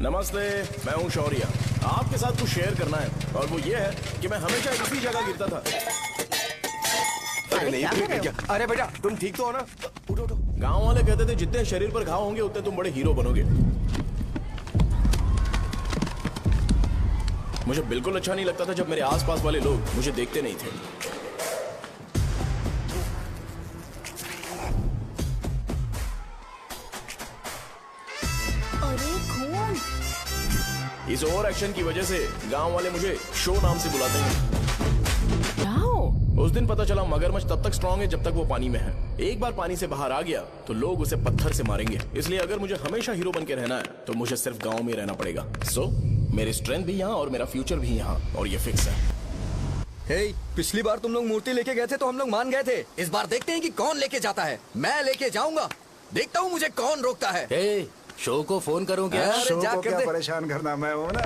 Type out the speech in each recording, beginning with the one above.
नमस्ते, मैं हूँ शौर्य। आपके साथ कुछ शेयर करना है और वो ये है कि मैं हमेशा इसी जगह गिरता था। अरे नहीं, क्या? अरे बेटा तुम ठीक तो हो ना? उठो उठो। गांव वाले कहते थे जितने शरीर पर घाव होंगे उतने तुम बड़े हीरो बनोगे। मुझे बिल्कुल अच्छा नहीं लगता था जब मेरे आसपास वाले लोग मुझे देखते नहीं थे। अरे खून! इस ओवर एक्शन की वजह से गांव वाले मुझे शो नाम से बुलाते हैं। उस दिन पता चला मगरमच्छ तब तक स्ट्रांग है जब तक वो पानी में है। एक बार पानी से बाहर आ गया तो लोग उसे पत्थर से मारेंगे। इसलिए अगर मुझे हमेशा हीरो बन के रहना है तो मुझे सिर्फ गांव में रहना पड़ेगा। मेरी स्ट्रेंथ भी यहाँ और मेरा फ्यूचर भी यहाँ, और ये फिक्स है। हे, पिछली बार तुम लोग मूर्ति लेके गए थे तो हम लोग मान गए थे। इस बार देखते हैं कि कौन लेके जाता है। मैं लेके जाऊंगा, देखता हूँ मुझे कौन रोकता है। हे, शो को फोन करूं क्या? शो को क्या परेशान करना, मैं हूँ ना।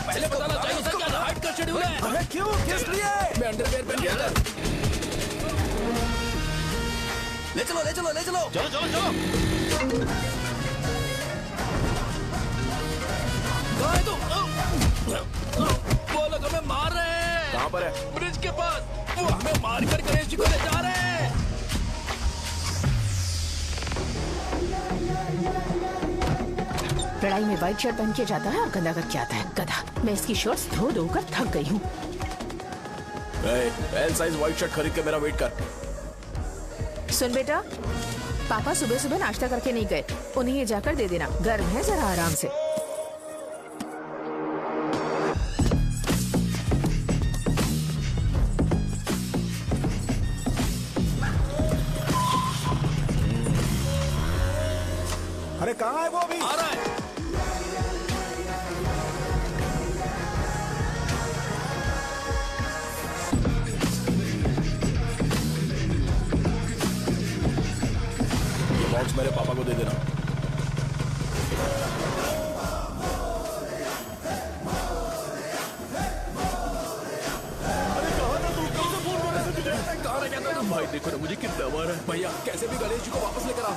पहले बताना चाहिए था क्या हाइट का शेड्यूल है। अरे क्यों, किस लिए? मैं अंडरवेयर पहन गया था। ले चलो ले चलो ले चलो। चलो चलो चलो। कहाँ है तुम? वो लोग हमें मार रहे हैं। कहाँ पर है? ब्रिज के पास। वो हमें मार कर गणेश जी को ले जा रहे हैं। लड़ाई में व्हाइट शर्ट पहन के जाता है और गंदा करके आता है, गधा। मैं इसकी शर्ट्स धो धोकर थक गई हूँ। एल साइज व्हाइट शर्ट खरीद के मेरा वेट कर। सुन बेटा, पापा सुबह सुबह नाश्ता करके नहीं गए, उन्हें ये जाकर दे देना। गर्म है, जरा आराम से। अरे कहाँ है वो अभी? आ रहा है। ये बॉक्स मेरे पापा को दे देना। भाई देखो ना मुझे कितना मारा है। भैया कैसे भी गणेश जी को वापस लेकर आ।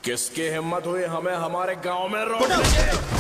किसकी हिम्मत हुई हमें हमारे गांव में रोकने की?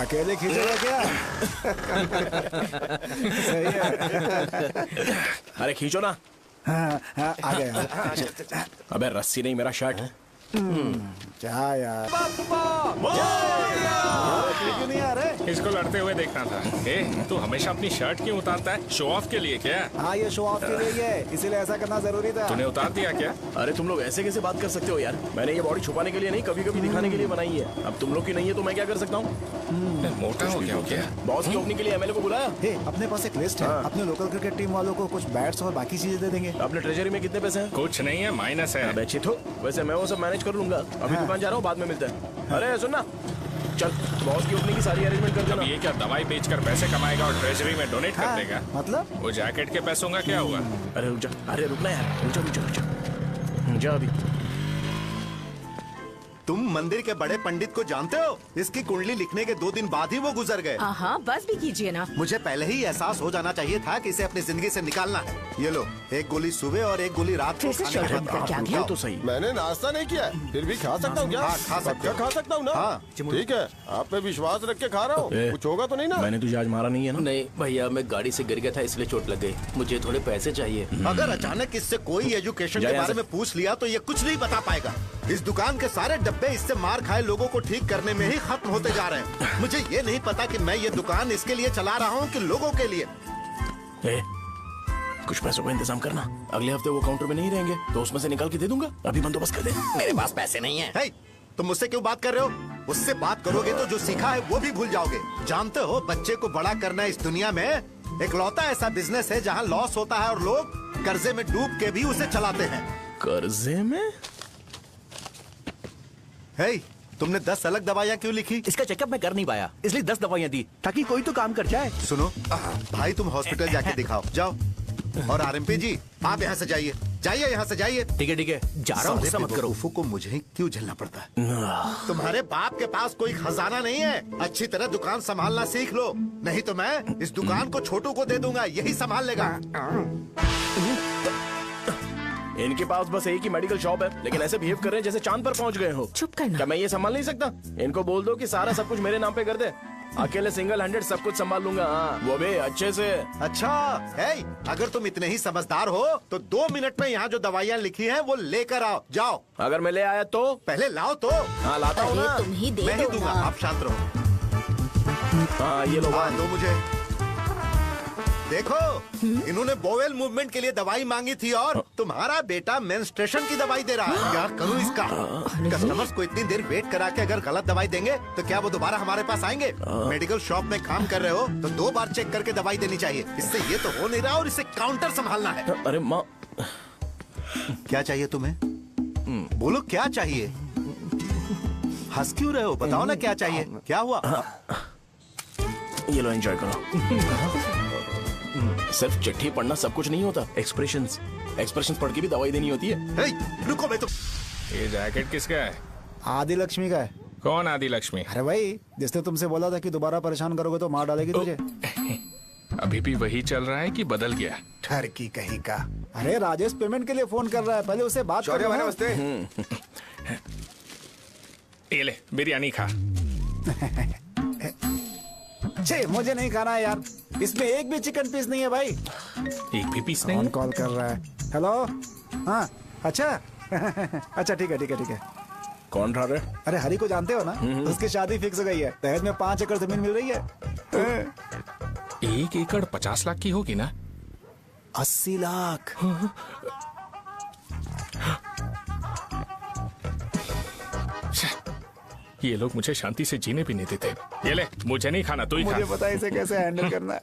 अकेले खींचोगे क्या? सही है। अरे खींचो ना। हाँ, आ गया। अबे रस्सी नहीं, मेरा शर्ट। जा यार क्यों नहीं आ रहे? इसको लड़ते हुए देखना था। ए, तू हमेशा अपनी शर्ट क्यों उतारता है? शो ऑफ के लिए क्या? हाँ ये शो ऑफ के लिए ही है, इसीलिए ऐसा करना जरूरी था। तूने उतार दिया क्या? अरे तुम लोग ऐसे कैसे बात कर सकते हो यार? मैंने ये बॉडी छुपाने के लिए नहीं, कभी कभी दिखाने के लिए बनाई है। अब तुम लोग की नहीं है तो मैं क्या कर सकता हूँ? मोटा हो गया हो क्या? बॉस की ओपनिंग के लिए एमएलए को बुलाया। हे, अपने पास एक लिस्ट है, अपने लोकल क्रिकेट टीम वालों को कुछ बैट्स और बाकी चीजें दे देंगे। अपने ट्रेजरी में कितने पैसे हैं? कुछ नहीं है, माइनस है। अबे चितो, वैसे मैं वो सब मैनेज कर लूंगा। अभी दुकान जा रहा हूँ, बाद में मिलते हैं। अरे सुनना, चल बॉस की ओपनिंग की सारी अरेंजमेंट कर अब देना। ये क्या दवाई बेचकर पैसे कमाएगा और ट्रेजरी में डोनेट कर हाँ, देगा? मतलब वो जैकेट के पैसों का क्या हुआ? अरे रुक जा, अरे रुकना यार, रुक जा रुक जा रुक जा। जा अभी। तुम मंदिर के बड़े पंडित को जानते हो? इसकी कुंडली लिखने के 2 दिन बाद ही वो गुजर गए। हाँ बस भी कीजिए ना। मुझे पहले ही एहसास हो जाना चाहिए था कि इसे अपनी जिंदगी से निकालना है। ये लो, एक गोली सुबह और एक गोली रात को फिर से खाने के शोल्डर बाद का क्या खाओ। गया? तो सही। मैंने नाश्ता नहीं किया है, फिर भी खा सकता हूँ क्या? हाँ, खा सकते क्या हो। खा सकता हूँ ना? हाँ। ठीक है, आप पे विश्वास रख के खा रहा हूँ। ए, कुछ होगा तो नहीं ना? मैंने तुझे आज मारा नहीं है ना? नहीं भैया, मैं गाड़ी से गिर गया था इसलिए चोट लग गई। मुझे थोड़े पैसे चाहिए। अगर अचानक इससे कोई एजुकेशन जा के यहाँ बारे से। में पूछ लिया तो ये कुछ नहीं बता पाएगा। इस दुकान के सारे डब्बे इससे मार खाए लोगों को ठीक करने में ही खत्म होते जा रहे हैं। मुझे ये नहीं पता कि मैं ये दुकान इसके लिए चला रहा हूँ कि लोगों के लिए। ए, कुछ पैसों का इंतजाम करना। अगले हफ्ते वो काउंटर में नहीं रहेंगे तो उसमें से निकाल के दे दूंगा। अभी बंदोबस्त कर दे। मेरे पास पैसे नहीं है। हे, तुम मुझसे क्यों बात कर रहे हो? उससे बात करोगे तो जो सीखा है वो भी भूल जाओगे। जानते हो, बच्चे को बड़ा करना इस दुनिया में इकलौता ऐसा बिजनेस है जहाँ लॉस होता है और लोग कर्जे में डूब के भी उसे चलाते हैं। कर्जे में? हे, तुमने 10 अलग दवाइयाँ क्यों लिखी? इसका चेकअप मैं कर नहीं पाया, इसलिए 10 दवाइयाँ दी ताकि कोई तो काम कर जाए। सुनो भाई, तुम हॉस्पिटल जाके दिखाओ, जाओ। और आरएमपी जी, आप यहाँ से जाइए, जाइए यहाँ से जाइए। ठीक है, जा रहा हूँ, गुस्सा मत करो। बेवकूफों को मुझे ही क्यों झेलना पड़ता है? तुम्हारे बाप के पास कोई खजाना नहीं है। अच्छी तरह दुकान संभालना सीख लो, नहीं तो मैं इस दुकान को छोटू को दे दूंगा, यही संभाल लेगा। इनके पास बस एक ही मेडिकल शॉप है, लेकिन ऐसे बिहेव कर रहे हैं जैसे चांद पर पहुंच गए हो। चुप करना। क्या मैं ये संभाल नहीं सकता? इनको बोल दो कि सारा सब कुछ मेरे नाम पे कर दे। अकेले सिंगल हैंडेड सब कुछ संभाल लूंगा। हाँ, वो भी अच्छे से। अच्छा है, अगर तुम इतने ही समझदार हो तो 2 मिनट में यहाँ जो दवाइयाँ लिखी हैं वो लेकर आओ, जाओ। अगर मैं ले आया तो? पहले लाओ तो। हाँ लाता हूँ ना। तुम ही दे मैं ही दो दूंगा, ना। आप शांत रहो। हाँ ये लो। हाँ, दो मुझे। देखो, इन्होंने बोवेल मूवमेंट के लिए दवाई मांगी थी और तुम्हारा बेटा मेंस्ट्रुएशन की दवाई दे रहा है। क्या करूं इसका? कस्टमर्स को इतनी देर वेट करा के अगर गलत दवाई देंगे तो क्या वो दोबारा हमारे पास आएंगे? मेडिकल शॉप में काम कर रहे हो तो 2 बार चेक करके दवाई देनी चाहिए। इससे ये तो हो नहीं रहा और इसे काउंटर संभालना है। अरे माँ, क्या चाहिए तुम्हें? बोलो क्या चाहिए? हंस क्यों रहे हो? बताओ ना क्या चाहिए? क्या हुआ? ये लो एंजॉय करो। सिर्फ चिट्ठी पढ़ना सब कुछ नहीं होता। एक्सप्रेशंस पढ़ के भी दवाई देनी होती है। हे, रुको, मैं तो ये जैकेट किसका है? आदि लक्ष्मी का है। कौन आदि लक्ष्मी? अरे भाई, जिसने तुमसे बोला था कि दोबारा परेशान करोगे तो मार डालेगी तुझे। अभी भी वही चल रहा है कि बदल गया? ठरकी कहीं का। अरे राजेश पेमेंट के लिए फोन कर रहा है, पहले उससे बात शौर्य करो भाई ना। नमस्ते। ये ले बिरयानी खा। छे, मुझे नहीं खाना है यार, इसमें एक भी चिकन पीस नहीं है भाई। एक भी पीस नहीं कौन है? कॉल कर रहा है? हेलो, हाँ अच्छा अच्छा ठीक है। कौन रहा रे? अरे हरी को जानते हो ना, उसकी शादी फिक्स हो गई है। दहेज में 5 एकड़ जमीन मिल रही है। 1 एकड़ 50 लाख की होगी ना? 80 लाख। ये लोग मुझे शांति से जीने भी नहीं देते। ये ले, मुझे नहीं खाना, तू ही खा। मुझे पता है इसे कैसे हैंडल करना है।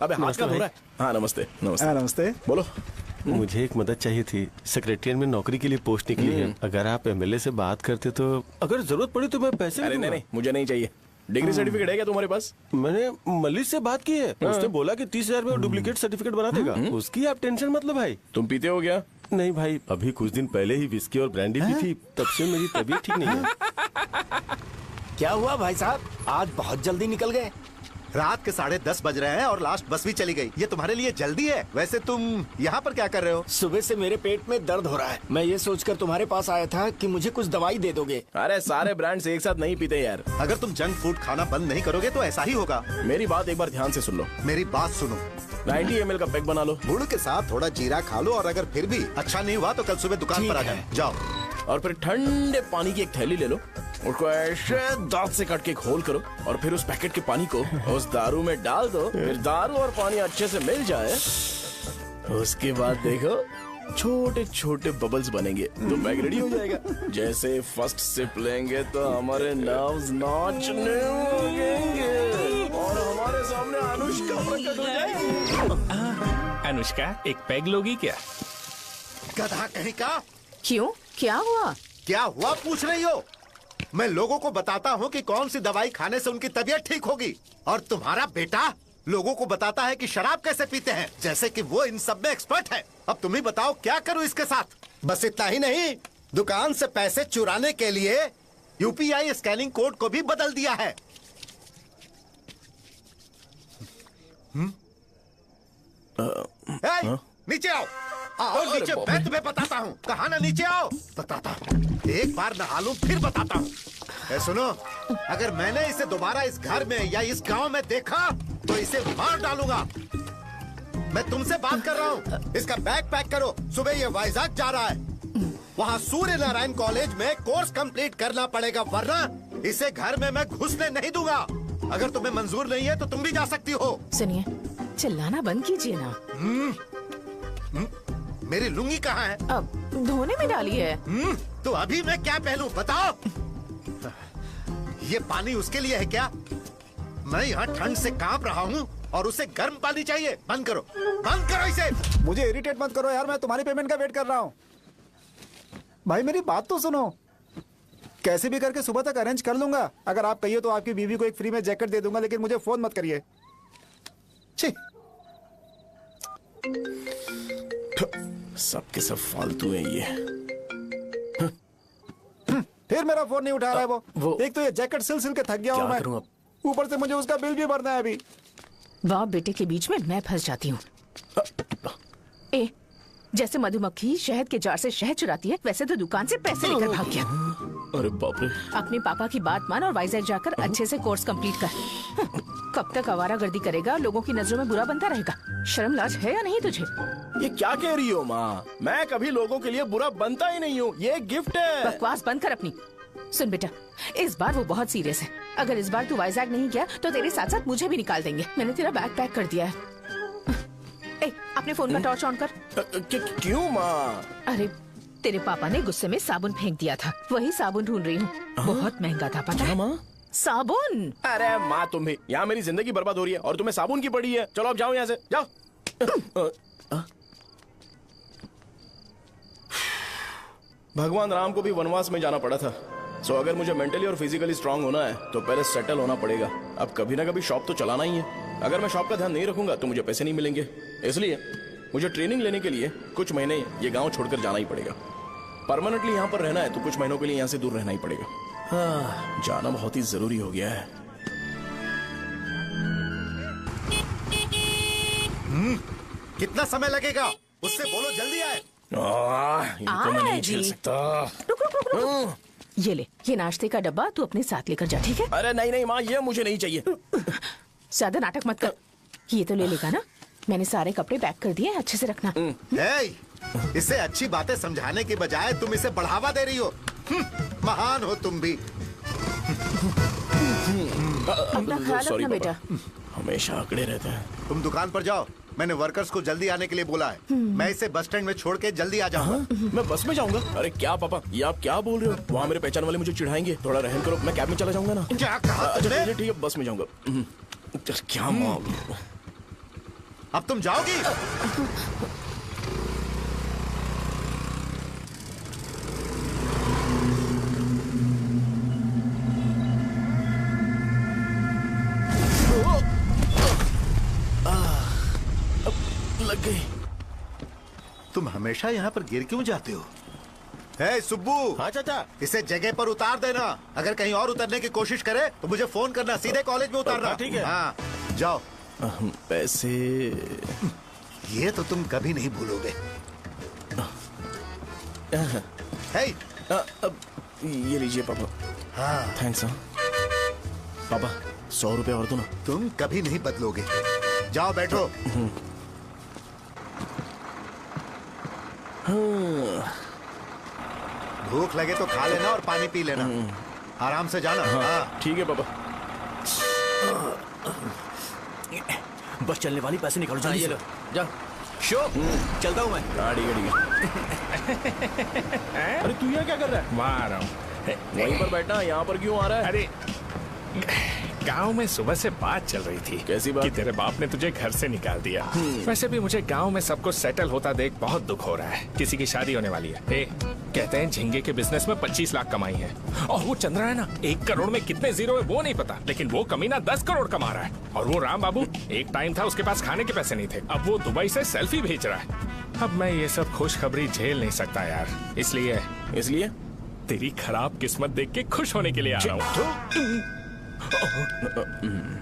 अबे हाथ का हो रहा है। हाँ नमस्ते नमस्ते। नमस्ते। बोलो। मुझे एक मदद चाहिए थी। सेक्रेटरिएट में नौकरी के लिए पोस्ट निकली है। अगर आप एमएलए से बात करते तो अगर जरूरत पड़ी तो मैं पैसे भी अरे दूंगा। नहीं मुझे नहीं चाहिए। डिग्री सर्टिफिकेट है क्या तुम्हारे पास? मैंने मलिक से बात की है, उसने बोला कि 30,000 में डुप्लीकेट सर्टिफिकेट बना देगा। उसकी आप टेंशन मत लो भाई। तुम पीते हो क्या? नहीं भाई, अभी कुछ दिन पहले ही विस्की और ब्रांडी पी थी, तब से मेरी तबीयत ठीक नहीं है। क्या हुआ भाई साहब, आज बहुत जल्दी निकल गए? रात के 10:30 बज रहे हैं और लास्ट बस भी चली गई। ये तुम्हारे लिए जल्दी है? वैसे तुम यहाँ पर क्या कर रहे हो? सुबह से मेरे पेट में दर्द हो रहा है। मैं ये सोचकर तुम्हारे पास आया था कि मुझे कुछ दवाई दे दोगे। अरे सारे ब्रांड्स एक साथ नहीं पीते यार। अगर तुम जंक फूड खाना बंद नहीं करोगे तो ऐसा ही होगा। मेरी बात एक बार ध्यान से सुन लो। मेरी बात सुनो, 90 ml का पैक बना लो। गुड़ के साथ थोड़ा जीरा खा लो और अगर फिर भी अच्छा नहीं हुआ तो कल सुबह दुकान पर आ जाओ। जाओ। और फिर ठंडे पानी की एक थैली ले लो, उसको ऐसे दांत से काट के एक होल करो और फिर उस पैकेट के पानी को उस दारू में डाल दो। फिर दारू और पानी अच्छे से मिल जाए, उसके बाद देखो छोटे छोटे बबल्स बनेंगे तो बैग रेडी हो जाएगा। जैसे फर्स्ट सिप लेंगे तो हमारे नर्व्स नाचने लगेंगे और हमारे सामने अनुष्का प्रकट हो जाएगी। अनुष्का एक पैग लोगी क्या? गधा कहीं का। क्यों, क्या हुआ? क्या हुआ पूछ रही हो? मैं लोगों को बताता हूँ कि कौन सी दवाई खाने से उनकी तबीयत ठीक होगी, और तुम्हारा बेटा लोगों को बताता है कि शराब कैसे पीते हैं, जैसे कि वो इन सब में एक्सपर्ट है। अब तुम ही बताओ क्या करूं इसके साथ। बस इतना ही नहीं, दुकान से पैसे चुराने के लिए यूपीआई स्कैनिंग कोड को भी बदल दिया है। नीचे आओ, आओ नीचे, मैं तुम्हें बताता हूँ। कहा ना नीचे आओ, बताता हूँ। एक बार नहा लूं फिर बताता हूँ। सुनो, अगर मैंने इसे दोबारा इस घर में या इस गांव में देखा तो इसे मार डालूंगा। मैं तुमसे बात कर रहा हूँ। इसका बैग पैक करो, सुबह ये वाइजाग जा रहा है। वहाँ सूर्य नारायण कॉलेज में कोर्स कंप्लीट करना पड़ेगा, वरना इसे घर में मैं घुसने नहीं दूंगा। अगर तुम्हें मंजूर नहीं है तो तुम भी जा सकती हो। सुनिए, चिल्लाना बंद कीजिए ना। मेरी लुंगी कहाँ है? अब धोने में डाली है। तो अभी मैं क्या पहनूं बताओ? ये पानी उसके लिए है क्या? मैं यहाँ ठंड से कांप रहा हूँ और उसे गर्म पानी चाहिए। बंद करो, बंद करो इसे। मुझे इरिटेट मत करो यार, मैं तुम्हारी पेमेंट का वेट कर रहा हूँ। भाई मेरी बात तो सुनो, कैसे भी करके सुबह तक अरेंज कर लूंगा। अगर आप कहिए तो आपकी बीवी को एक फ्री में जैकेट दे दूंगा, लेकिन मुझे फोन मत करिए। छी, सबके सब फालतू है ये। फिर मेरा फोन नहीं उठा रहा है वो। एक तो ये जैकेट सिल के थक गया हूँ मैं, ऊपर से मुझे उसका बिल भी भरना है अभी। बाप बेटे के बीच में मैं फंस जाती हूँ। ए, जैसे मधुमक्खी शहद के जार से शहद चुराती है, वैसे तो दुकान से पैसे लेकर भाग गया। अरे बाप रे। अपने पापा की बात मान और वाइजैक जाकर अच्छे से कोर्स कंप्लीट कर। कब तक आवारागर्दी करेगा, लोगों की नजरों में बुरा बनता रहेगा। शर्म लाज है या नहीं तुझे? ये क्या कह रही हो माँ? मैं कभी लोगों के लिए बुरा बनता ही नहीं हूँ, ये गिफ्ट है। बकवास बंद कर अपनी। सुन बेटा, इस बार वो बहुत सीरियस है। अगर इस बार तू वाइजैक नहीं गया तो तेरे साथ साथ मुझे भी निकाल देंगे। मैंने तेरा बैग पैक कर दिया है। ए, अपने फोन का टॉर्च ऑन कर। क्यों माँ? अरे तेरे पापा ने गुस्से में साबुन फेंक दिया था, वही साबुन ढूंढ रही हूँ। बहुत महंगा था, पता है माँ? साबुन। अरे माँ, तुम भी यहाँ मेरी जिंदगी बर्बाद हो रही है और तुम्हें साबुन की पड़ी है। चलो अब जाओ यहाँ से, जाओ। भगवान राम को भी वनवास में जाना पड़ा था। सो अगर मुझे मेंटली और फिजिकली स्ट्रांग होना है तो पहले सेटल होना पड़ेगा। अब कभी ना कभी शॉप तो चलाना ही है। अगर मैं शॉप का ध्यान नहीं रखूंगा तो मुझे पैसे नहीं मिलेंगे। इसलिए मुझे ट्रेनिंग लेने के लिए कुछ महीने ये गांव छोड़कर जाना ही पड़ेगा। परमानेंटली यहाँ पर रहना है तो कुछ महीनों के लिए यहाँ से दूर रहना ही पड़ेगा। हाँ, जाना बहुत ही जरूरी हो गया है। कितना समय लगेगा? उससे बोलो जल्दी आए। इनको मैं नहीं झेल सकता। रुक रुक रुक रुक। ये ले, ये नाश्ते का डब्बा तू अपने साथ लेकर जा, ठीक है? अरे नहीं नहीं माँ, ये मुझे नहीं चाहिए। ज्यादा नाटक मत कर। ये तो ले लेगा ना? मैंने सारे कपड़े पैक कर दिए, अच्छे से रखना। इसे अच्छी बातें समझाने के बजाय तुम इसे बढ़ावा दे रही हो। महान हो तुम भी। अपना ख्याल रखना बेटा। हमेशा अकड़े रहते हैं। तुम दुकान पर जाओ, मैंने वर्कर्स को जल्दी आने के लिए बोला है। मैं इसे बस स्टैंड में छोड़ के जल्दी आ जाऊंगा। मैं बस में जाऊंगा? अरे क्या पापा, ये आप क्या बोल रहे हो? वहाँ मेरे पहचान वाले मुझे चिढ़ाएंगे। थोड़ा रहम करो, मैं कैब में चला जाऊंगा ना। क्या कहा? अच्छा ठीक है, बस में जाऊंगा। क्या माँ, अब तुम जाओगी? लग गई। तुम हमेशा यहाँ पर गिर क्यों जाते हो? हे सुब्बू। हाँ चाचा। इसे जगह पर उतार देना। अगर कहीं और उतरने की कोशिश करे तो मुझे फोन करना, सीधे कॉलेज में उतारना। ठीक है। हाँ, जाओ। पैसे? ये तो तुम कभी नहीं भूलोगे। हे, ये लीजिए पापा। हाँ, थैंक्स। पापा 100 रुपए और दो ना। तुम कभी नहीं बदलोगे। जाओ बैठो। भूख लगे तो खा लेना और पानी पी लेना। आराम से जाना। हाँ। ठीक है पापा। बस चलने वाली, पैसे निकालो जल्दी से। जा शो चलता हूँ मैं। गाड़ी गाड़ी। अरे तू यहाँ क्या कर रहा है? वहाँ आ रहा हूँ। वहीं पर बैठना, यहाँ पर क्यों आ रहा है? अरे गांव में सुबह से बात चल रही थी। कैसी बात? कि तेरे बाप ने तुझे घर से निकाल दिया। वैसे भी मुझे गांव में सब कुछ सेटल होता देख बहुत दुख हो रहा है। किसी की शादी होने वाली है। कहते हैं झींगे के बिजनेस में 25 लाख कमाई है, और वो चंद्रा है ना, 1 करोड़ में कितने जीरो है वो नहीं पता, लेकिन वो कमीना 10 करोड़ कमा रहा है। और वो राम बाबू, एक टाइम था उसके पास खाने के पैसे नहीं थे, अब वो दुबई से सेल्फी भेज रहा है। अब मैं ये सब खुशखबरी झेल नहीं सकता यार, इसलिए तेरी खराब किस्मत देख के खुश होने के लिए आ रहा हूँ।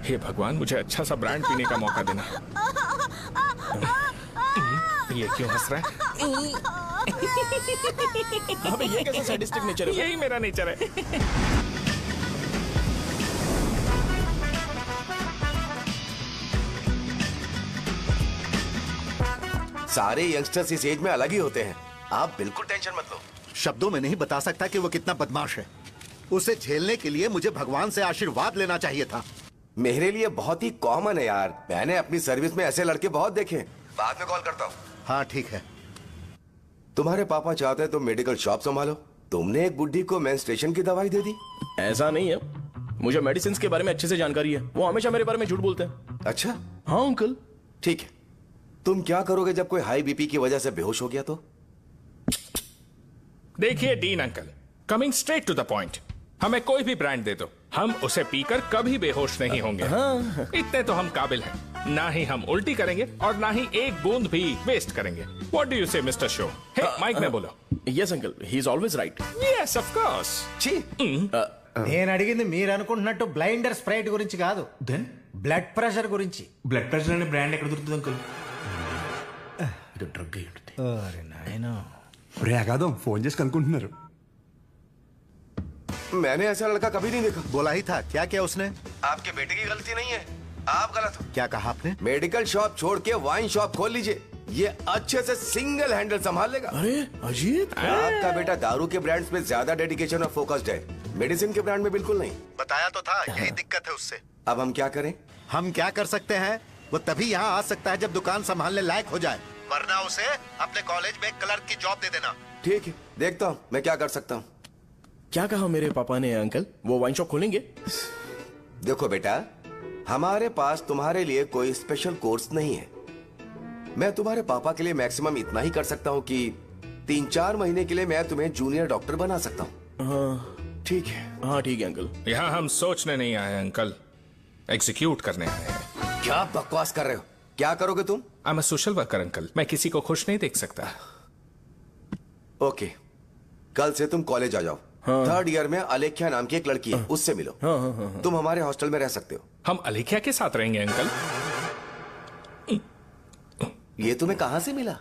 हे भगवान, मुझे अच्छा सा ब्रांड पीने का मौका देना। ये क्यों हंस रहा है? अबे ये कैसा सैडिस्टिक नेचर है? यही मेरा नेचर है। सारे यंगस्टर्स इस एज में अलग ही होते हैं, आप बिल्कुल टेंशन मत लो। शब्दों में नहीं बता सकता कि वो कितना बदमाश है। उसे झेलने के लिए मुझे भगवान से आशीर्वाद लेना चाहिए था। मेरे लिए बहुत ही कॉमन है यार, मैंने अपनी सर्विस में ऐसे लड़के बहुत देखे। बाद में कॉल करता हूँ। हाँ ठीक है। तुम्हारे पापा चाहते हैं तुम मेडिकल शॉप संभालो। तुमने एक बुढ़ी को मेंस्ट्रुएशन की दवाई दे दी। ऐसा नहीं है, मुझे मेडिसिन के बारे में अच्छे से जानकारी है। वो हमेशा मेरे बारे में झूठ बोलते हैं। अच्छा हाँ अंकल। ठीक है, तुम क्या करोगे जब कोई हाई बीपी की वजह से बेहोश हो गया तो? देखिए Dean uncle, coming straight to the point, हमें कोई भी ब्रांड दे दो, हम उसे पीकर कभी बेहोश नहीं होंगे। हाँ। इतने तो हम काबिल हैं। ना ही हम उल्टी करेंगे और ना ही एक बूंद भी वेस्ट करेंगे। व्हाट डू यू से मिस्टर शो? हे माइक में बोलो। Yes uncle, he is always right. Yes of course. నేను అడిగింది మీరు అనుకుంటున్నట్టు బ్లైండర్ స్ప్రైట్ గురించి కాదు, దెన్ బ్లడ్ ప్రెషర్ గురించి. బ్లడ్ ప్రెషర్ అనే బ్రాండ్ ఎక్కడ దొరుకుతుంది అంకుల్? ఇది డ్రగ్ అయి ఉంటుంది. అరే నాయనా, రే అగాదం ఫోన్ చేసి కనుక్కుంటున్నారు. मैंने ऐसा लड़का कभी नहीं देखा। बोला ही था। क्या किया उसने? आपके बेटे की गलती नहीं है, आप गलत हो। क्या कहा आपने? मेडिकल शॉप छोड़ के वाइन शॉप खोल लीजिए, ये अच्छे से सिंगल हैंडल संभाल लेगा। अरे अजीत, आपका बेटा दारू के ब्रांड्स पे ज्यादा डेडिकेशन और फोकस्ड है, मेडिसिन के ब्रांड में बिल्कुल नहीं। बताया तो था, यही दिक्कत है उससे। अब हम क्या करें? हम क्या कर सकते हैं? वो तभी यहाँ आ सकता है जब दुकान संभालने लायक हो जाए, वरना उसे अपने कॉलेज में क्लर्क की जॉब दे देना। ठीक है, देखता हूँ मैं क्या कर सकता हूँ। क्या कहा मेरे पापा ने अंकल? वो वाइन शॉप खोलेंगे? देखो बेटा, हमारे पास तुम्हारे लिए कोई स्पेशल कोर्स नहीं है। मैं तुम्हारे पापा के लिए मैक्सिमम इतना ही कर सकता हूँ कि 3-4 महीने के लिए मैं तुम्हें जूनियर डॉक्टर बना सकता हूँ। हाँ ठीक है। हाँ ठीक है अंकल। यहाँ हम सोचने नहीं आए अंकल, एग्जीक्यूट करने आए हैं। क्या बकवास कर रहे हो? क्या करोगे तुम? I am a social worker uncle, मैं किसी को खुश नहीं देख सकता। ओके, कल से तुम कॉलेज आ जाओ। हाँ। 3rd ईयर में अलेख्या नाम की एक लड़की है, उससे मिलो। हाँ हाँ हाँ। तुम हमारे हॉस्टल में रह सकते हो। हम अलेख्या के साथ रहेंगे अंकल। ये तुम्हें कहां से मिला?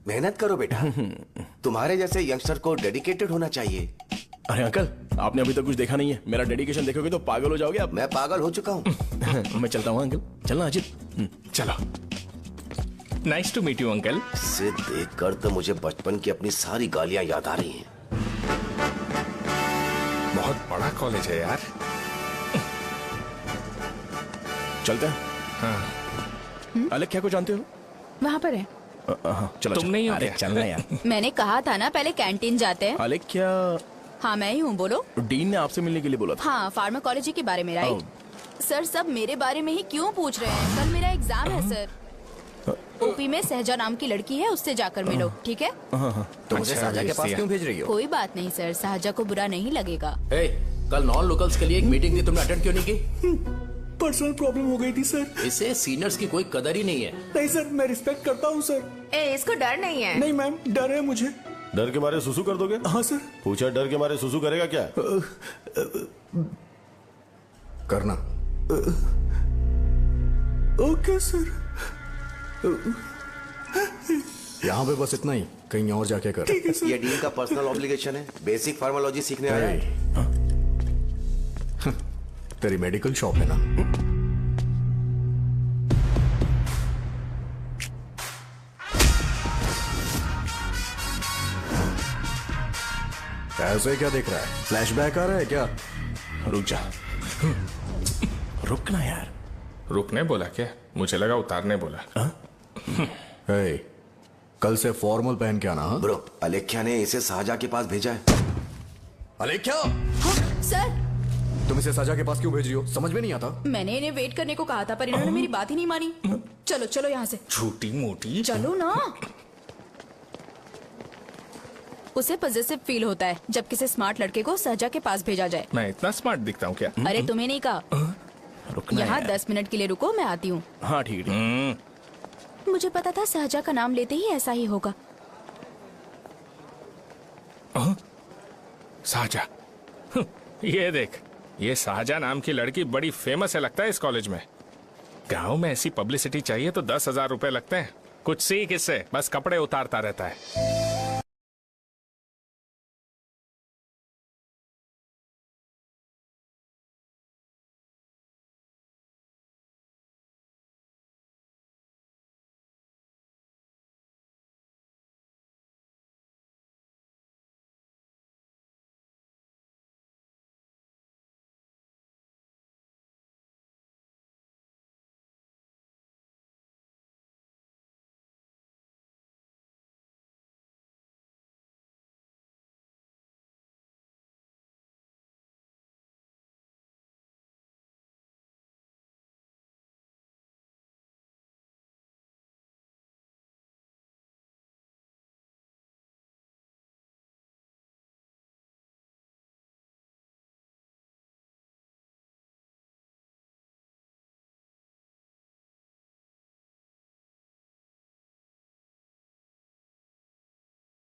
मेहनत करो बेटा, तुम्हारे जैसे यंगस्टर को डेडिकेटेड होना चाहिए। अरे अंकल, आपने अभी तक कुछ देखा नहीं है। मेरा डेडिकेशन देखोगे तो पागल हो जाओगे आप। मैं पागल हो चुका हूँ। मैं चलता हूँ अंकल। चलना अजीत। चलो। Nice to meet you uncle. इसे देखकर तो मुझे बचपन की अपनी सारी गालियां याद आ रही हैं। बहुत बड़ा कॉलेज है यार। चलते हैं। हाँ। अलेख्या को जानते हो? वहाँ पर है। हाँ चलो। तुम नहीं हो अरे क्या? चलना यार। मैंने कहा था ना पहले कैंटीन जाते हैं। अलेख्या, हाँ मैं ही हूँ, बोलो। डीन ने आपसे मिलने के लिए बोला था। हाँ, फार्माकोलॉजी के बारे में, राइट? सर सब मेरे बारे में ही क्यों पूछ रहे हैं? कल मेरा एग्जाम है सर। ओपी में सहजा नाम की लड़की है, उससे जाकर मिलो, ठीक है? तुम मुझे साजा के पास क्यों भेज रही हो? कोई बात नहीं सर, सहजा को बुरा नहीं लगेगा। कल नॉन लोकल्स के लिए एक मीटिंग थी, तुमने अटेंड क्यों नहीं की? पर्सनल प्रॉब्लम हो गई थी सर। इसे सीनियर्स की कोई कदर ही नहीं है। नहीं सर, मैं रिस्पेक्ट करता हूँ सर। इसको डर नहीं है। नहीं मैम, डर है मुझे। डर के मारे सुसु कर दोगे? हाँ सर। पूछा डर के मारे सुसु करेगा क्या? करना। Okay sir. यहाँ पे बस इतना ही, कहीं और जाके कर। ये डीन का पर्सनल ऑब्लिगेशन है, बेसिक फार्माकोलॉजी सीखने आया है। तेरी मेडिकल शॉप है ना? ऐसे क्या देख रहा है? फ्लैशबैक आ रहा है क्या? रुक जा, रुकना यार। रुकने बोला क्या? मुझे लगा उतारने बोला। हे, कल से फॉर्मल पहन के आना। हाँ? ब्रो, अलेख्या ने इसे शाहजहाँ के पास भेजा है। अलेख्या, हाँ, सर तुम इसे शाहजहाँ के पास क्यों भेज रही हो? समझ में नहीं आता। मैंने इन्हें वेट करने को कहा था पर इन्होंने मेरी बात ही नहीं मानी। चलो चलो यहाँ से। छोटी मोटी। चलो ना। उसे पॉजिटिव फील होता है जब किसी स्मार्ट लड़के को शाहजहाँ के पास भेजा जाए। मैं इतना स्मार्ट दिखता हूँ क्या? अरे तुम्हें नहीं कहा। रुकना यहाँ यार। 10 मिनट के लिए रुको, मैं आती हूँ। हाँ ठीक है। मुझे पता था शाहजहाँ का नाम लेते ही ऐसा ही होगा। शाहजहाँ, ये देख, ये शाहजहाँ नाम की लड़की बड़ी फेमस है लगता है इस कॉलेज में। गांव में ऐसी पब्लिसिटी चाहिए तो 10,000 रुपए लगते हैं। कुछ सीख इससे, बस कपड़े उतारता रहता है।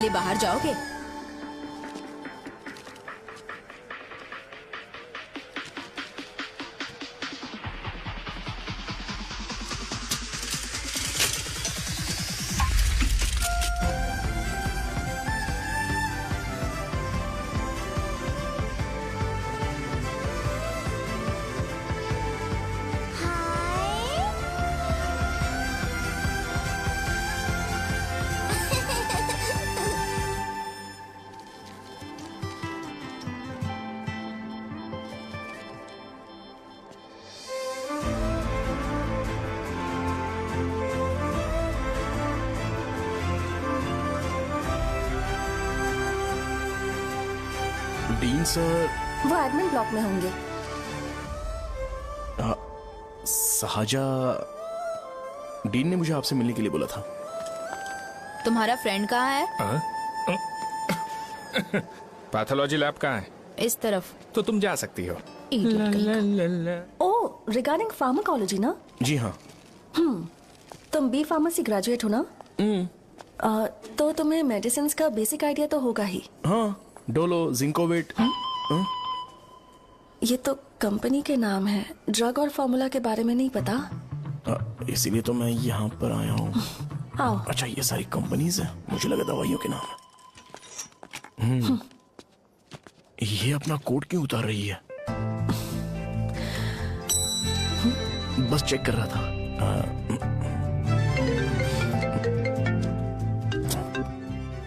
बाहर जाओगे? डीन सर वो एडमिन ब्लॉक में होंगे। शाहजहाँ, डीन ने मुझे आपसे मिलने के लिए बोला था। तुम्हारा फ्रेंड कहाँ है? पैथोलॉजी लैब कहाँ है? इस तरफ। तो तुम जा सकती हो। ओ, रिगार्डिंग फार्माकोलॉजी ना? जी हाँ। तुम बी फार्मेसी ग्रेजुएट हो ना? तो तुम्हें मेडिसिन का बेसिक आइडिया तो होगा ही। हाँ, डोलो, जिंकोवेट। ये तो कंपनी के नाम है, ड्रग और फॉर्मूला के बारे में नहीं पता। इसीलिए तो मैं यहाँ पर आया हूँ। आओ। अच्छा, ये सारी कंपनीज है, मुझे लगा दवाइयों के नाम है। ये अपना कोट क्यों उतार रही है? बस चेक कर रहा था।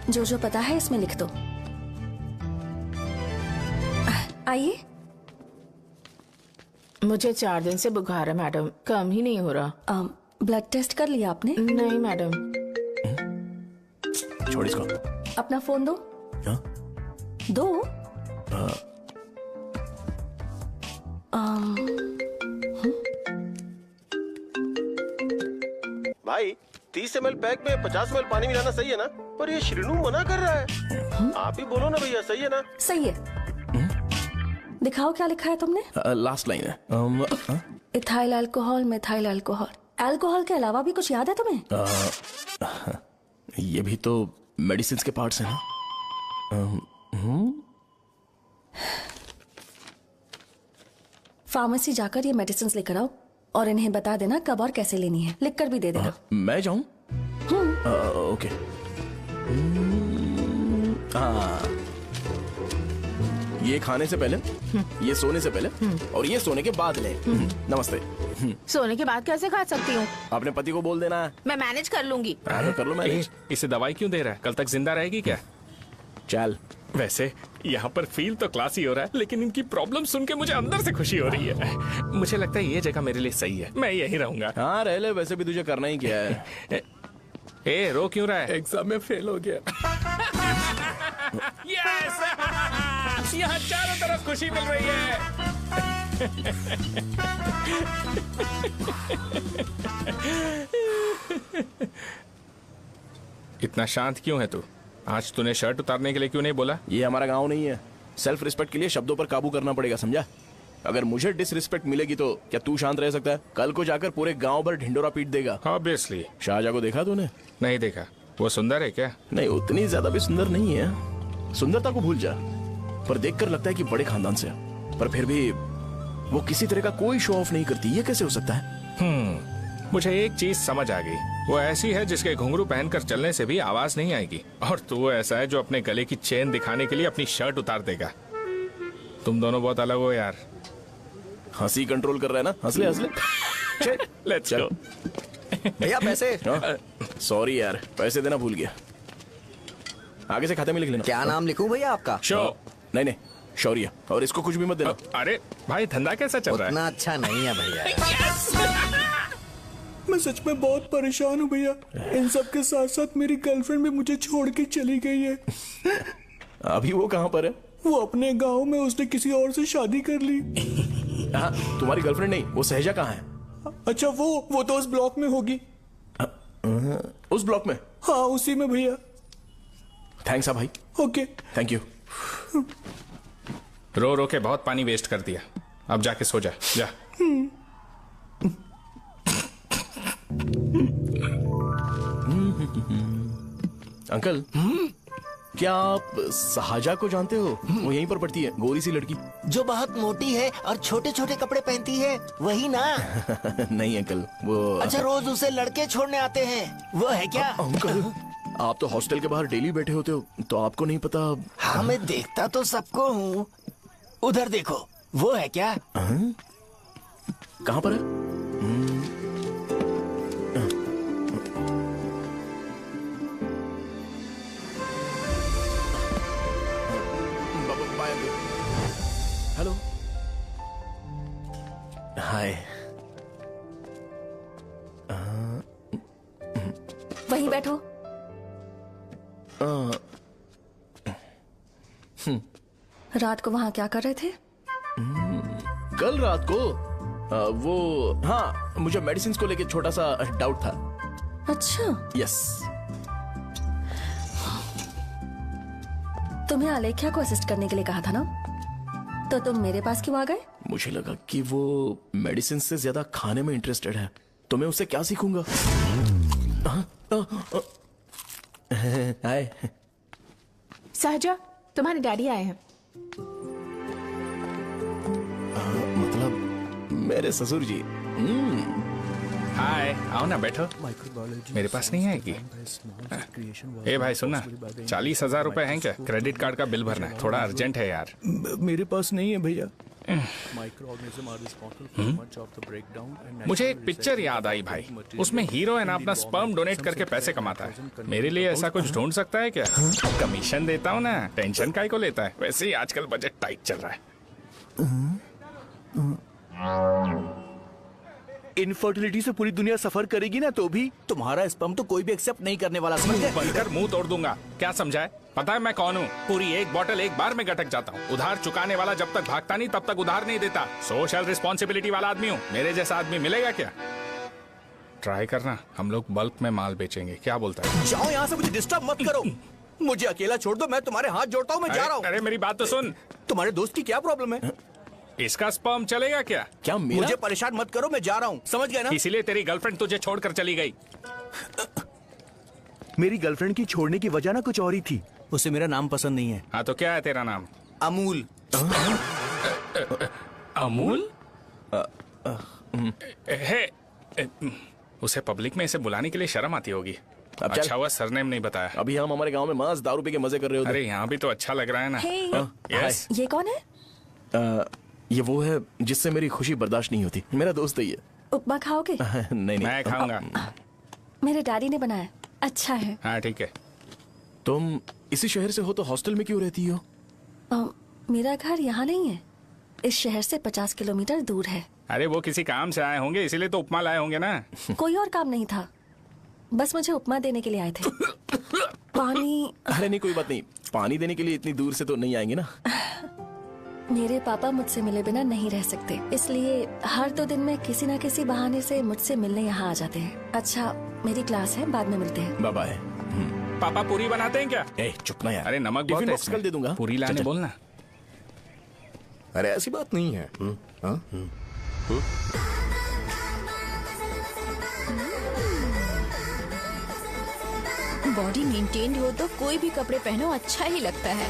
जो जो पता है इसमें लिख दो। आइए। मुझे 4 दिन से बुखार है मैडम, कम ही नहीं हो रहा। ब्लड टेस्ट कर लिया आपने? नहीं मैडम। छोड़ इसको। अपना फोन दो। हाँ? दो। भाई 30 ml पैक में 50 ml पानी मिलाना सही है ना? पर ये श्रीनू मना कर रहा है। आप ही बोलो ना भैया, सही है ना? सही है। दिखाओ क्या लिखा है तुमने? लास्ट लाइन है। Ethyl alcohol, methyl alcohol. Alcohol के अलावा भी कुछ याद है तुम्हें? ये भी तो मेडिसिन के पार्ट्स हैं ना? फार्मेसी जाकर ये मेडिसिन लेकर आओ और इन्हें बता देना कब और कैसे लेनी है। लिख कर भी दे देना। मैं जाऊं? ओके। ये खाने से पहले, ये सोने से पहले और ये सोने के बाद ले। नमस्ते। सोने के बाद कैसे खा सकती हूँ? अपने पति को बोल देना। मैं मैनेज कर लूंगी। कर लो मैनेज। इसे दवाई क्यों दे रहा है? कल तक जिंदा रहेगी क्या? चल। वैसे यहाँ पर फील तो क्लासी हो रहा है, लेकिन इनकी प्रॉब्लम सुन के मुझे अंदर से खुशी हो रही है। मुझे लगता है ये जगह मेरे लिए सही है, मैं यहीं रहूंगा। हाँ रह ले, वैसे भी तुझे करना ही क्या है। ए रो क्यों रहा है? एग्जाम में फेल हो गया। यस! यहाँ चारों तरफ खुशी मिल रही है। इतना शांत क्यों है तू? आज तूने शर्ट उतारने के लिए क्यों नहीं बोला? ये हमारा गांव नहीं है। सेल्फ रिस्पेक्ट के लिए शब्दों पर काबू करना पड़ेगा, समझा? अगर मुझे डिसरिस्पेक्ट मिलेगी तो क्या तू शांत रह सकता है? कल को जाकर पूरे गांव भर ढिंडोरा पीट देगा। ऑब्वियसली। शाहजहां को देखा तूने? नहीं देखा। वो सुंदर है क्या? नहीं, उतनी ज्यादा भी सुंदर नहीं है। सुंदरता को भूल जा, पर देखकर लगता है कि बड़े खानदान से है। पर फिर भी वो किसी तरह का कोई शो ऑफ नहीं करती। ये कैसे हो सकता है? मुझे एक चीज समझ आ गई। वो ऐसी है जिसके घुंघरू पहनकर चलने से भी आवाज नहीं आएगी, और तू ऐसा है जो अपने गले की चेन दिखाने के लिए अपनी शर्ट उतार देगा। तुम दोनों बहुत अलग हो यार। हंसी कंट्रोल कर रहा है ना? हंस ले हंस ले। Let's go. भैया पैसे। सॉरी यार, पैसे देना भूल गया। आगे से खाते में लिख लेना। क्या नाम लिखूं भैया आपका? शो। नहीं नहीं, शौर्य। और इसको कुछ भी मत देना। अरे भाई, धंधा कैसा चल रहा है? उतना अच्छा नहीं है भैया। मैं सच में बहुत परेशान हूँ भैया। इन सब के साथ साथ मेरी गर्लफ्रेंड भी मुझे छोड़ के चली गई है। अभी वो कहाँ पर है? वो अपने गांव में, उसने किसी और से शादी कर ली। हाँ, तुम्हारी गर्लफ्रेंड नहीं, वो सहजा कहाँ है? अच्छा वो तो उस ब्लॉक में होगी। उस ब्लॉक में? हाँ उसी में भैया। थैंक्स भाई। Okay thank you. रो रो के बहुत पानी वेस्ट कर दिया, अब जाके सो जा। जा। अंकल, क्या आप शाहजहां को जानते हो? वो यहीं पर पढ़ती है, गोरी सी लड़की। जो बहुत मोटी है और छोटे छोटे कपड़े पहनती है, वही ना? नहीं अंकल, वो अच्छा, रोज उसे लड़के छोड़ने आते हैं, वो है क्या? अंकल, आप तो हॉस्टल के बाहर डेली बैठे होते हो, तो आपको नहीं पता? हाँ, मैं देखता तो सबको हूँ। उधर देखो, वो है क्या? कहाँ पर है? हेलो। हाय। वहीं बैठो। रात को वहाँ क्या कर रहे थे? कल रात को वो, हाँ, मुझे मेडिसिन को लेके छोटा सा डाउट था। अच्छा। यस। तुम्हें आलेख्या को असिस्ट करने के लिए कहा था ना, तो तुम मेरे पास क्यों आ गए? मुझे लगा कि वो मेडिसिन से ज्यादा खाने में इंटरेस्टेड है, तो मैं उससे क्या सीखूंगा? हाय। शाहजहां, तुम्हारे डैडी आए हैं। मतलब मेरे ससुर जी। हाय, आओ ना, बैठो। मेरे पास नहीं आएगी। ए भाई सुनना, 40,000 रुपए हैं क्या? क्रेडिट कार्ड का बिल भरना है, थोड़ा अर्जेंट है यार। मेरे पास नहीं है भैया। मुझे एक पिक्चर याद आई भाई, उसमें हीरो है ना अपना स्पर्म डोनेट करके पैसे कमाता है। मेरे लिए ऐसा कुछ ढूंढ सकता है क्या? कमीशन देता हूँ ना, टेंशन काहे को लेता है? वैसे ही आजकल बजट टाइट चल रहा है। इनफर्टिलिटी से पूरी दुनिया सफर करेगी ना, तो भी तुम्हारा स्पर्म तो कोई भी एक्सेप्ट नहीं करने वाला। समझ गए? बनकर मुंह तोड़ दूंगा। क्या समझा है? पता है मैं कौन हूँ? पूरी एक बोतल एक बार में गटक जाता हूँ। उधार चुकाने वाला जब तक भागता नहीं तब तक उधार नहीं देता। सोशल रिस्पॉन्सिबिलिटी वाला आदमी हूँ। मेरे जैसा आदमी मिलेगा क्या? ट्राई करना, हम लोग बल्क में माल बेचेंगे। क्या बोलता है? जाओ यहाँ से, मुझे डिस्टर्ब मत करो। मुझे अकेला छोड़ दो, मैं तुम्हारे हाथ जोड़ता हूँ, मैं जा रहा हूँ। अरे मेरी बात तो सुन। तुम्हारे दोस्त की क्या प्रॉब्लम है? इसका स्पर्म चलेगा क्या? क्या मेरा? मुझे परेशान मत करो, मैं जा रहा हूँ, समझ गए ना? इसीलिए तेरी गर्लफ्रेंड तुझे छोड़कर चली गई। मेरी गर्लफ्रेंड की छोड़ने की वजह ना कुछ और ही थी। उसे मेरा नाम पसंद नहीं है। हाँ तो क्या है तेरा नाम? अमूल। अमूल? उसे पब्लिक में इसे बुलाने के लिए शर्म आती होगी। अच्छा हुआ सरनेम नहीं बताया। अभी हम हमारे गांव में मस्त दारू पी के मजे कर रहे होते। अरे यहाँ भी तो अच्छा लग रहा है ना। यस। ये कौन है? ये वो है जिससे मेरी खुशी बर्दाश्त नहीं होती। मेरा दोस्त ही है। उपमा खाओगे? नहीं। मैं खाऊंगा। मेरे डैडी ने बनाया, अच्छा है। हाँ ठीक है। तुम इसी शहर से हो तो हॉस्टल में क्यों रहती हो? मेरा घर यहाँ नहीं है, इस शहर से 50 किलोमीटर दूर है। अरे वो किसी काम से आए होंगे, इसीलिए तो उपमा लाए होंगे ना। कोई और काम नहीं था, बस मुझे उपमा देने के लिए आए थे। पानी। अरे नहीं, कोई बात नहीं, पानी देने के लिए इतनी दूर से तो नहीं आएंगे ना। मेरे पापा मुझसे मिले बिना नहीं रह सकते, इसलिए हर 2 दिन में किसी न किसी बहाने से मुझसे मिलने यहाँ आ जाते हैं। अच्छा, मेरी क्लास है, बाद में मिलते हैं। Bye bye. पापा पूरी बनाते हैं क्या? चुप ना यार। अरे नमक बहुत टिफिन है बॉक्स कल दे दूंगा। पूरी लाने बोलना। अरे ऐसी बात नहीं है। बॉडी मेंटेन्ड हो तो कोई भी कपड़े पहनो अच्छा ही लगता है।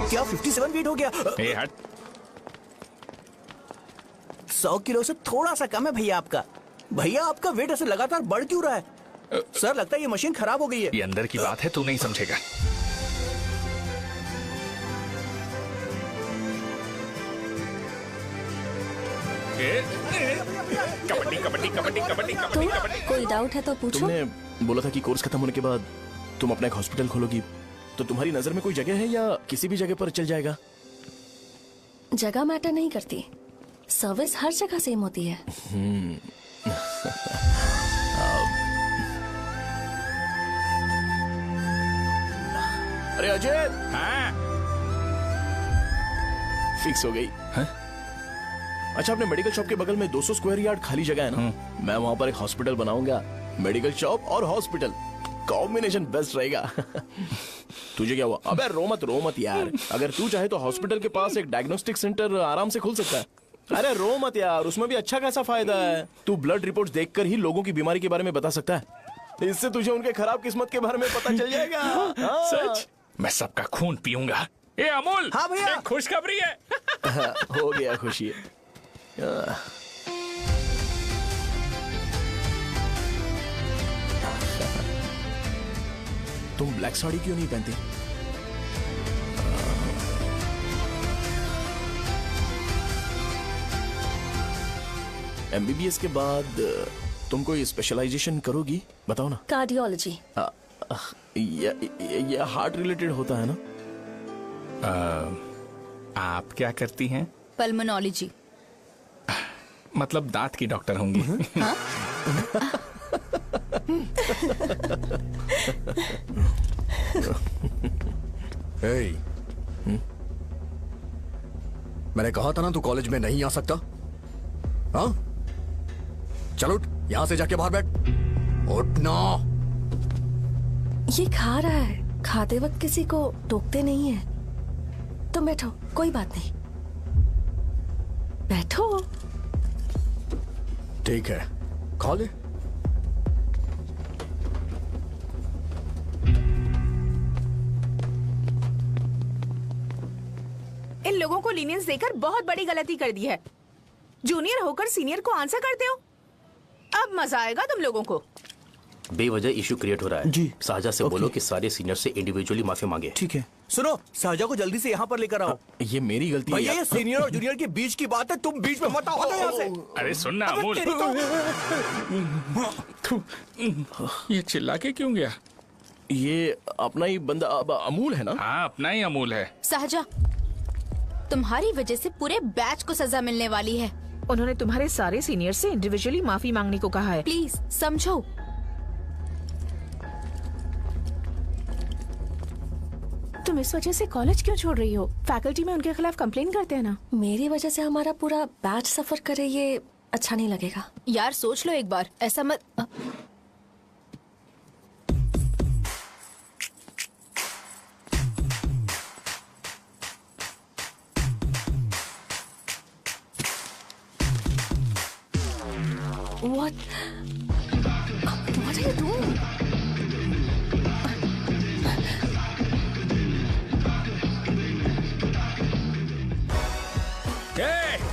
क्या 57 फीट हो गया? ए हट। 100 किलो से थोड़ा सा कम है भैया आपका। भैया आपका वेट ऐसे लगातार बढ़ क्यों रहा है? सर लगता है ये मशीन खराब हो गई है। ये अंदर की बात है, तू नहीं समझेगा। कबड्डी कबड्डी कबड्डी कबड्डी कबड्डी कबड्डी। कोई डाउट है तो पूछो। तुमने बोला था कि कोर्स खत्म होने के बाद तुम अपना एक हॉस्पिटल खोलोगी, तो तुम्हारी नजर में कोई जगह है या किसी भी जगह पर चल जाएगा? जगह मैटर नहीं करती, सर्विस हर जगह सेम होती है। अरे अजय। हाँ? फिक्स हो गई। अच्छा, अपने मेडिकल शॉप के बगल में 200 स्क्वायर यार्ड खाली जगह है ना, मैं वहां पर एक हॉस्पिटल बनाऊंगा। मेडिकल शॉप और हॉस्पिटल कॉम्बिनेशन बेस्ट रहेगा। तुझे क्या हुआ? अबे रो मत यार। अगर तू चाहे तो हॉस्पिटल के पास एक डायग्नोस्टिक सेंटर आराम से खुल सकता है। अरे रो मत यार, उसमें भी अच्छा खासा फायदा है। तू ब्लड रिपोर्ट्स देखकर ही लोगों की बीमारी के बारे में बता सकता है। इससे तुझे उनके खराब किस्मत के बारे में पता चल जाएगा। सच? मैं सबका खून पीऊंगा। ए अमूल। हाँ भैया। एक खुशखबरी है। हो गया खुशी। तुम ब्लैक साड़ी क्यों नहीं पहनती? MBBS के बाद तुम कोई स्पेशलाइजेशन करोगी? बताओ ना। कार्डियोलॉजी। ये हार्ट रिलेटेड होता है ना? आप क्या करती हैं? पल्मोनोलॉजी। मतलब दांत की डॉक्टर होंगी। हाँ? hey, मैंने कहा था ना तू कॉलेज में नहीं आ सकता। हाँ, चल उठ, यहां से जाके बाहर बैठ। उठना। ये खा रहा है, खाते वक्त किसी को टोकते नहीं है। तुम बैठो, कोई बात नहीं, बैठो। ठीक है, खा ले। इन लोगों को लीनियंस देकर बहुत बड़ी गलती कर दी है। जूनियर होकर सीनियर को आंसर करते हो। अब मजा आएगा तुम लोगों को। बेवजह इशू क्रिएट हो रहा है जी। साजा से बोलो कि सारे सीनियर से इंडिविजुअली माफी मांगे। ठीक है। सुनो, साजा को जल्दी से यहाँ पर लेकर आओ। ये मेरी गलती है। भैया ये सीनियर और जूनियर के बीच की बात है, तुम बीच में मत आओ। हटो यहाँ से। अरे सुनना अमूल। ये चिल्ला के क्यों गया? ये अपना ही बंदा अमूल है ना? हाँ, अपना ही अमूल है। सहजा, तुम्हारी वजह से पूरे बैच को सजा मिलने वाली है। उन्होंने तुम्हारे सारे सीनियर से इंडिविजुअली माफी मांगने को कहा है। प्लीज समझो। तुम इस वजह से कॉलेज क्यों छोड़ रही हो? फैकल्टी में उनके खिलाफ कंप्लेन करते हैं ना। मेरी वजह से हमारा पूरा बैच सफर करे, ये अच्छा नहीं लगेगा। यार सोच लो एक बार, ऐसा मत। What are you doing?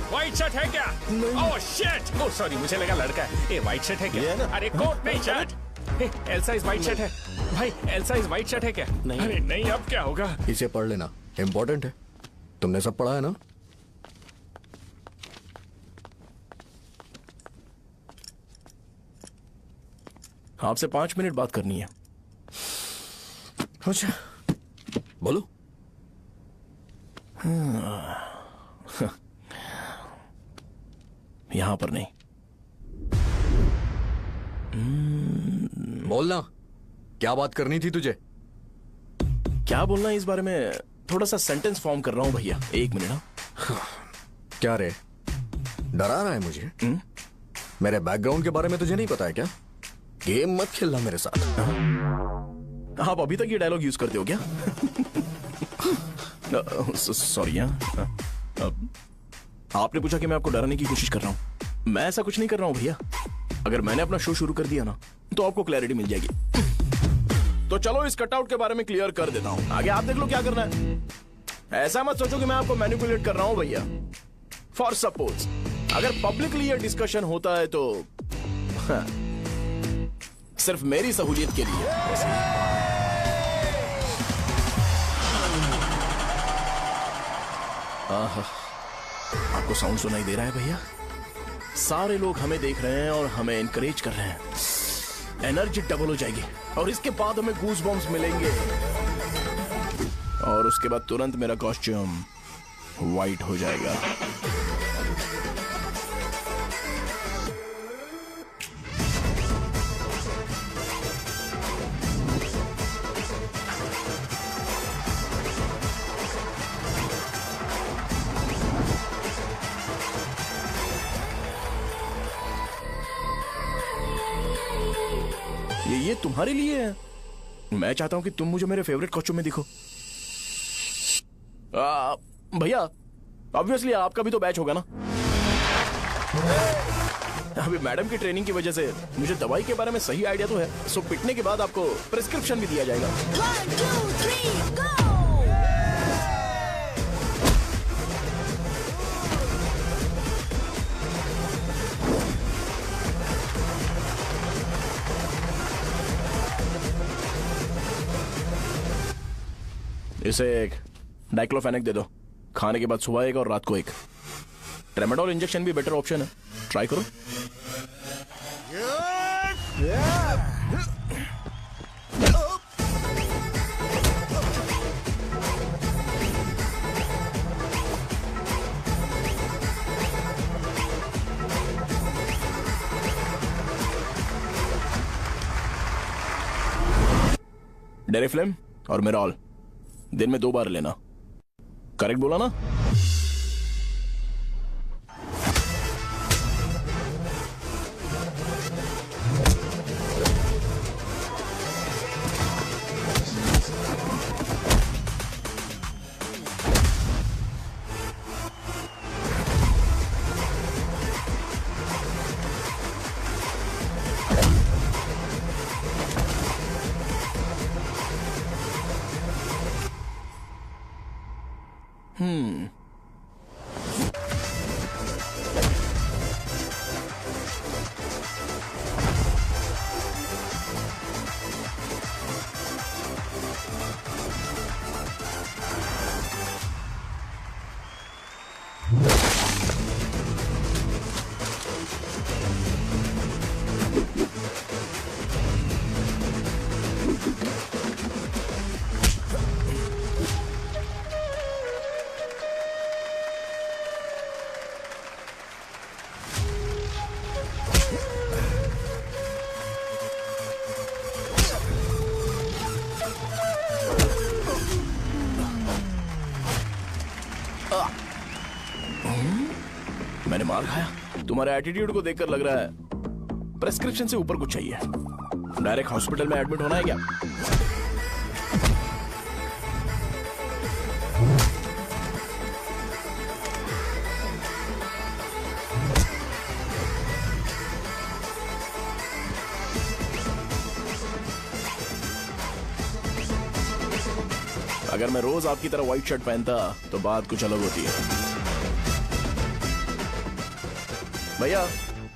White shirt है क्या? Oh shit! ओह सॉरी, मुझे लगा लड़का है। ए व्हाइट शर्ट है क्या? अरे कोट नहीं shirt. L size white shirt है भाई। एल साइज व्हाइट शर्ट है क्या? नहीं। अरे नहीं, अब क्या होगा? इसे पढ़ लेना, इम्पोर्टेंट है। तुमने सब पढ़ा है ना? आपसे 5 मिनट बात करनी है। अच्छा, बोलो। यहां पर नहीं। बोलना, क्या बात करनी थी तुझे? क्या बोलना है इस बारे में? थोड़ा सा सेंटेंस फॉर्म कर रहा हूं भैया, 1 मिनट। क्या रे, डरा रहा है मुझे? मेरे बैकग्राउंड के बारे में तुझे नहीं पता है क्या? गेम मत खेलना मेरे साथ। आप अभी तक ये डायलॉग यूज करते हो क्या? सॉरी। आपने पूछा कि मैं आपको डराने की कोशिश कर रहा हूं। मैं ऐसा कुछ नहीं कर रहा हूं भैया। अगर मैंने अपना शो शुरू कर दिया ना तो आपको क्लैरिटी मिल जाएगी। तो चलो इस कटआउट के बारे में क्लियर कर देता हूं, आगे आप देख लो क्या करना है। ऐसा मत सोचो कि मैं आपको मैनिपुलेट कर रहा हूं भैया। फॉर सपोज अगर पब्लिकली ये डिस्कशन होता है तो सिर्फ मेरी सहूलियत के लिए। आपको साउंड सुनाई दे रहा है भैया? सारे लोग हमें देख रहे हैं और हमें इनकरेज कर रहे हैं। एनर्जी डबल हो जाएगी और इसके बाद हमें गूज बम्स मिलेंगे और उसके बाद तुरंत मेरा कॉस्ट्यूम वाइट हो जाएगा। ये तुम्हारे लिए है। मैं चाहता हूं कि तुम मुझे मेरे फेवरेट कॉस्ट्यूम में दिखो। भैया ऑब्वियसली आपका भी तो बैच होगा ना। अभी मैडम की ट्रेनिंग की वजह से मुझे दवाई के बारे में सही आइडिया तो है। सो पिटने के बाद आपको प्रिस्क्रिप्शन भी दिया जाएगा। 1 2 3 गो। इसे एक डाइक्लोफेनेक दे दो। खाने के बाद सुबह एक और रात को एक। ट्रेमाडोल इंजेक्शन भी बेटर ऑप्शन है, ट्राई करो। डेरिफ्लेम और मेरॉल दिन में 2 बार लेना। करेक्ट बोला ना? मैंने मार खाया। तुम्हारे एटीट्यूड को देखकर लग रहा है प्रेस्क्रिप्शन से ऊपर कुछ चाहिए। डायरेक्ट हॉस्पिटल में एडमिट होना है क्या? अगर मैं रोज आपकी तरह व्हाइट शर्ट पहनता तो बात कुछ अलग होती है। भैया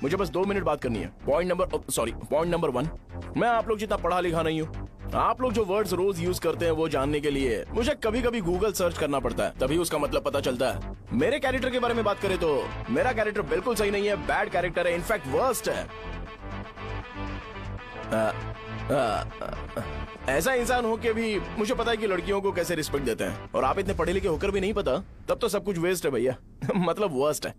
मुझे बस 2 मिनट बात करनी है। पॉइंट नंबर 1, मैं आप लोग जितना पढ़ा लिखा नहीं हूँ। आप लोग जो वर्ड्स रोज यूज करते हैं वो जानने के लिए मुझे कभी कभी गूगल सर्च करना पड़ता है, तभी उसका मतलब पता चलता है। मेरे कैरेक्टर के बारे में बात करें तो मेरा कैरेक्टर बिल्कुल सही नहीं है, बैड कैरेक्टर है, इनफैक्ट वर्स्ट है। ऐसा इंसान हो के भी मुझे पता है कि लड़कियों को कैसे रिस्पेक्ट देते हैं, और आप इतने पढ़े लिखे होकर भी नहीं पता, तब तो सब कुछ वेस्ट है भैया। मतलब वर्स्ट है।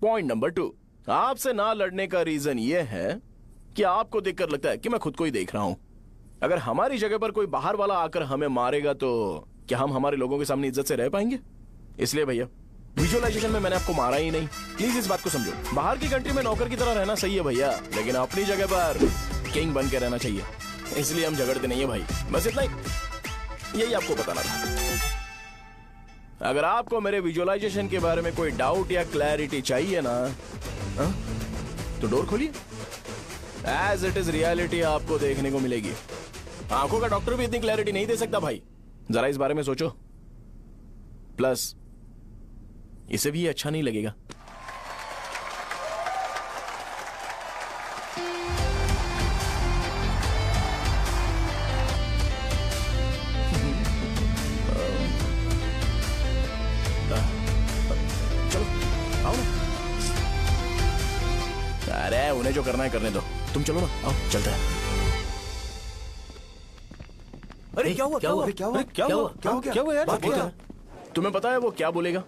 पॉइंट नंबर 2, आपसे ना लड़ने का रीजन ये है कि आपको देखकर लगता है कि मैं खुद को ही देख रहा हूं। अगर हमारी जगह पर कोई बाहर वाला आकर हमें मारेगा तो क्या हम हमारे लोगों के सामने इज्जत से रह पाएंगे? इसलिए भैया विजुअलाइजेशन में मैंने आपको मारा ही नहीं। प्लीज इस बात को समझो। बाहर की कंट्री में नौकर की तरह रहना सही है भैया, लेकिन अपनी जगह पर किंग बन के रहना चाहिए। इसलिए हम झगड़ते नहीं है भाई, बस इतना ही, यही आपको बताना था। अगर आपको मेरे विजुअलाइजेशन के बारे में कोई डाउट या क्लैरिटी चाहिए ना, तो डोर खोलिए। एज इट इज रियलिटी आपको देखने को मिलेगी। आंखों का डॉक्टर भी इतनी क्लैरिटी नहीं दे सकता भाई, जरा इस बारे में सोचो। प्लस इसे भी अच्छा नहीं लगेगा। चलो आओ ना। अरे उन्हें जो करना है करने दो, तुम चलो ना, आओ चलते हैं। अरे क्या हुआ? क्या हुआ? क्या हुआ? क्या हुआ? क्या हुआ यार? तुम्हें पता है वो क्या बोलेगा?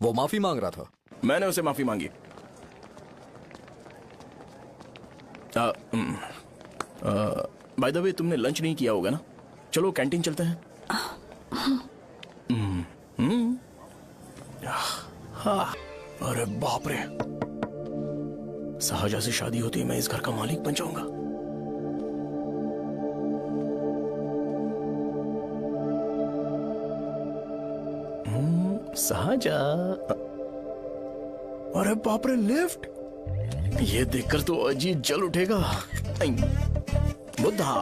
वो माफी मांग रहा था। मैंने उसे माफी मांगी। बाय द वे तुमने लंच नहीं किया होगा ना? चलो कैंटीन चलते हैं। अरे बाप रे, सहजा से शादी होती है मैं इस घर का मालिक बन जाऊंगा। सहजा, अरे बाप रे, लिफ्ट! ये देखकर तो अजीत जल उठेगा। बुद्धा।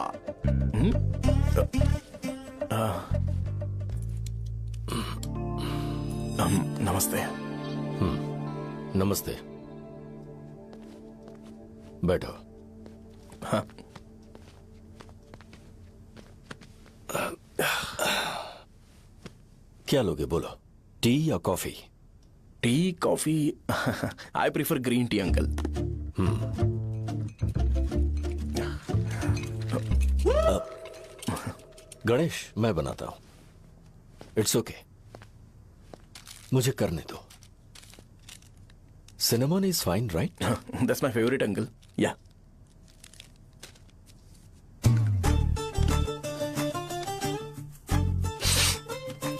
नमस्ते। नमस्ते, बैठो। हाँ। क्या लोगे बोलो, टी या coffee? Tea coffee? I prefer green tea uncle. Ganesh, मैं बनाता हूं। इट्स ओके, मुझे करने दो। Cinnamon is fine, right? That's my favourite uncle. या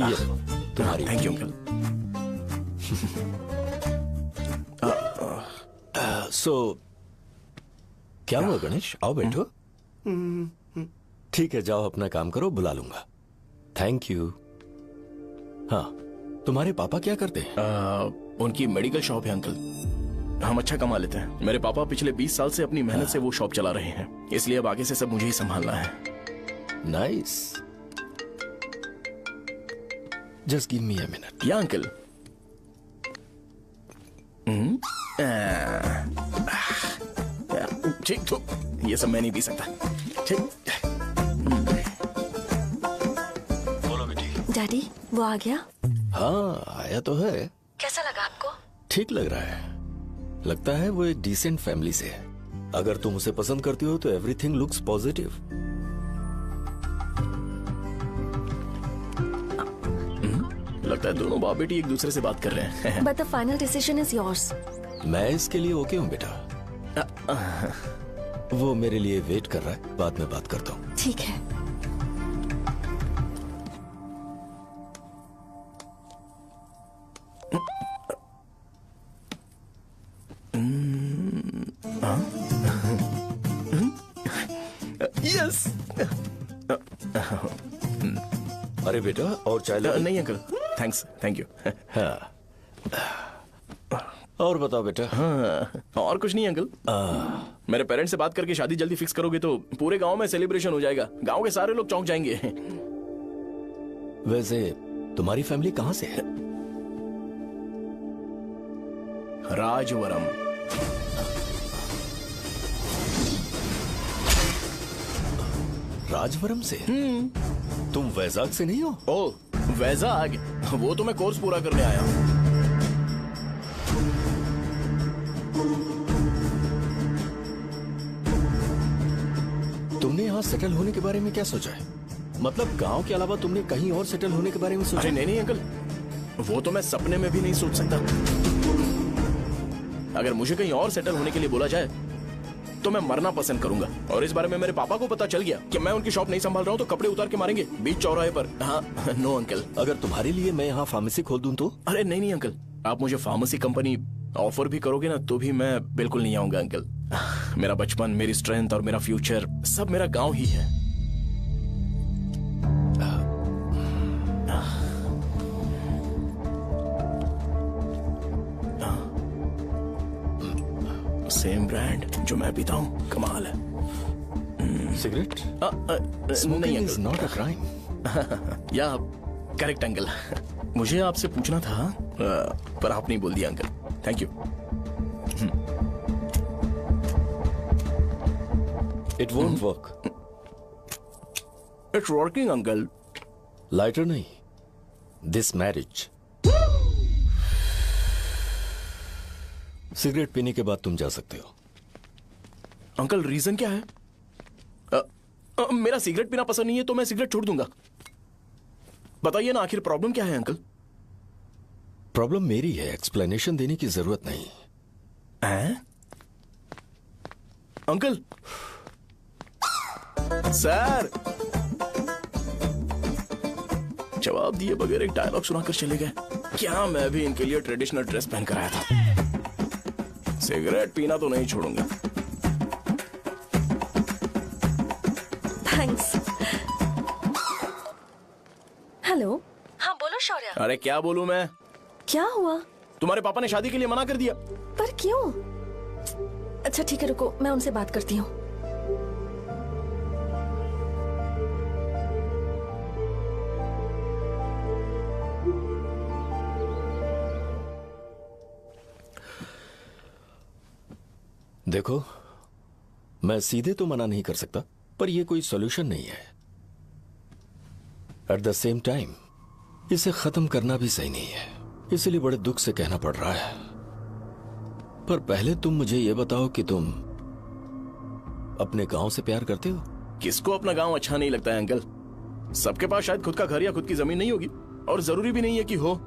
ये तुम्हारी। Thank you uncle. सो क्या हुआ गणेश? आओ बैठो। ठीक है, जाओ अपना काम करो, बुला लूंगा। Thank you. हाँ, तुम्हारे पापा क्या करते हैं? उनकी मेडिकल शॉप है अंकल। हम अच्छा कमा लेते हैं। मेरे पापा पिछले 20 साल से अपनी मेहनत से वो शॉप चला रहे हैं, इसलिए अब आगे से सब मुझे ही संभालना है। Nice. Just give me a minute. या अंकल। ठीक, तो ये सब मैं नहीं पी सकता। ठीक। बोलो बेटी। डैडी, वो आ गया? हाँ, आया तो है। कैसा लगा आपको? ठीक लग रहा है। लगता है वो एक डिसेंट फैमिली से है। अगर तुम उसे पसंद करती हो तो एवरीथिंग लुक्स पॉजिटिव। लगता है दोनों बाप बेटी एक दूसरे से बात कर रहे हैं। But the final decision is yours. मैं इसके लिए ओके हूँ बेटा। वो मेरे लिए वेट कर रहा है, बाद में बात करता हूँ। ठीक है। यस। अरे बेटा, और चाय ले? नहीं अंकल, थैंक्स, थैंक यू। हाँ। और बताओ बेटा। हाँ, और कुछ नहीं अंकल। मेरे पेरेंट्स से बात करके शादी जल्दी फिक्स करोगे तो पूरे गांव में सेलिब्रेशन हो जाएगा। गांव के सारे लोग चौंक जाएंगे। वैसे तुम्हारी फैमिली कहाँ से है? राजवरम। राजवरम से? तुम वैजाग से नहीं हो? ओ, वैजाग? वो तो मैं कोर्स पूरा करने आया हूँ। यहाँ सेटल होने के बारे में क्या सोचा है? मतलब गांव के अलावा तुमने कहीं और सेटल होने के बारे में सोचा? अरे नहीं अंकल, वो तो मैं सपने में भी नहीं सोच सकता। अगर मुझे कहीं और सेटल होने के लिए बोला जाए तो मैं मरना पसंद करूंगा। और इस बारे में मेरे पापा को पता चल गया कि मैं उनकी शॉप नहीं संभाल रहा हूँ तो कपड़े उतार के मारेंगे बीच चौराहे पर। हाँ, नो अंकल। अगर तुम्हारे लिए मैं यहाँ फार्मेसी खोल दूं तो? अरे नहीं अंकल, आप मुझे फार्मेसी कंपनी ऑफर भी करोगे ना तो भी मैं बिल्कुल नहीं आऊंगा अंकल। मेरा बचपन, मेरी स्ट्रेंथ और मेरा फ्यूचर सब मेरा गांव ही है। सेम ब्रांड जो मैं पीता हूँ, कमाल है। सिगरेट? नहीं इज नॉट अ क्राइम। या करेक्ट अंकल। मुझे आपसे पूछना था पर आप नहीं बोल दिया uncle. Thank you. It won't work. It's working uncle. Lighter नहीं, दिस मैरिज। सिगरेट पीने के बाद तुम जा सकते हो। अंकल रीजन क्या है? मेरा सिगरेट पीना पसंद नहीं है तो मैं सिगरेट छोड़ दूंगा। बताइए ना, आखिर प्रॉब्लम क्या है अंकल? प्रॉब्लम मेरी है, एक्सप्लेनेशन देने की जरूरत नहीं है। अंकल सर जवाब दिए बगैर एक डायलॉग सुनाकर चले गए। क्या मैं भी इनके लिए ट्रेडिशनल ड्रेस पहन कर आया था। सिगरेट पीना तो नहीं छोड़ूंगा। थैंक्स। हेलो। हाँ बोलो शौर्य। अरे क्या बोलूं मैं? क्या हुआ? तुम्हारे पापा ने शादी के लिए मना कर दिया। पर क्यों? अच्छा ठीक है, रुको मैं उनसे बात करती हूँ। देखो, मैं सीधे तो मना नहीं कर सकता, पर यह कोई सॉल्यूशन नहीं है। एट द सेम टाइम इसे खत्म करना भी सही नहीं है, इसलिए बड़े दुख से कहना पड़ रहा है। पर पहले तुम मुझे यह बताओ कि तुम अपने गांव से प्यार करते हो? किसको अपना गांव अच्छा नहीं लगता है अंकल? सबके पास शायद खुद का घर या खुद की जमीन नहीं होगी, और जरूरी भी नहीं है कि हो,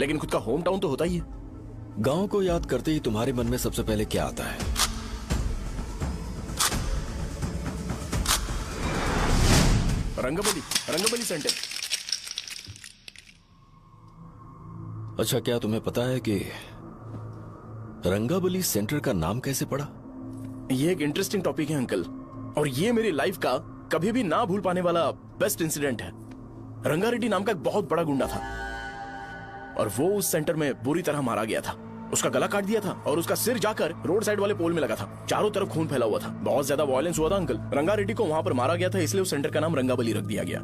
लेकिन खुद का होम टाउन तो होता ही है। गांव को याद करते ही तुम्हारे मन में सबसे पहले क्या आता है? रंगबली सेंटर। अच्छा, क्या तुम्हें पता है कि रंगाबली सेंटर का नाम कैसे पड़ा? ये एक इंटरेस्टिंग टॉपिक है अंकल, और ये मेरी लाइफ का कभी भी ना भूल पाने वाला बेस्ट इंसिडेंट है। रंगारेड्डी नाम का एक बहुत बड़ा गुंडा था, और वो उस सेंटर में बुरी तरह मारा गया था। उसका गला काट दिया था और उसका सिर जाकर रोड साइड वाले पोल में लगा था। चारों तरफ खून फैला हुआ था, बहुत ज्यादा वायलेंस हुआ था अंकल। रंगारेड्डी को वहां पर मारा गया था, इसलिए उस सेंटर का नाम रंगाबली रख दिया गया।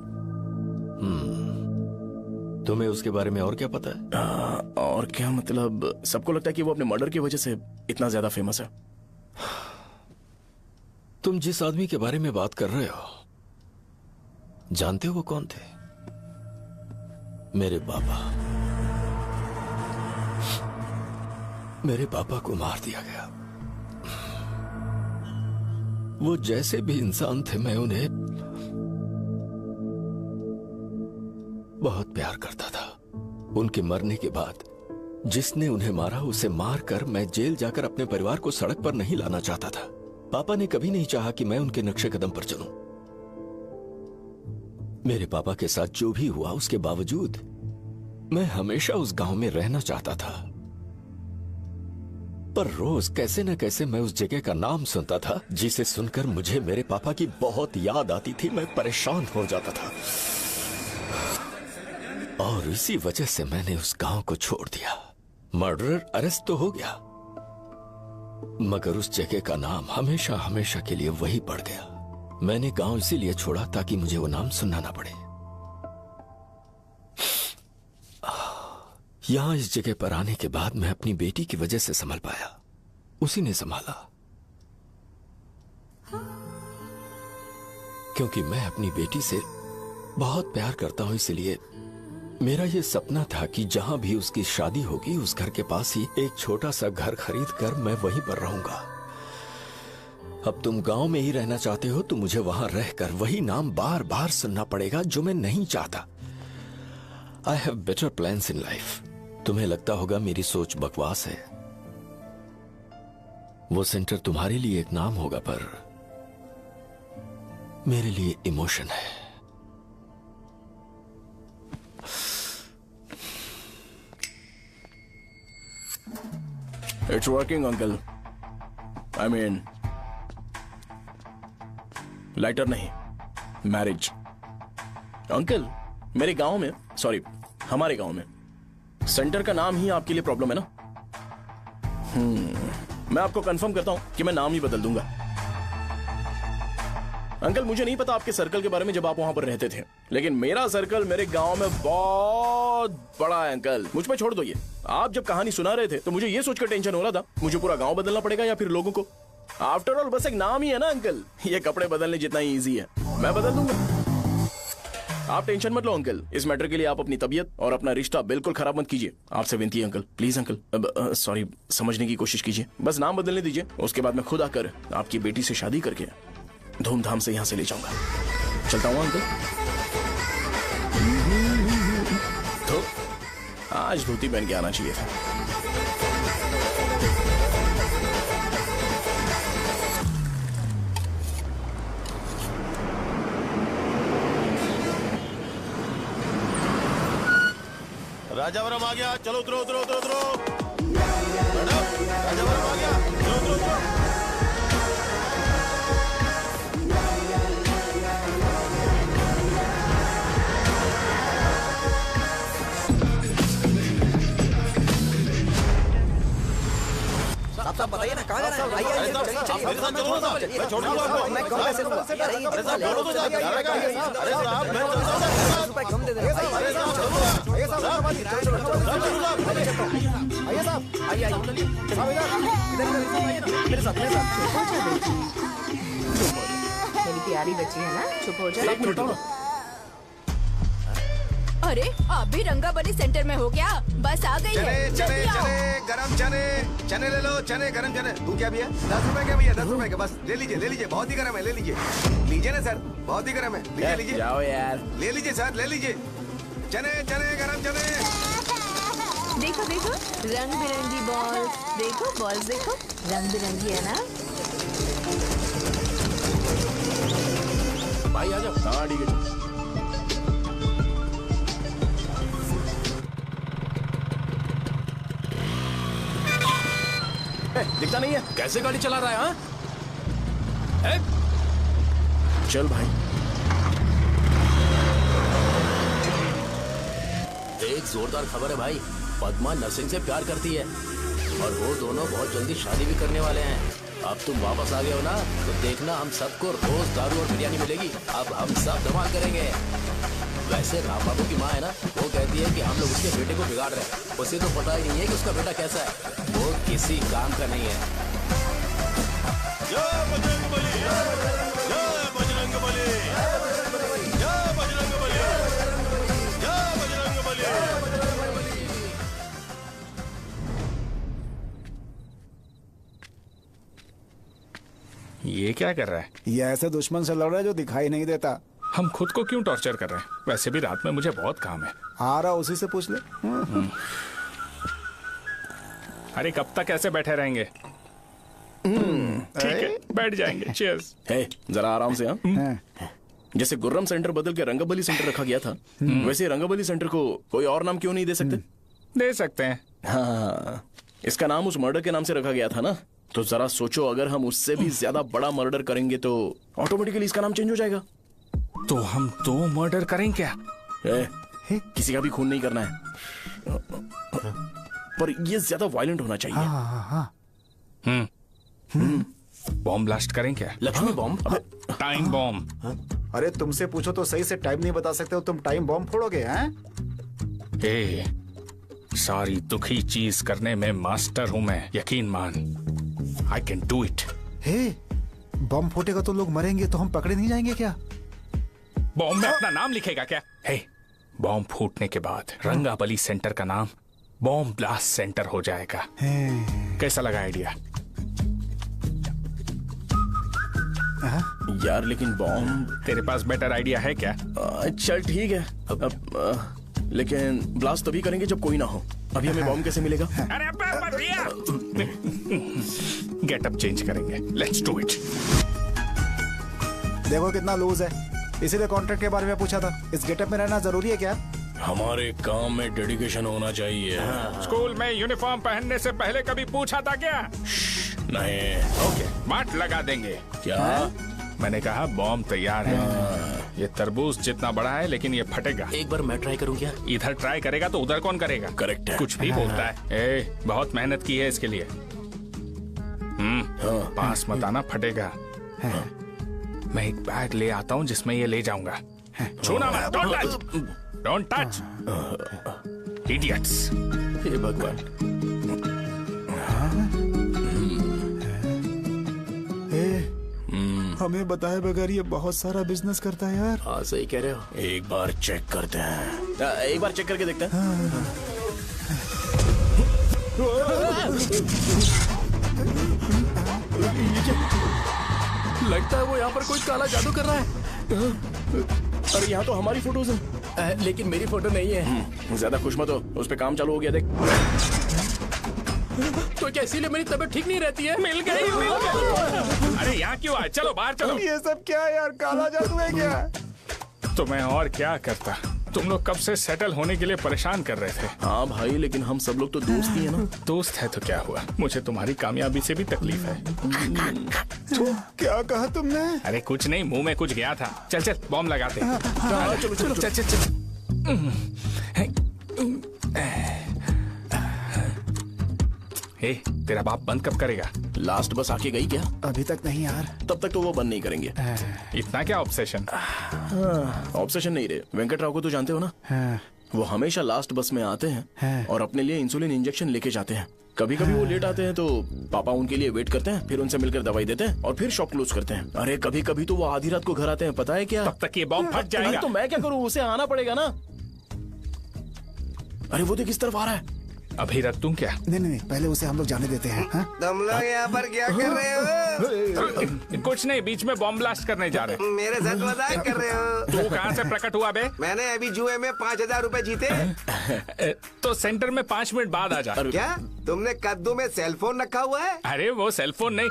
तुम्हें उसके बारे में और क्या पता है? और क्या मतलब, सबको लगता है कि वो अपने मर्डर की वजह से इतना ज्यादा फेमस है। तुम जिस आदमी के बारे में बात कर रहे हो, जानते हो वो कौन थे? मेरे पापा। मेरे पापा को मार दिया गया। वो जैसे भी इंसान थे, मैं उन्हें बहुत प्यार करता था। उनके मरने के बाद जिसने उन्हें मारा उसे मारकर मैं जेल जाकर अपने परिवार को सड़क पर नहीं लाना चाहता था। पापा ने कभी नहीं चाहा कि मैं उनके नक्शे कदम पर चलूं। मेरे पापा के साथ जो भी हुआ उसके बावजूद मैं हमेशा उस गांव में रहना चाहता था। पर रोज कैसे न कैसे मैं उस जगह का नाम सुनता था, जिसे सुनकर मुझे मेरे पापा की बहुत याद आती थी। मैं परेशान हो जाता था, और इसी वजह से मैंने उस गांव को छोड़ दिया। मर्डरर अरेस्ट तो हो गया, मगर उस जगह का नाम हमेशा हमेशा के लिए वही पड़ गया। मैंने गांव इसीलिए छोड़ा ताकि मुझे वो नाम सुनना ना पड़े। यहां इस जगह पर आने के बाद मैं अपनी बेटी की वजह से संभल पाया, उसी ने संभाला। क्योंकि मैं अपनी बेटी से बहुत प्यार करता हूं, इसलिए मेरा यह सपना था कि जहां भी उसकी शादी होगी उस घर के पास ही एक छोटा सा घर खरीद कर मैं वहीं पर रहूंगा। अब तुम गांव में ही रहना चाहते हो तो मुझे वहां रहकर वही नाम बार बार सुनना पड़ेगा जो मैं नहीं चाहता। I have better plans in life. तुम्हें लगता होगा मेरी सोच बकवास है। वो सेंटर तुम्हारे लिए एक नाम होगा पर मेरे लिए इमोशन है। It's working uncle. I mean lighter नहीं, मैरिज। अंकल मेरे गांव में, सॉरी हमारे गांव में सेंटर का नाम ही आपके लिए प्रॉब्लम है ना? मैं आपको कंफर्म करता हूं कि मैं नाम ही बदल दूंगा। अंकल मुझे नहीं पता आपके सर्कल के बारे में जब आप वहां पर रहते थे, लेकिन मेरा सर्कल मेरे गांव में बहुत बड़ा है अंकल। मुझ पे छोड़ दो ये। आप जब कहानी सुना रहे थे तो मुझे ये सोचकर टेंशन हो रहा था मुझे पूरा गांव बदलना पड़ेगा या फिर लोगों को। आफ्टर ऑल बस एक नाम ही है ना अंकल, ये कपड़े बदलने जितना ही इजी है। मैं बदल दूंगा, आप टेंशन मत लो अंकल। इस मैटर के लिए आप अपनी तबीयत और अपना रिश्ता बिल्कुल खराब मत कीजिए। आपसे विनती है अंकल, प्लीज अंकल। सॉरी, समझने की कोशिश कीजिए। बस नाम बदलने दीजिए, उसके बाद मैं खुद आकर आपकी बेटी से शादी करके धूमधाम से यहां से ले जाऊंगा। चलता हूं अंकल। तो आज धोती पहन के आना चाहिए था। राजावरम आ गया, चलो उतरो उतरो उतरो उतरो। मैडम राजावरम आ गया, चलो उतरो उतरो। साहब बताइए ना कहाँ जाना है? आइए आइए, चलिए चलिए। मेरे साथ चलो ना, मैं छोड़ दूंगा आपको। मैं कम कैसे दूंगा? अरे साहब छोड़ो तो साहब, अरे साहब मैं रुपए कम दे दे। आइए साहब, आइए साहब, आइए साहब, आइए आइए। मेरे साथ मेरी प्यारी बच्ची है ना, चुप हो जा। अरे आप भी रंगाबली सेंटर में हो क्या? बस आ गई है, चने जल्दी आओ। चने गरम चने ले लो। चने गरम चने। तू क्या भैया? 10 रुपए के भैया, 10 रुपए के। बस ले लीजिए, बहुत ही गरम है, ले लीजिए। लीजिए ना सर, बहुत ही गरम है। लीजिए जाओ यार, ले लीजिए सर, ले लीजिए। चने गरम चने। देखो देखो रंग बिरंगी बॉल्स, देखो बॉल्स देखो रंग बिरंगी है ना। भाई आ जाओ। हाँ ठीक है। दिखता नहीं है, कैसे गाड़ी चला रहा है? हाँ? चल भाई। एक जोरदार खबर है भाई, पद्मा नरसिंह से प्यार करती है और वो दोनों बहुत जल्दी शादी भी करने वाले हैं। अब तुम वापस आ गए हो ना, तो देखना हम सबको रोज दारू और बिरयानी मिलेगी। अब हम सब धमाल करेंगे। वैसे राम बाबू की माँ है ना, वो कहती है कि हम लोग उसके बेटे को बिगाड़ रहे हैं। उसे तो पता ही नहीं है कि उसका बेटा कैसा है, वो किसी काम का नहीं है। जय बजरंगबली, जय बजरंगबली, जय बजरंगबली, जय बजरंगबली। ये क्या कर रहा है? ये ऐसे दुश्मन से लड़ रहा है जो दिखाई नहीं देता। हम खुद को क्यों टॉर्चर कर रहे हैं? वैसे भी रात में मुझे बहुत काम है। आ रहा उसी से पूछ ले। अरे कब तक ऐसे बैठे रहेंगे? ठीक है, बैठ जाएंगे। चीयर्स। हे, जरा आराम से। हाँ, जैसे गुर्रम सेंटर बदल के रंगबली सेंटर रखा गया था, वैसे रंगबली सेंटर को कोई और नाम क्यों नहीं दे सकते? दे सकते हैं। हाँ, इसका नाम उस मर्डर के नाम से रखा गया था ना, तो जरा सोचो अगर हम उससे भी ज्यादा बड़ा मर्डर करेंगे तो ऑटोमेटिकली इसका नाम चेंज हो जाएगा। तो हम 2 मर्डर करें क्या? किसी का भी खून नहीं करना है, पर ये ज्यादा वायलेंट होना चाहिए। बॉम्ब ब्लास्ट करें क्या? लक्ष्मी बॉम्ब? Time bomb. अरे तुमसे पूछो तो सही से टाइम नहीं बता सकते हो, तुम टाइम बॉम्ब फोड़ोगे? हैं? ए, सारी दुखी चीज करने में मास्टर हूं मैं, यकीन मान। I can do it. Hey, bomb फूटेगा तो लोग मरेंगे, तो हम पकड़े नहीं जाएंगे क्या? बॉम्ब में अपना नाम लिखेगा क्या? हे, बॉम्ब फूटने के बाद रंगाबली सेंटर का नाम बॉम्ब ब्लास्ट सेंटर हो जाएगा। कैसा लगा आइडिया? यार लेकिन बॉम्ब। तेरे पास बेटर आइडिया है क्या? चल ठीक है अब लेकिन ब्लास्ट तभी करेंगे जब कोई ना हो। अभी हमें बॉम्ब कैसे मिलेगा? अरे गेटअप चेंज करेंगे। Let's do it. देखो कितना लूज है, इसीलिए कॉन्ट्रैक्ट के बारे में पूछा था। इस गेटअप में रहना जरूरी है क्या? हमारे काम में डेडिकेशन होना चाहिए। स्कूल में यूनिफॉर्म पहनने से पहले कभी पूछा था क्या? नहीं। ओके, बात लगा देंगे। क्या? मैंने कहा बॉम्ब तैयार है। ये तरबूज जितना बड़ा है लेकिन ये फटेगा। एक बार मैं ट्राई करूं क्या? इधर ट्राई करेगा तो उधर कौन करेगा? करेक्ट है। कुछ भी बोलता है। बहुत मेहनत की है इसके लिए। पास मत आना, फटेगा। मैं एक बैग ले आता हूँ जिसमें ये ले जाऊंगा। छूना मत, don't touch, don't touch, idiots. हे भगवान। हमें बताए बगैर ये बहुत सारा बिजनेस करता है यार। हाँ सही कह रहे हो। एक बार चेक करते हैं। एक बार चेक करके देखते हैं। लगता है वो यहाँ पर कोई काला जादू कर रहा है। अरे यहाँ तो हमारी फोटोज हैं, लेकिन मेरी फोटो नहीं है। ज्यादा खुश मत हो, उस पे काम चालू हो गया। देख तो क्या इसीलिए मेरी तबीयत ठीक नहीं रहती है? मिल गई, मिल गई। अरे यहाँ क्यों आए? चलो बाहर चलो। ये सब क्या है यार? काला जादू है क्या? तो मैं और क्या करता? तुम लोग कब से सेटल होने के लिए परेशान कर रहे थे। हाँ भाई, लेकिन हम सब लोग तो दोस्त ही है ना। दोस्त है तो क्या हुआ? मुझे तुम्हारी कामयाबी से भी तकलीफ है। तो क्या कहा तुमने? अरे कुछ नहीं, मुंह में कुछ गया था। चल चल बॉम्ब लगाते हैं। चलो चलो चल चल चल। तेरा बाप बंद कब करेगा? लास्ट बस आके गई क्या? अभी तक नहीं यार। तब तक तो वो बंद नहीं करेंगे। इतना क्या ऑब्सेशन? ऑब्सेशन नहीं रहे। वेंकट राव को तो जानते हो ना? वो हमेशा लास्ट बस में आते हैं और अपने लिए इंसुलिन इंजेक्शन लेके जाते हैं। कभी कभी वो लेट आते हैं तो पापा उनके लिए वेट करते हैं, फिर उनसे मिलकर दवाई देते हैं और फिर शॉप क्लोज करते हैं। अरे कभी कभी तो वो आधी रात को घर आते हैं, पता है क्या? तब तक ये बॉम्ब फट जाएगा। तो मैं क्या करूँ? उसे आना पड़ेगा ना। अरे वो देख किस तरफ आ रहा है। अभी रख दूं क्या? नहीं, पहले उसे हम लोग जाने देते हैं। तुम लोग यहाँ पर क्या कर रहे हो? कुछ नहीं, बीच में बॉम्ब ब्लास्ट करने जा रहे। मेरे साथ मजाक कर रहे हो? तू कहाँ से प्रकट हुआ बे? मैंने अभी जुए में 5,000 रुपए जीते। तो सेंटर में 5 मिनट बाद आ जा। क्या तुमने कद्दू में सेल फोन रखा हुआ है? अरे वो सेल फोन नहीं,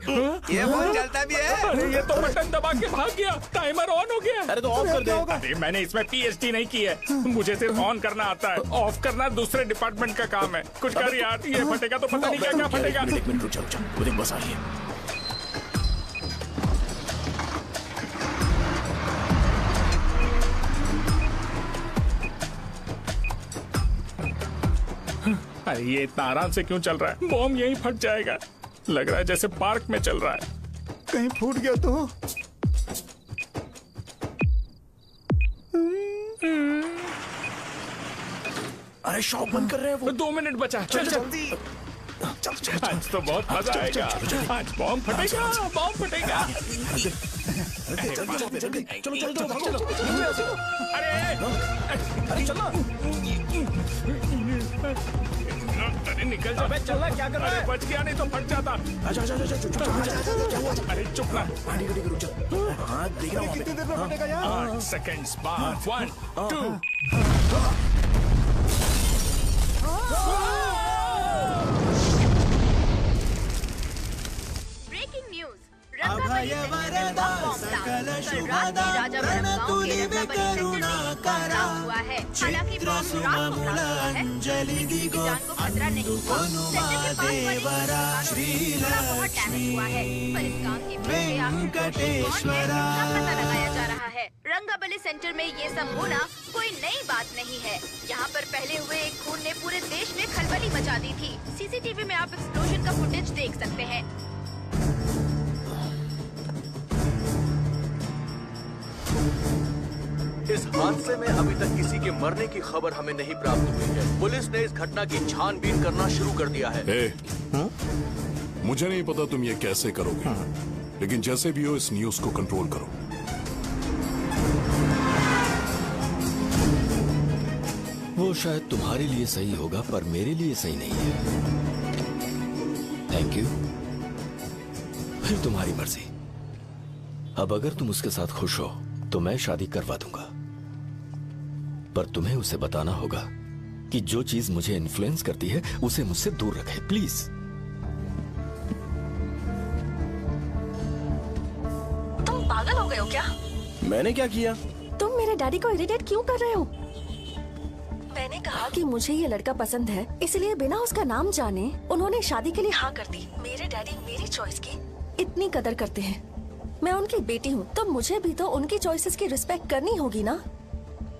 ये फोन चलता भी है। अरे ये तो बटन दबा के भाग गया, टाइमर ऑन हो गया। अरे तो ऑफ कर दे। अरे मैंने इसमें PhD नहीं की है, मुझे सिर्फ ऑन करना आता है। ऑफ करना दूसरे डिपार्टमेंट का काम है। कुछ कर यार, ये फटेगा तो पता नहीं क्या क्या फटेगा। एक मिनट रुक जाओ, वो देख बस आ रही है। अरे ये इतना आराम से क्यों चल रहा है? बॉम्ब यहीं फट जाएगा। लग रहा है जैसे पार्क में चल रहा है। कहीं फूट गया तो? अरे शॉप बंद कर रहे हैं वो। 2 मिनट बचा। चल जल्दी। आज तो बहुत मजा आएगा। आज बॉम्ब फटेगा, बॉम्ब फटेगा। चलो। अरे चलो। अरे निकल जा। चलना क्या कर रहा है? बच गया, नहीं तो फट जाता। अरे चुप ना। हाँ देख रहा हूँ। कितनी देर में फटेगा यार? 8 सेकंड्स बाद। 1 2। Breaking news. अभय वरदा सकल शुभदा प्रणतुलिवे करुणा करा हुआ है। हालांकि बॉम्ब रात को ब्लास्ट हुआ है, किसी की जान को खतरा नहीं हुआ। देवरा श्री लक्ष्मी हुआ है, पर इस काम के पीछे वेंकटेश्वरा पता लगाया जा रहा है। रंगाबली सेंटर में ये सब होना कोई नई बात नहीं है। यहाँ पर पहले हुए एक खून ने पूरे देश में खलबली मचा दी थी। CCTV में आप एक्सप्लोजन का फुटेज देख सकते हैं। इस हादसे में अभी तक किसी के मरने की खबर हमें नहीं प्राप्त हुई है। पुलिस ने इस घटना की छानबीन करना शुरू कर दिया है। मुझे नहीं पता तुम ये कैसे करोगे, लेकिन जैसे भी हो इस न्यूज को कंट्रोल करो। वो शायद तुम्हारे लिए सही होगा पर मेरे लिए सही नहीं है। Thank you. फिर तुम्हारी मर्जी। अब अगर तुम उसके साथ खुश हो तो मैं शादी करवा दूंगा, पर तुम्हें उसे बताना होगा कि जो चीज मुझे इन्फ्लुएंस करती है उसे मुझसे दूर रखे, प्लीज। तुम पागल हो गए हो क्या? मैंने क्या किया? तुम मेरे डैडी को इरिटेट क्यों कर रहे हो? मैंने कहा कि मुझे ये लड़का पसंद है, इसलिए बिना उसका नाम जाने उन्होंने शादी के लिए हाँ कर दी। मेरे डैडी मेरी चॉइस की इतनी कदर करते हैं। मैं उनकी बेटी हूँ, तो मुझे भी तो उनकी चॉइसेस की रिस्पेक्ट करनी होगी ना।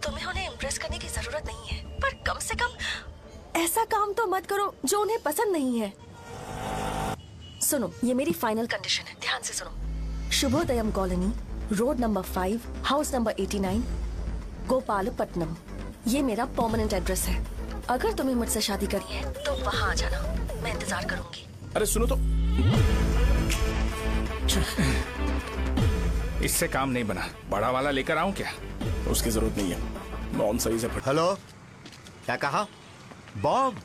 तुम्हें उन्हें इम्प्रेस करने की जरूरत नहीं है, पर कम से कम ऐसा काम तो मत करो जो उन्हें पसंद नहीं है। सुनो, ये मेरी फाइनल कंडीशन है, ध्यान से सुनो। Shubhodayam colony, road number 5, house number 89, Gopalapatnam. ये मेरा परमानेंट एड्रेस है। अगर तुम्हें मुझसे शादी करनी है तो वहाँ आ जाना, मैं इंतजार करूंगी। अरे सुनो तो, इससे काम नहीं बना। बड़ा वाला लेकर आऊं क्या? उसकी जरूरत नहीं है, बॉम्ब सही से फट। हेलो, क्या कहा? बॉम्ब?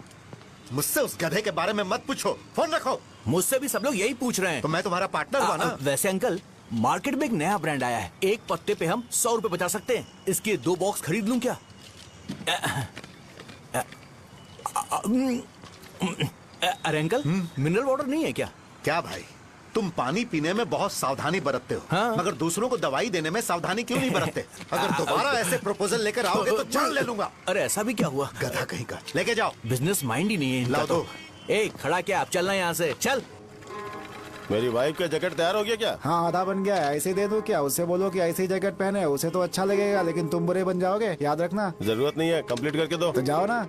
मुझसे उस गधे के बारे में मत पूछो, फोन रखो। मुझसे भी सब लोग यही पूछ रहे हैं। तो मैं तुम्हारा पार्टनर हुआ ना। वैसे अंकल, मार्केट में एक नया ब्रांड आया है, एक पत्ते पे हम 100 रुपए बचा सकते हैं। इसके 2 बॉक्स खरीद लूं क्या? अरे अंकल, मिनरल वाटर नहीं है क्या? क्या भाई, तुम पानी पीने में बहुत सावधानी बरतते हो, हाँ? मगर दूसरों को दवाई देने में सावधानी क्यों नहीं बरतते? अगर दोबारा ऐसे प्रपोजल लेकर आओगे तो जान ले लूंगा। अरे ऐसा भी क्या हुआ? गधा कहीं का, लेके जाओ। बिजनेस माइंड ही नहीं है इनका। लाओ दो। ए, खड़ा क्या? आप चलना यहाँ से, चल। मेरी वाइफ का जैकेट तैयार हो गया क्या? हाँ, आधा बन गया है। ऐसे दे दो क्या? उससे बोलो कि ऐसे ही जैकेट पहने, उसे तो अच्छा लगेगा, लेकिन तुम बुरे बन जाओगे, याद रखना। जरूरत नहीं है, कंप्लीट करके दो। तो जाओ ना।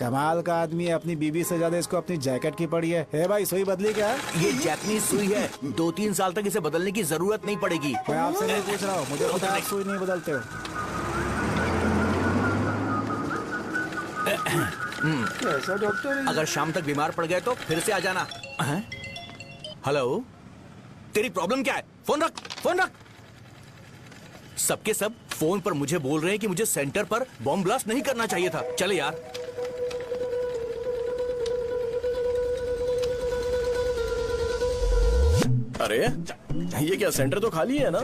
कमाल का आदमी है, अपनी बीबी से ज्यादा इसको अपनी जैकेट की पड़ी है। हे भाई, सुई बदली क्या? ये जैपनीज सुई है, 2-3 साल तक इसे बदलने की जरूरत नहीं पड़ेगी। मैं आपसे नहीं पूछ रहा हूँ, मुझे पता है आप सुई नहीं बदलते हो। ऐसा डॉक्टर, अगर शाम तक बीमार पड़ गए तो फिर से आ जाना। हेलो, तेरी प्रॉब्लम क्या है? फोन रख, फोन रख। सबके सब फोन पर मुझे बोल रहे हैं कि मुझे सेंटर पर बॉम्ब ब्लास्ट नहीं करना चाहिए था। चले यार। अरे ये क्या, सेंटर तो खाली है ना?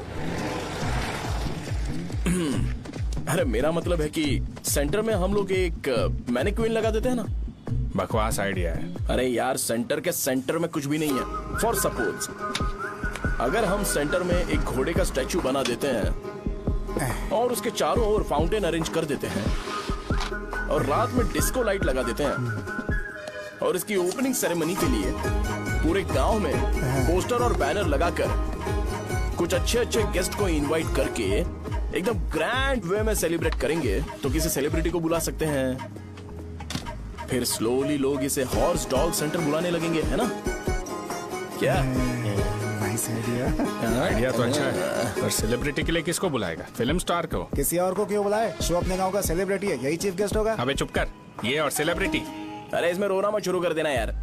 अरे मेरा मतलब है कि सेंटर में हम लोग एक मैनिक्विन लगा देते हैं ना। बकवास आइडिया है। अरे यार, सेंटर के सेंटर में कुछ भी नहीं है। फॉर सपोज अगर हम सेंटर में एक घोड़े का स्टैचू बना देते हैं और उसके चारों ओर फाउंटेन अरेंज कर देते हैं और रात में डिस्को लाइट लगा देते हैं और इसकी ओपनिंग सेरेमनी के लिए पूरे गांव में पोस्टर और बैनर लगाकर कुछ अच्छे अच्छे गेस्ट को इनवाइट करके एकदम ग्रैंड वे में सेलिब्रेट करेंगे, तो किसी सेलिब्रिटी को बुला सकते हैं। फिर स्लोली लोग इसे हॉर्स डॉग सेंटर बुलाने लगेंगे, है ना? क्या आइडिया तो अच्छा है, पर सेलिब्रिटी के लिए किसको बुलाएगा? फिल्म स्टार को? किसी और को क्यों बुलाए? शो अपने गांव का सेलिब्रिटी है, यही चीफ गेस्ट होगा। अबे चुप कर, ये और सेलिब्रिटी। अरे इसमें रोना मत शुरू कर देना यार।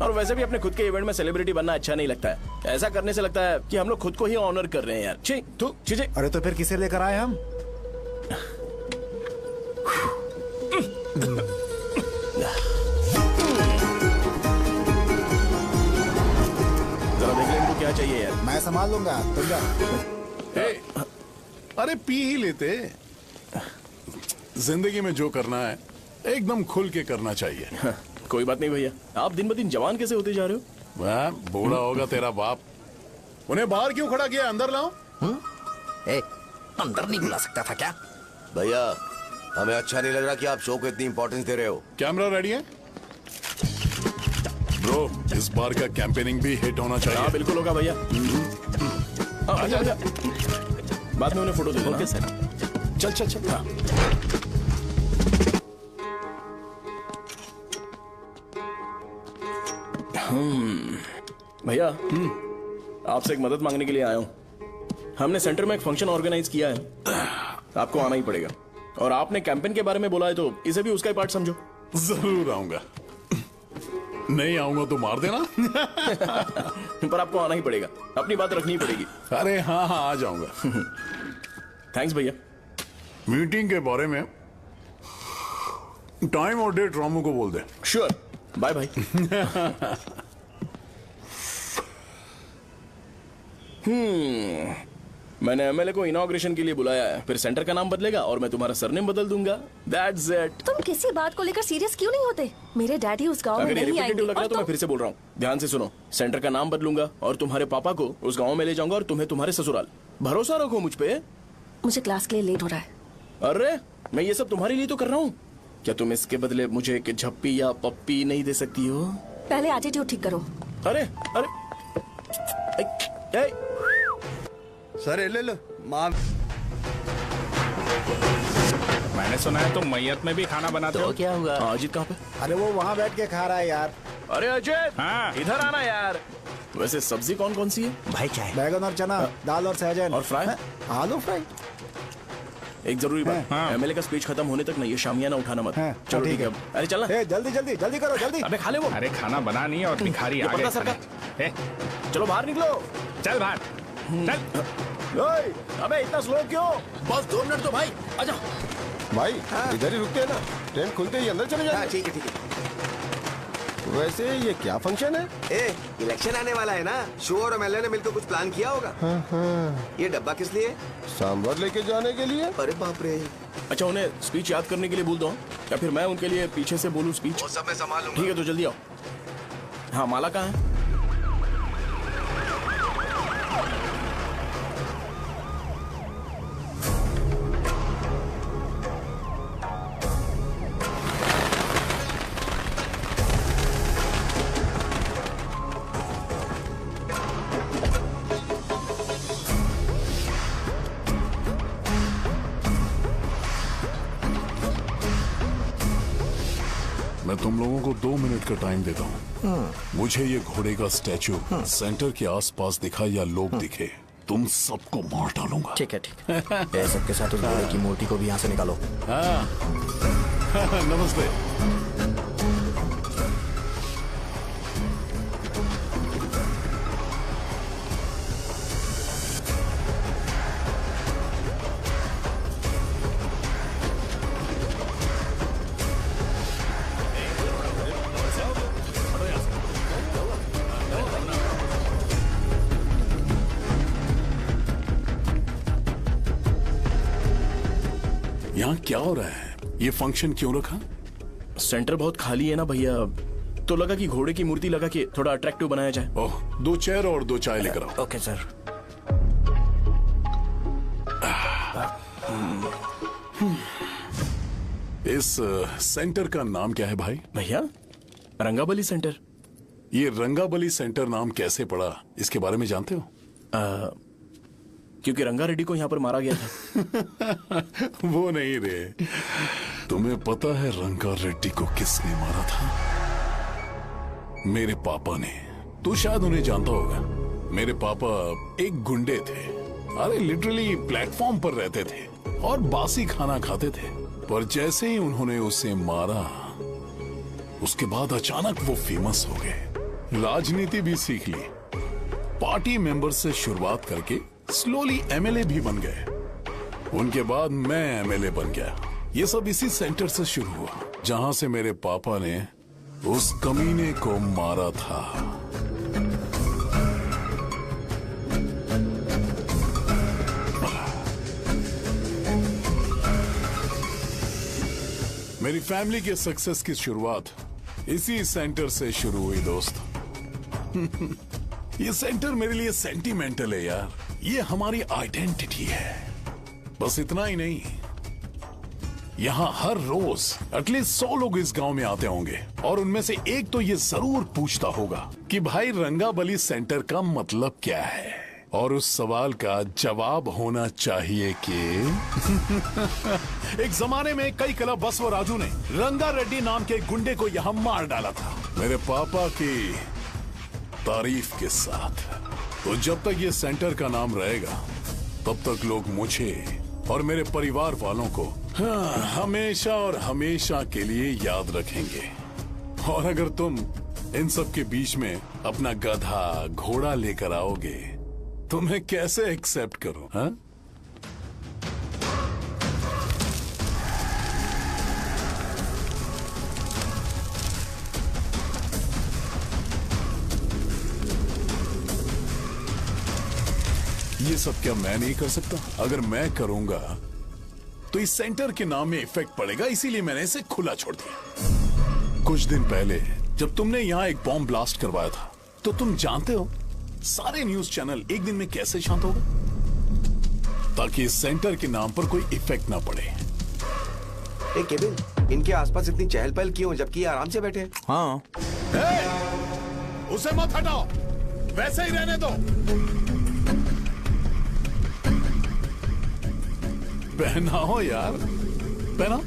और वैसे भी अपने खुद के इवेंट में सेलिब्रिटी बनना अच्छा नहीं लगता है। ऐसा करने से लगता है कि हम लोग खुद को ही ऑनर कर रहे हैं यार। छी, तू चीजें। अरे तो फिर किसे लेकर आए हम? जरा देख ले इनको क्या चाहिए यार। मैं संभाल लूंगा, तुम जा। अरे पी ही लेते। जिंदगी में जो करना है एकदम खुल के करना चाहिए। कोई बात नहीं भैया, आप दिन ब दिन जवान कैसे होते जा रहे हो? वह बूढ़ा होगा तेरा बाप। उन्हें बाहर क्यों खड़ा किया? अंदर लाओ। अंदर नहीं बुला सकता था क्या? भैया, हमें अच्छा नहीं लग रहा कि आप शो को इतनी इंपॉर्टेंस दे रहे हो। कैमरा रेडी है? ब्रो, इस बार का कैंपेनिंग भी हिट होना चाहिए। हाँ बिल्कुल होगा भैया। आजा आजा, बाद में उन्हें फोटो दे देना। Okay sir. चल चल चल। हाँ। भैया, आपसे एक मदद मांगने के लिए आया हूँ। हमने सेंटर में एक फंक्शन ऑर्गेनाइज किया है, आपको आना ही पड़ेगा। और आपने कैंपेन के बारे में बोला है तो इसे भी उसका ही पार्ट समझो। जरूर आऊंगा। नहीं आऊंगा तो मार देना। पर आपको आना ही पड़ेगा, अपनी बात रखनी ही पड़ेगी। अरे हाँ हाँ, आ जाऊंगा। थैंक्स भैया। मीटिंग के बारे में टाइम और डेट रामू को बोल दे। Sure, bye bye. मैंने एमएलए को इनॉग्रेशन के लिए बुलाया है, फिर सेंटर का नाम बदलेगा और मैं तुम्हारा सरनेम बदल दूंगा। That's it. तुम किसी बात को लेकर सीरियस क्यों नहीं होते? मेरे डैडी उस गांव में अगर ये नहीं रिपीटेटिव आएंगे लग रहा है तो मैं फिर से बोल रहा हूँ, ध्यान से सुनो। सेंटर का नाम बदलूंगा और तुम्हारे पापा को उस गाँव में ले जाऊंगा और तुम्हें तुम्हारे ससुराल। भरोसा रखो मुझ पे। मुझे क्लास के लिए लेट हो रहा है। अरे मैं ये सब तुम्हारे लिए तो कर रहा हूँ, क्या तुम इसके बदले मुझे एक झप्पी या पप्पी नहीं दे सकती हो? पहले एटीट्यूड ठीक करो। अरे अरे सर ले लो माँ। मैंने सुना है तुम मैयत में भी खाना बनाते हो। क्या हुआ? अजीत कहाँ पे? अरे वो वहाँ बैठ के खा रहा है यार। अरे अजय, हाँ। इधर आना यार। वैसे सब्जी कौन कौन सी है? भाई क्या है? बैगन और चना, दाल और सहजन और फ्राई? आलू फ्राई। एक जरूरी बात, एमएलए का स्पीच खत्म होने तक ना ये शामियाना उठाना मत। चलो ठीक है। अरे चलना। जल्दी जल्दी जल्दी करो जल्दी। अबे खा ले वो। अरे खाना बना नहीं है और भिखारी ये आ गए। पर्दा सरका। चलो बाहर निकलो। चल बाहर चल। अबे इतना स्लो क्यों? बस 2 मिनट तो भाई, आजा। भाई इधर ही रुकते हैं ना, ट्रेन खुलते ही अंदर चले जाएंगे। ठीक है ठीक है। वैसे ये क्या फंक्शन है? इलेक्शन आने वाला है ना, शो और एमएलए ने मिलकर कुछ प्लान किया होगा। ये डब्बा किस लिए? सांभर लेके जाने के लिए। अरे बाप रे। अच्छा उन्हें स्पीच याद करने के लिए बोल दो, या फिर मैं उनके लिए पीछे से बोलूं स्पीच? वो सब मैं संभाल लूंगा। ठीक है तो जल्दी आओ। हाँ माला कहाँ है? मैं तुम लोगों को 2 मिनट का टाइम देता हूँ। मुझे ये घोड़े का स्टैचू सेंटर के आसपास दिखा या लोग दिखे, तुम सबको मार डालूंगा। ठीक है ठीक है। सबके साथ उस घोड़े की मूर्ति को भी यहाँ से निकालो। हाँ। नमस्ते। यहाँ क्या हो रहा है? ये फंक्शन क्यों रखा? सेंटर बहुत खाली है ना भैया, तो लगा कि घोड़े की मूर्ति लगा के थोड़ा अट्रैक्टिव बनाया जाए। ओह, 2 चेयर और 2 चाय लेकर आओ। Okay sir. इस सेंटर का नाम क्या है भाई? भैया रंगाबली सेंटर। ये रंगाबली सेंटर नाम कैसे पड़ा, इसके बारे में जानते हो? क्योंकि रंगा रेड्डी को यहाँ पर मारा गया था। वो नहीं रे, तुम्हें पता है रंगा रेड्डी को किसने मारा था? मेरे पापा ने। तू शायद उन्हें जानता होगा। मेरे पापा एक गुंडे थे। अरे लिटरली प्लेटफॉर्म पर रहते थे और बासी खाना खाते थे। पर जैसे ही उन्होंने उसे मारा, उसके बाद अचानक वो फेमस हो गए। राजनीति भी सीख ली, पार्टी मेंबर से शुरुआत करके स्लोली एमएलए भी बन गए। उनके बाद मैं एमएलए बन गया। ये सब इसी सेंटर से शुरू हुआ, जहां से मेरे पापा ने उस कमीने को मारा था। मेरी फैमिली के सक्सेस की शुरुआत इसी सेंटर से शुरू हुई दोस्त। ये सेंटर मेरे लिए सेंटिमेंटल है यार। ये हमारी आइडेंटिटी है। बस इतना ही नहीं, यहाँ हर रोज एटलीस्ट 100 लोग इस गांव में आते होंगे और उनमें से एक तो ये जरूर पूछता होगा कि भाई रंगाबली सेंटर का मतलब क्या है, और उस सवाल का जवाब होना चाहिए कि एक जमाने में कई कला बसव राजू ने रंगा रेड्डी नाम के गुंडे को यहाँ मार डाला था, मेरे पापा की तारीफ के साथ। तो जब तक ये सेंटर का नाम रहेगा, तब तक लोग मुझे और मेरे परिवार वालों को हमेशा और हमेशा के लिए याद रखेंगे। और अगर तुम इन सब के बीच में अपना गधा घोड़ा लेकर आओगे तो मैं कैसे एक्सेप्ट करूं? हाँ? ये सब क्या मैं नहीं कर सकता? अगर मैं करूंगा तो इस सेंटर के नाम में इफेक्ट पड़ेगा, इसीलिए मैंने इसे खुला छोड़ दिया। कुछ दिन पहले जब तुमने यहाँ एक बॉम्ब ब्लास्ट करवाया था, तो तुम जानते हो सारे न्यूज चैनल एक दिन में कैसे शांत हो गए? ताकि इस सेंटर के नाम पर कोई इफेक्ट ना पड़े। केविन, इनके आसपास इतनी चहल पहल क्यों जबकि ये आराम से बैठे हैं? हाँ। उसे मत हटाओ, वैसे ही रहने दो। पहनाओ यार, पहनाओ।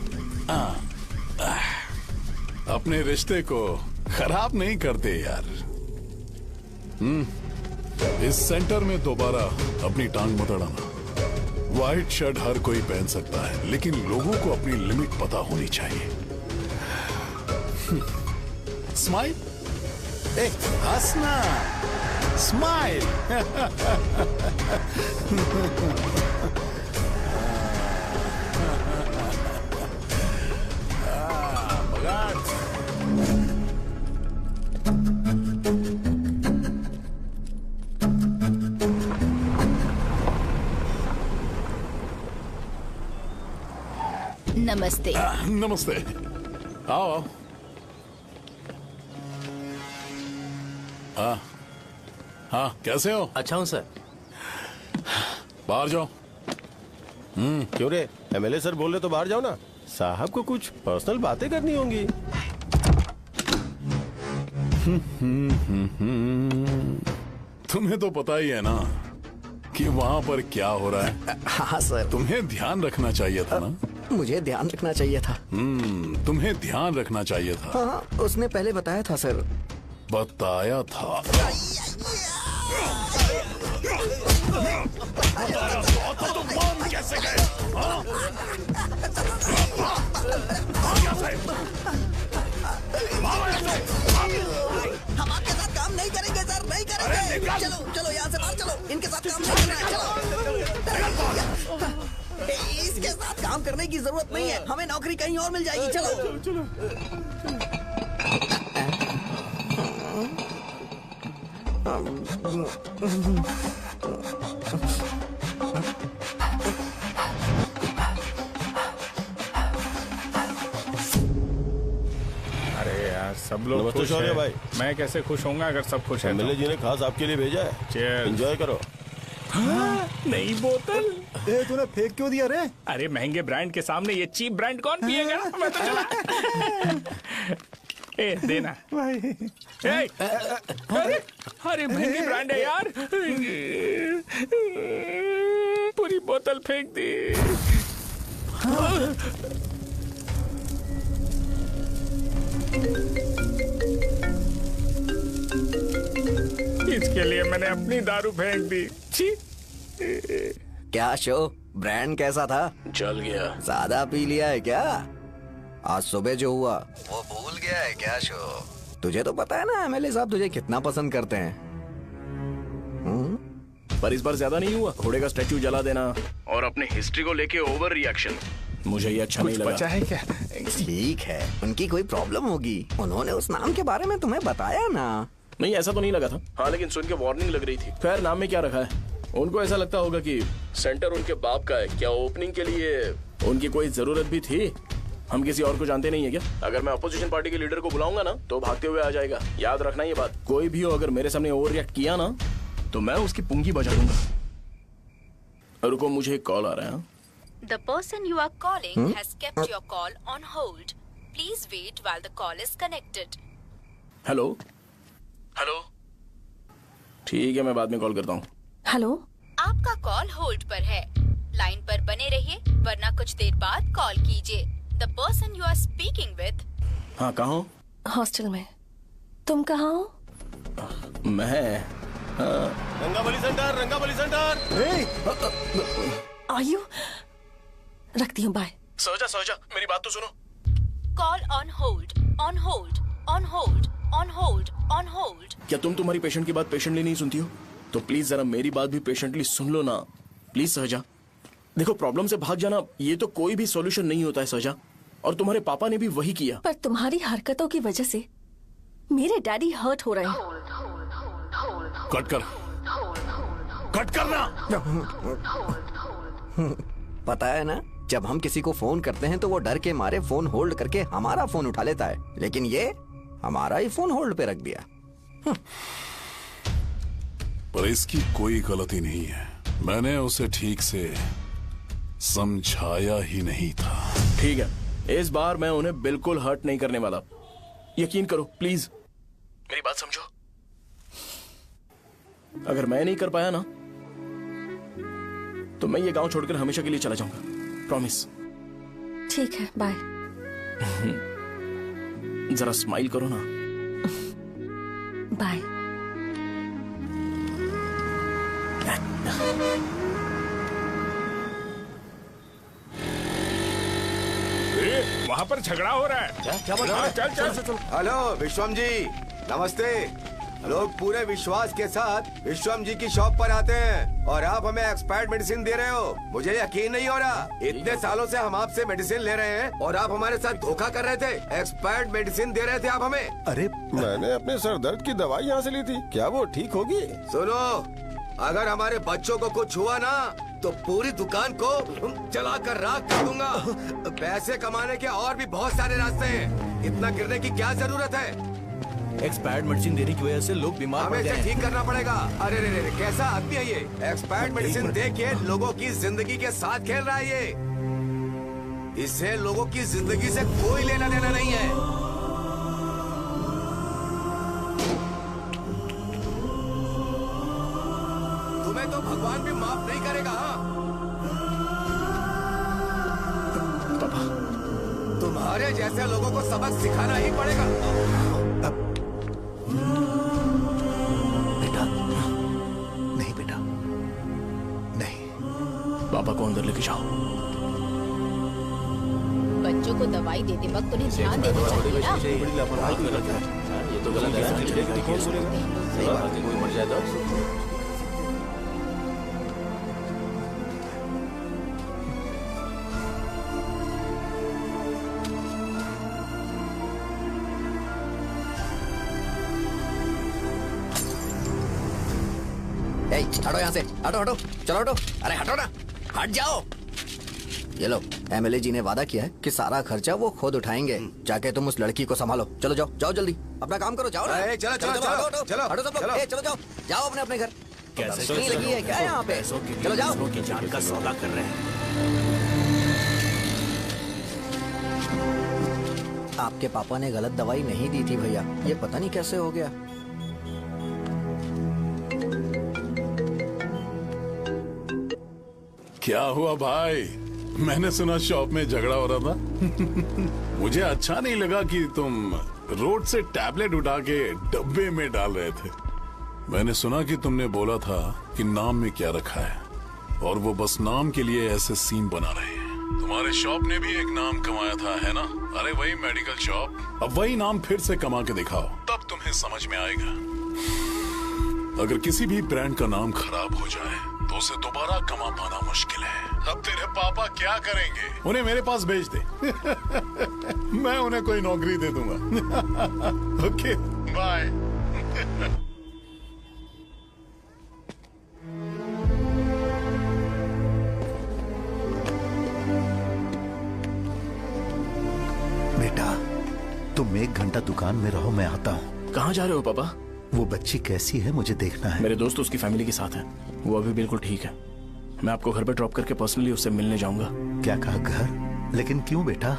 अपने रिश्ते को खराब नहीं करते यार। इस सेंटर में दोबारा अपनी टांग मत अड़ाना। व्हाइट शर्ट हर कोई पहन सकता है, लेकिन लोगों को अपनी लिमिट पता होनी चाहिए। स्माइल, हंसना, स्माइल। नमस्ते। नमस्ते, आओ। हाँ, कैसे हो? अच्छा हूँ सर। बाहर जाओ। क्यों रे? एमएलए सर बोल रहे तो बाहर जाओ ना। साहब को कुछ पर्सनल बातें करनी होंगी। तुम्हें तो पता ही है ना कि वहाँ पर क्या हो रहा है। हाँ सर। तुम्हें ध्यान रखना चाहिए था ना। मुझे ध्यान रखना चाहिए था। तुम्हें ध्यान रखना चाहिए था। हाँ, उसने पहले बताया था सर। बताया था। तो मान कैसे गए? हम आपके साथ काम नहीं करेंगे सर, नहीं करेंगे। चलो चलो यहाँ से बाहर चलो, इनके साथ काम नहीं करना है। चलो, इसके साथ काम करने की जरूरत नहीं है, हमें नौकरी कहीं और मिल जाएगी। चलो। अरे यार, सब लोग नमस्ते खुश शौर्य हैं। भाई। मैं कैसे खुश होऊंगा अगर सब खुश हैं? एमएलए जी ने खास आपके लिए भेजा है। Cheers। एंजॉय करो। नई बोतल। तूने फेंक क्यों दिया रे? अरे महंगे ब्रांड के सामने ये चीप ब्रांड कौन पिएगा? मैं तो चला। ए देना भाई। अरे महंगी ब्रांड है यार। पूरी बोतल फेंक दी। इसके लिए मैंने अपनी दारू फेंक दी। छी। क्या शो, ब्रांड कैसा था? चल गया। ज्यादा पी लिया है क्या? आज सुबह जो हुआ वो भूल गया है क्या शो? तुझे तो पता है ना एमएलए साहब तुझे कितना पसंद करते हैं। पर इस बार ज्यादा नहीं हुआ। घोड़े का स्टैचू जला देना और अपने हिस्ट्री को लेके ओवर रिएक्शन, मुझे ये अच्छा नहीं लगा। बचा है क्या? ठीक है, उनकी कोई प्रॉब्लम होगी। उन्होंने उस नाम के बारे में तुम्हें बताया ना? नहीं, ऐसा तो नहीं लगा था। हाँ, लेकिन सुन के वार्निंग लग रही थी। खैर, नाम में क्या रखा है? उनको ऐसा लगता होगा कि सेंटर उनके बाप का है। क्या ओपनिंग के लिए उनकी कोई जरूरत भी थी? हम किसी और को जानते नहीं है क्या? अगर मैं अपोजिशन पार्टी के लीडर को बुलाऊंगा ना तो भागते हुए आ जाएगा। याद रखना ये बात। कोई भी हो अगर मेरे सामने ओवर रिएक्ट किया ना तो मैं उसकी पुंगी बजा दूंगा। रुको, मुझे एक कॉल आ रहा है। The person you are calling has kept your call on hold. Please wait while the call is connected. Hello hello, ठीक है, मैं बाद में कॉल करता हूँ। हेलो, आपका कॉल होल्ड पर है। लाइन पर बने रहिए वरना कुछ देर बाद कॉल कीजिए। The person you are speaking with। हाँ, कहाँ हो? हॉस्टल में। तुम कहाँ हो? मैं रंगाबली सेंटर, रंगाबली सेंटर। आयु, रखती हूँ, बाय। सोचा, मेरी बात तो सुनो। Call on hold, on hold, on hold, on hold, on hold। क्या तुम तुम्हारी पेशेंट की बात पेशेंटली नहीं सुनती हो? तो प्लीज जरा मेरी बात भी पेशेंटली सुन लो ना। प्लीज सहजा, देखो, प्रॉब्लम से भाग जाना ये तो कोई भी सॉल्यूशन नहीं होता है सहजा। और तुम्हारे पापा ने भी वही किया। पर तुम्हारी हरकतों की वजह से मेरे डैडी हर्ट हो रहे हैं। कट कर, कट करना। पता है ना, जब हम किसी को फोन करते हैं तो वो डर के मारे फोन होल्ड करके हमारा फोन उठा लेता है, लेकिन ये हमारा ही फोन होल्ड पे रख दिया। पर इसकी कोई गलती नहीं है, मैंने उसे ठीक से समझाया ही नहीं था। ठीक है, इस बार मैं उन्हें बिल्कुल हर्ट नहीं करने वाला, यकीन करो प्लीज, मेरी बात समझो। अगर मैं नहीं कर पाया ना तो मैं ये गांव छोड़कर हमेशा के लिए चला जाऊंगा, प्रॉमिस। ठीक है, बाय। जरा स्माइल करो ना। बाय। वहाँ पर झगड़ा हो रहा है। क्या बोल रहा है? चल चल चल। हेलो विश्वम जी, नमस्ते। लोग पूरे विश्वास के साथ विश्वम जी की शॉप पर आते हैं और आप हमें एक्सपायर्ड मेडिसिन दे रहे हो। मुझे यकीन नहीं हो रहा, इतने सालों से हम आपसे मेडिसिन ले रहे हैं और आप हमारे साथ धोखा कर रहे थे। एक्सपायर्ड मेडिसिन दे रहे थे आप हमें। अरे मैंने अपने सर दर्द की दवाई यहाँ से ली थी, क्या वो ठीक होगी? सुनो, अगर हमारे बच्चों को कुछ हुआ ना तो पूरी दुकान को जला कर राख कर दूंगा। पैसे कमाने के और भी बहुत सारे रास्ते हैं, इतना गिरने की क्या जरूरत है? एक्सपायर्ड मेडिसिन देने की वजह से लोग बीमार पड़ हमें गए इसे हैं। ठीक करना पड़ेगा। अरे रे रे, कैसा आदमी है ये? एक्सपायर्ड मेडिसिन दे के लोगों की जिंदगी के साथ खेल रहा है ये। इससे लोगों की जिंदगी से कोई लेना देना नहीं है। तुम्हें तो भगवान भी माफ नहीं करेगा। तुम्हारे जैसे लोगों को सबक सिखाना ही पड़ेगा। नहीं बेटा, नहीं। पापा को अंदर लेके जाओ। बच्चों को दवाई देते वक्त उन्हें ध्यान देना चाहिए ना। ये तो गलत है। कौन बोलेगा? सही बात है, कोई मर जाए तो हटो यहाँ से, हटो हटो, चलो हटो, अरे हटो ना, हट जाओ। ये लो, एमएलए जी ने वादा किया है कि सारा खर्चा वो खुद उठाएंगे। जाके तुम उस लड़की को संभालो। चलो जाओ, जाओ जल्दी, अपना काम करो, जाओ ना। चलो, चलो, चलो, चलो, हटो, चलो, हटो सब लोग, चलो। चलो जाओ, जाओ अपने अपने घर। कैसे नहीं लगी है क्या यहाँ पे? चलो जाओ। की जान का सौदा कर रहे हैं। आपके पापा ने गलत दवाई नहीं दी थी भैया, ये पता नहीं कैसे हो गया। क्या हुआ भाई? मैंने सुना शॉप में झगड़ा हो रहा था। मुझे अच्छा नहीं लगा कि तुम रोड से टैबलेट उठा के डब्बे में डाल रहे थे। मैंने सुना कि तुमने बोला था कि नाम में क्या रखा है, और वो बस नाम के लिए ऐसे सीन बना रहे हैं। तुम्हारे शॉप ने भी एक नाम कमाया था, है ना? अरे वही मेडिकल शॉप, अब वही नाम फिर से कमा के दिखाओ, तब तुम्हें समझ में आएगा। अगर किसी भी ब्रांड का नाम खराब हो जाए तो उसे दोबारा कमा पाना मुश्किल है। अब तेरे पापा क्या करेंगे? उन्हें मेरे पास भेज दे। मैं उन्हें कोई नौकरी दे दूंगा। Okay, bye. बेटा, तुम 1 घंटा दुकान में रहो, मैं आता हूँ। कहाँ जा रहे हो पापा? वो बच्ची कैसी है मुझे देखना है। मेरे दोस्त उसकी फैमिली के साथ हैं, वो अभी बिल्कुल ठीक है। मैं आपको घर पे ड्रॉप करके पर्सनली उससे मिलने जाऊंगा। क्या कहा घर? लेकिन क्यों बेटा?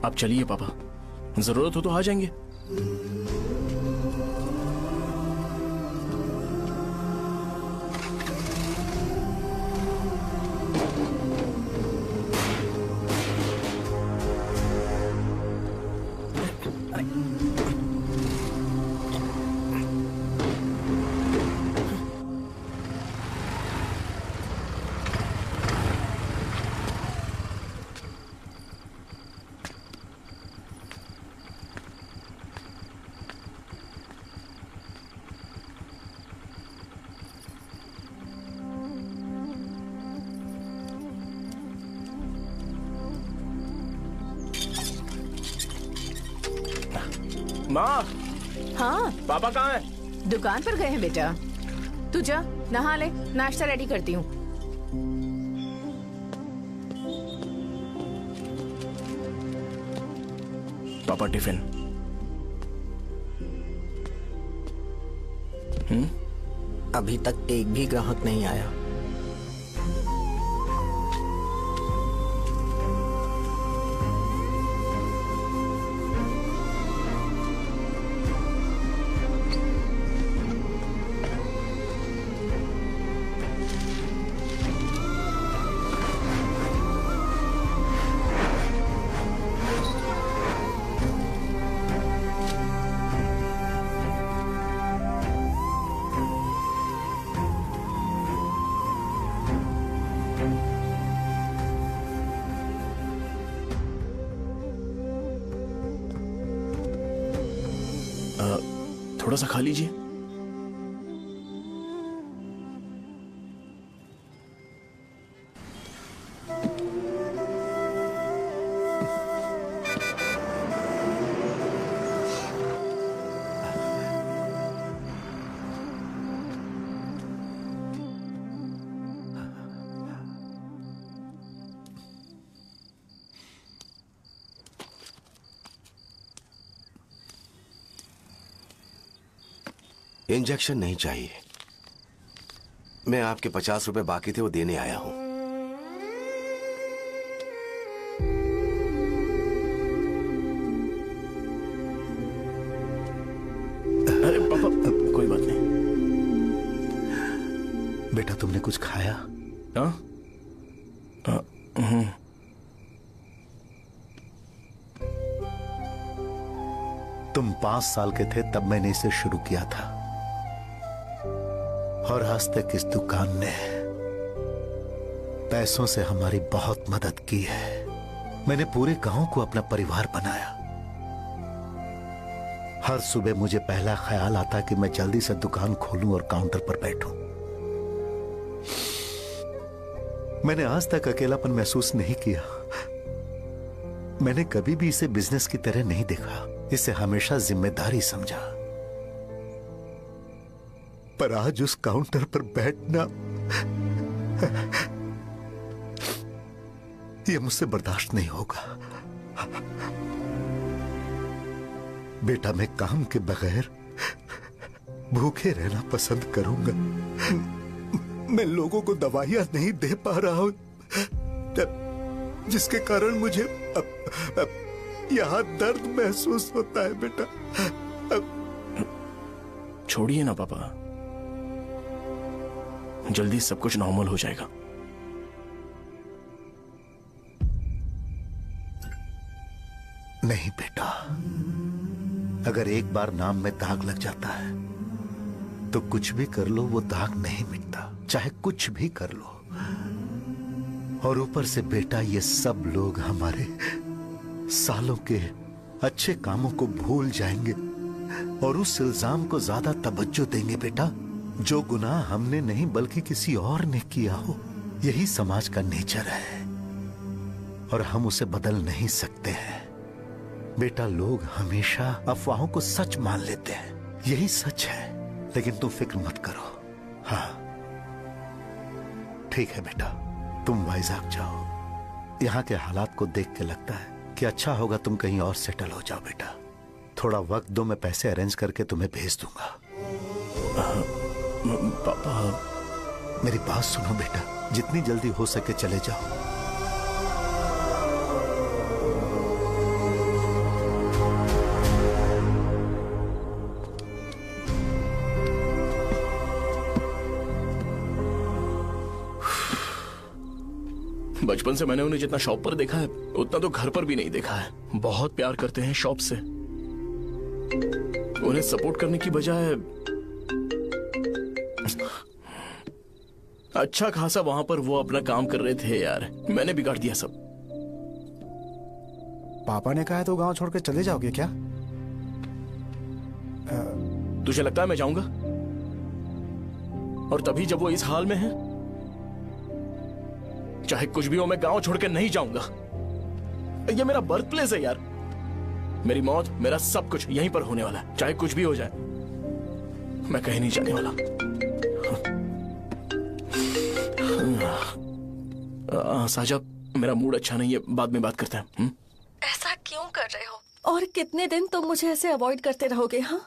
आप चलिए पापा, जरूरत हो तो आ जाएंगे। माँ, हाँ पापा कहाँ हैं? दुकान पर गए हैं बेटा। तू जा नहा ले, नाश्ता रेडी करती हूँ। पापा टिफिन। अभी तक एक भी ग्राहक नहीं आया। थोड़ा सा खा लीजिए। इंजेक्शन नहीं चाहिए। मैं आपके 50 रुपए बाकी थे, वो देने आया हूं। अरे पापा कोई बात नहीं। बेटा तुमने कुछ खाया? हाँ? तुम 5 साल के थे तब मैंने इसे शुरू किया था, और आज तक इस दुकान ने पैसों से हमारी बहुत मदद की है। मैंने पूरे गांव को अपना परिवार बनाया। हर सुबह मुझे पहला ख्याल आता कि मैं जल्दी से दुकान खोलूं और काउंटर पर बैठूं। मैंने आज तक अकेलापन महसूस नहीं किया। मैंने कभी भी इसे बिजनेस की तरह नहीं देखा, इसे हमेशा जिम्मेदारी समझा। पर आज उस काउंटर पर बैठना यह मुझसे बर्दाश्त नहीं होगा। बेटा मैं काम के बगैर भूखे रहना पसंद करूंगा। मैं लोगों को दवाइयां नहीं दे पा रहा हूं, जिसके कारण मुझे यहां दर्द महसूस होता है। बेटा छोड़िए ना पापा, जल्दी सब कुछ नॉर्मल हो जाएगा। नहीं बेटा, अगर एक बार नाम में दाग लग जाता है तो कुछ भी कर लो वो दाग नहीं मिटता, चाहे कुछ भी कर लो। और ऊपर से बेटा ये सब लोग हमारे सालों के अच्छे कामों को भूल जाएंगे और उस इल्जाम को ज्यादा तवज्जो देंगे बेटा जो गुनाह हमने नहीं बल्कि किसी और ने किया हो। यही समाज का नेचर है और हम उसे बदल नहीं सकते हैं। बेटा लोग हमेशा अफवाहों को सच मान लेते हैं, यही सच है। लेकिन तुम फिक्र मत करो। हाँ ठीक है बेटा, तुम वाइजाग जाओ। यहाँ के हालात को देख के लगता है कि अच्छा होगा तुम कहीं और सेटल हो जाओ। बेटा थोड़ा वक्त दो, मैं पैसे अरेंज करके तुम्हें भेज दूंगा। पापा मेरी बात सुनो बेटा, जितनी जल्दी हो सके चले जाओ। बचपन से मैंने उन्हें जितना शॉप पर देखा है उतना तो घर पर भी नहीं देखा है। बहुत प्यार करते हैं शॉप से। उन्हें सपोर्ट करने की बजाय अच्छा खासा वहां पर वो अपना काम कर रहे थे। यार मैंने बिगाड़ दिया सब। पापा ने कहा है तो गांव छोड़ के चले जाओगे क्या? तुझे लगता है मैं जाऊंगा? और तभी जब वो इस हाल में है, चाहे कुछ भी हो मैं गांव छोड़ के नहीं जाऊंगा। ये मेरा बर्थ प्लेस है यार। मेरी मौत, मेरा सब कुछ यहीं पर होने वाला है। चाहे कुछ भी हो जाए मैं कहीं नहीं जाने वाला। साजा, मेरा मूड अच्छा नहीं है, बाद में बात करते हैं। ऐसा क्यों कर रहे हो? और कितने दिन तुम मुझे ऐसे अवॉइड करते रहोगे? हाँ,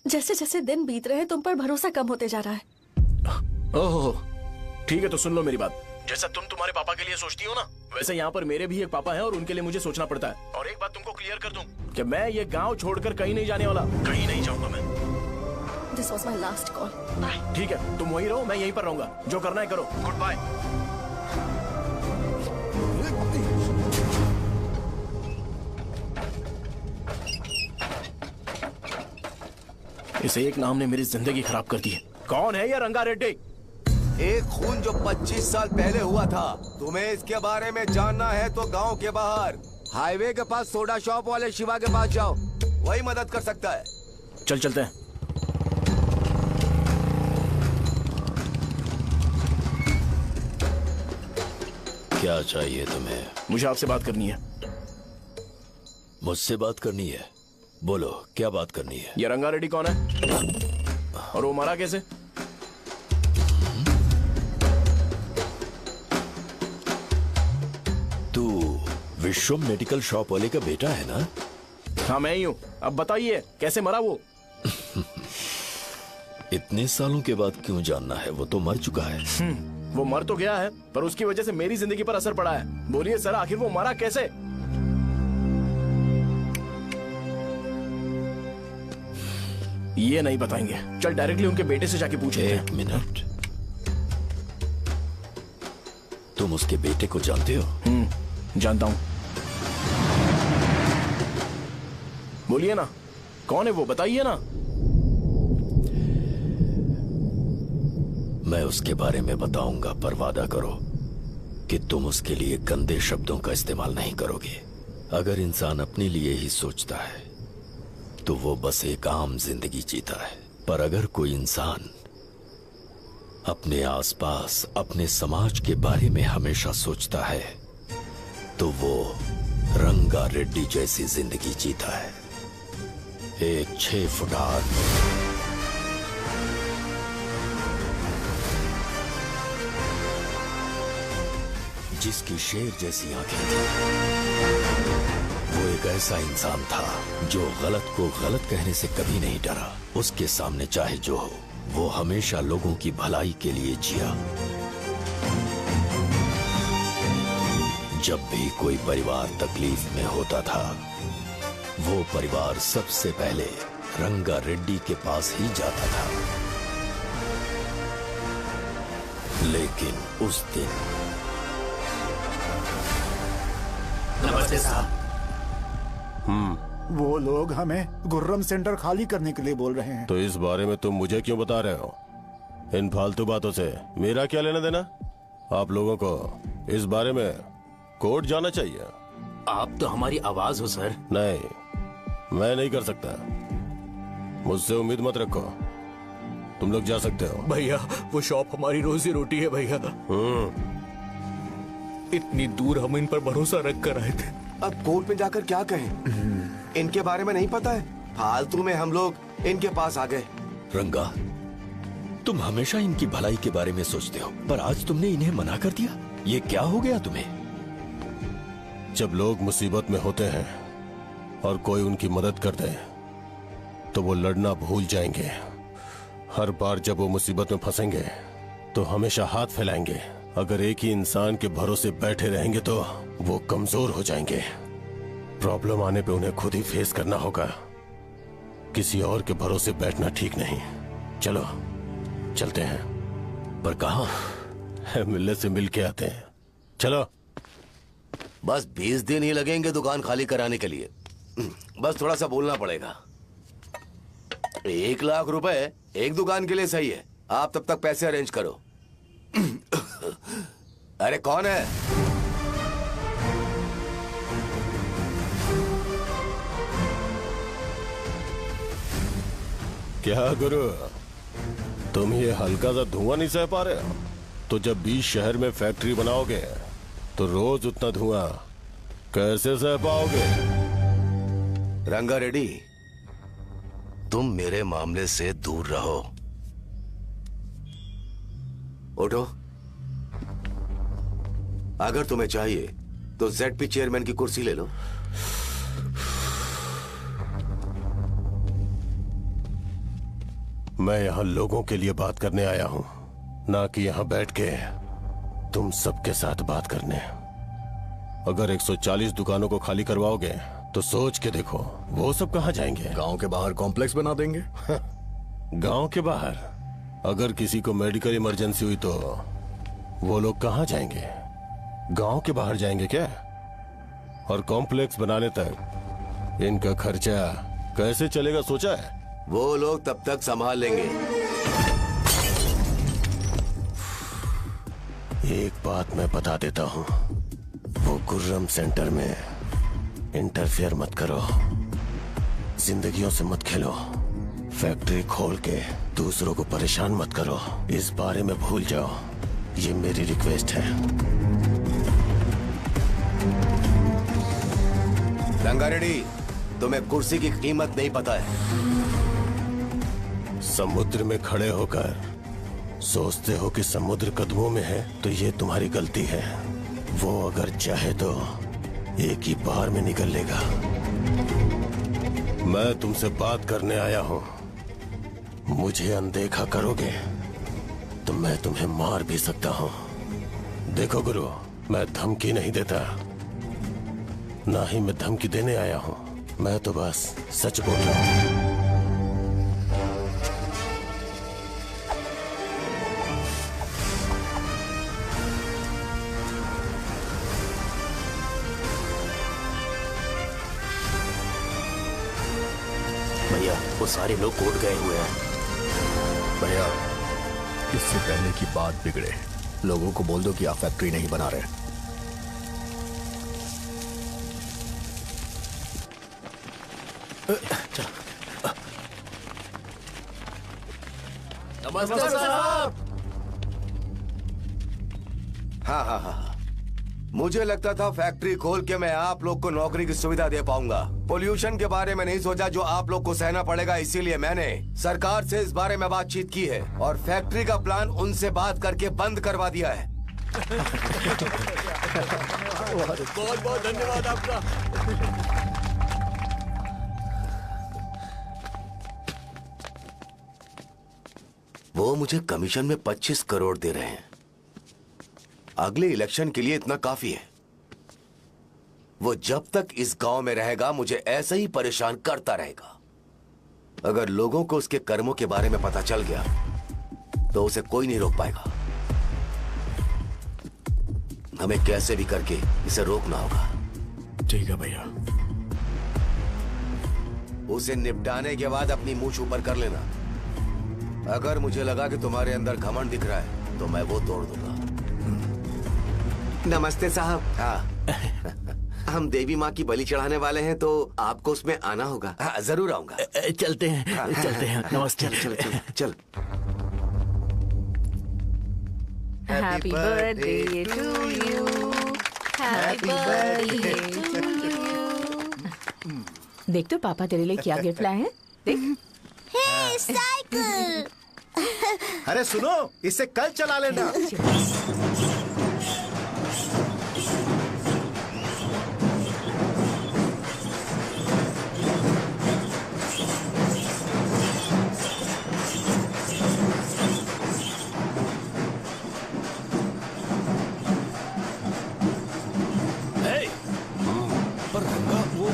जैसे जैसे दिन बीत रहे हैं तुम पर भरोसा कम होते जा रहा है। ओह, ठीक है, तो सुन लो मेरी बात। जैसा तुम तुम्हारे पापा के लिए सोचती हो ना, वैसे यहाँ पर मेरे भी एक पापा हैं और उनके लिए मुझे सोचना पड़ता है। और एक बात तुमको क्लियर कर दूं कि मैं ये गांव छोड़कर कहीं नहीं जाने वाला, कहीं नहीं जाऊंगा मैं। This was my last call. ठीक है, तुम वहीं रहो, मैं यहीं पर रहूंगा। जो करना है करो। Good bye. इस एक नाम ने मेरी जिंदगी खराब कर दी है। कौन है ये रंगा रेड्डी? एक खून जो 25 साल पहले हुआ था। तुम्हें इसके बारे में जानना है तो गांव के बाहर हाईवे के पास सोडा शॉप वाले शिवा के पास जाओ, वही मदद कर सकता है। चल चलते हैं। क्या चाहिए तुम्हें? मुझे आपसे बात करनी है। मुझसे बात करनी है? बोलो, क्या बात करनी है? ये रंगा रेड्डी कौन है और वो मरा कैसे? तू विश्वम मेडिकल शॉप वाले का बेटा है ना? हाँ, मैं ही हूँ। अब बताइए कैसे मरा वो? इतने सालों के बाद क्यों जानना है? वो तो मर चुका है। वो मर तो गया है, पर उसकी वजह से मेरी जिंदगी पर असर पड़ा है। बोलिए सर, आखिर वो मरा कैसे? ये नहीं बताएंगे। चल डायरेक्टली उनके बेटे से जाके पूछे। एक मिनट, तुम उसके बेटे को जानते हो? जानता हूं। बोलिए ना, कौन है वो? बताइए ना। मैं उसके बारे में बताऊंगा, पर वादा करो कि तुम उसके लिए गंदे शब्दों का इस्तेमाल नहीं करोगे। अगर इंसान अपने लिए ही सोचता है तो वो बस एक आम जिंदगी जीता है, पर अगर कोई इंसान अपने आसपास, अपने समाज के बारे में हमेशा सोचता है तो वो रंगा रेड्डी जैसी जिंदगी जीता है। एक 6 फुट आदमी, जिसकी शेर जैसी आंखें थी। वो एक ऐसा इंसान था जो गलत को गलत कहने से कभी नहीं डरा। उसके सामने चाहे जो हो, वो हमेशा लोगों की भलाई के लिए जिया। जब भी कोई परिवार तकलीफ में होता था, वो परिवार सबसे पहले रंगा रेड्डी के पास ही जाता था। लेकिन उस दिन नमस्ते साहब। वो लोग हमें गुर्रम सेंटर खाली करने के लिए बोल रहे हैं। तो इस बारे में तुम मुझे क्यों बता रहे हो? इन फालतू बातों से मेरा क्या लेना देना? आप लोगों को इस बारे में कोर्ट जाना चाहिए। आप तो हमारी आवाज हो सर। नहीं, मैं नहीं कर सकता। मुझसे उम्मीद मत रखो। तुम लोग जा सकते हो। भैया, वो शॉप हमारी रोजी रोटी है भैया। इतनी दूर हम इन पर भरोसा रख कर आए थे। अब कोर्ट में जाकर क्या कहें? इनके बारे में नहीं पता है। फालतू में हम लोग इनके पास आ गए। रंगा, तुम हमेशा इनकी भलाई के बारे में सोचते हो, पर आज तुमने इन्हें मना कर दिया। ये क्या हो गया तुम्हें? जब लोग मुसीबत में होते हैं और कोई उनकी मदद कर दे तो वो लड़ना भूल जाएंगे। हर बार जब वो मुसीबत में फंसेंगे तो हमेशा हाथ फैलाएंगे। अगर एक ही इंसान के भरोसे बैठे रहेंगे तो वो कमजोर हो जाएंगे। प्रॉब्लम आने पे उन्हें खुद ही फेस करना होगा। किसी और के भरोसे बैठना ठीक नहीं। चलो चलते हैं। पर कहाँ? मिलने से मिल के आते हैं। चलो। बस 20 दिन ही लगेंगे दुकान खाली कराने के लिए। बस थोड़ा सा बोलना पड़ेगा। 1 लाख रुपए एक दुकान के लिए सही है। आप तब तक पैसे अरेंज करो। अरे कौन है? क्या गुरु, तुम ये हल्का सा धुआं नहीं सह पा रहे हो? तो जब 20 शहर में फैक्ट्री बनाओगे तो रोज उतना धुआं कैसे सह पाओगे? रंगा रेड्डी, तुम मेरे मामले से दूर रहो। उठो। अगर तुम्हें चाहिए तो ZP चेयरमैन की कुर्सी ले लो। मैं यहाँ लोगों के लिए बात करने आया हूँ, ना कि यहाँ बैठ के तुम सबके साथ बात करने। अगर 140 दुकानों को खाली करवाओगे तो सोच के देखो वो सब कहाँ जाएंगे। गांव के बाहर कॉम्प्लेक्स बना देंगे। गांव के बाहर अगर किसी को मेडिकल इमरजेंसी हुई तो वो लोग कहाँ जाएंगे? गांव के बाहर जाएंगे क्या? और कॉम्प्लेक्स बनाने तक इनका खर्चा कैसे चलेगा सोचा है? वो लोग तब तक संभाल लेंगे। एक बात मैं बता देता हूँ, वो गुर्रम सेंटर में इंटरफेयर मत करो, जिंदगियों से मत खेलो, फैक्ट्री खोल के दूसरों को परेशान मत करो। इस बारे में भूल जाओ, ये मेरी रिक्वेस्ट है। रंगारेड्डी, तुम्हें कुर्सी की कीमत नहीं पता है। समुद्र में खड़े होकर सोचते हो कि समुद्र कदमों में है, तो ये तुम्हारी गलती है। वो अगर चाहे तो एक ही बार में निकल लेगा। मैं तुमसे बात करने आया हूं, मुझे अनदेखा करोगे तो मैं तुम्हें मार भी सकता हूं। देखो गुरु, मैं धमकी नहीं देता, ना ही मैं धमकी देने आया हूं, मैं तो बस सच बोल रहा हूं। भैया, वो सारे लोग कोर्ट गए हुए हैं। भैया, इससे पहले की बात बिगड़े, लोगों को बोल दो कि आप फैक्ट्री नहीं बना रहे। नमस्ते साहब। हाँ, मुझे लगता था फैक्ट्री खोल के मैं आप लोग को नौकरी की सुविधा दे पाऊंगा। पोल्यूशन के बारे में नहीं सोचा जो आप लोग को सहना पड़ेगा, इसीलिए मैंने सरकार से इस बारे में बातचीत की है और फैक्ट्री का प्लान उनसे बात करके बंद करवा दिया है। बहुत बहुत धन्यवाद आपका। वो मुझे कमीशन में 25 करोड़ दे रहे हैं। अगले इलेक्शन के लिए इतना काफी है। वो जब तक इस गांव में रहेगा मुझे ऐसे ही परेशान करता रहेगा। अगर लोगों को उसके कर्मों के बारे में पता चल गया तो उसे कोई नहीं रोक पाएगा। हमें कैसे भी करके इसे रोकना होगा। ठीक है भैया। उसे निपटाने के बाद अपनी मूंछ ऊपर कर लेना। अगर मुझे लगा कि तुम्हारे अंदर घमंड दिख रहा है तो मैं वो तोड़ दूंगा। नमस्ते साहब। हाँ। हम देवी माँ की बलि चढ़ाने वाले हैं तो आपको उसमें आना होगा। हाँ, जरूर आऊंगा। चलते हैं। हाँ, चलते हैं। नमस्ते। चल चल चल। Happy birthday to you, happy birthday to you. देख तो पापा तेरे लिए क्या गिफ्ट लाए हैं, देख। हे साइकिल। अरे सुनो, इसे कल चला लेना। पर रंगा वो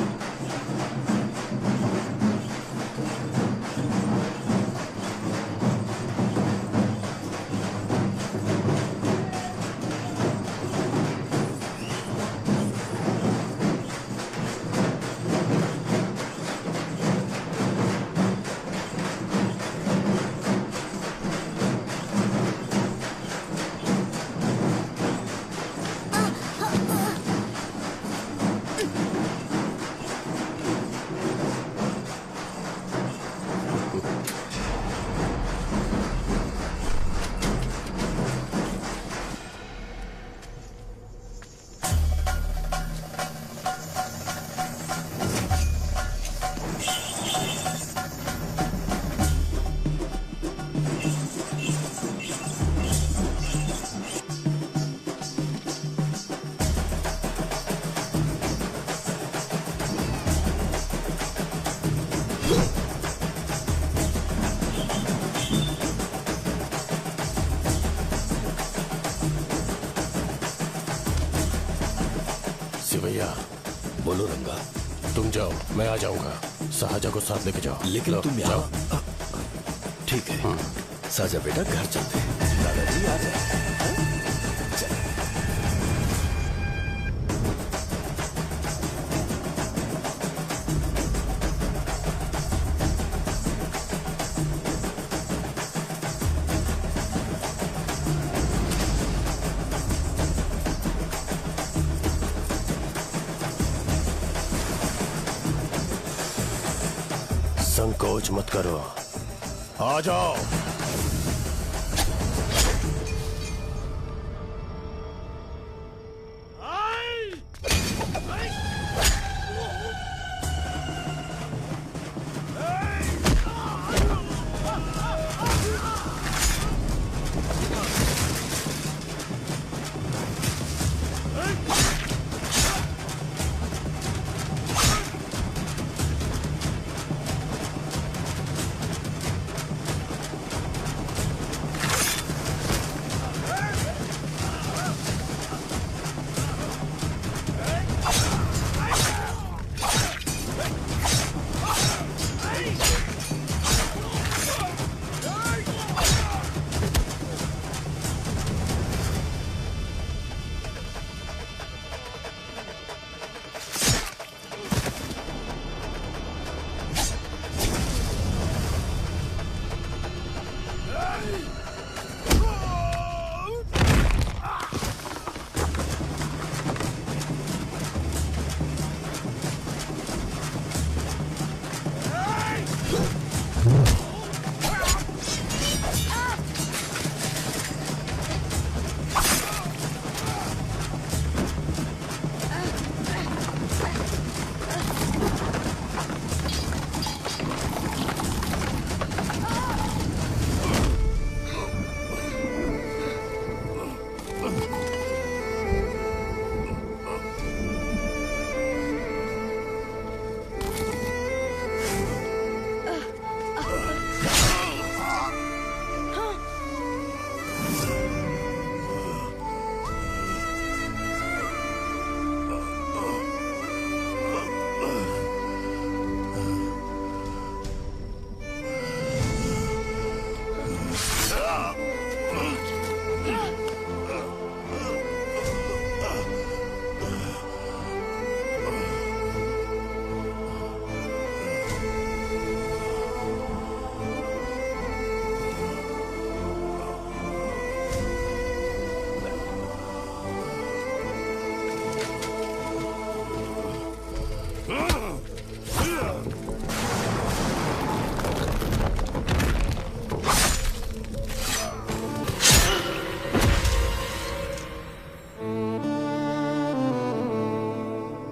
शिवैया, बोलो रंगा। तुम जाओ, मैं आ जाऊंगा। साहजा को साथ लेके जाओ। लेकिन लो, तुम जाओ। यहाँ ठीक है। साजा बेटा घर चलते हैं। दादाजी आ जाए। संकोच मत करो, आ जाओ।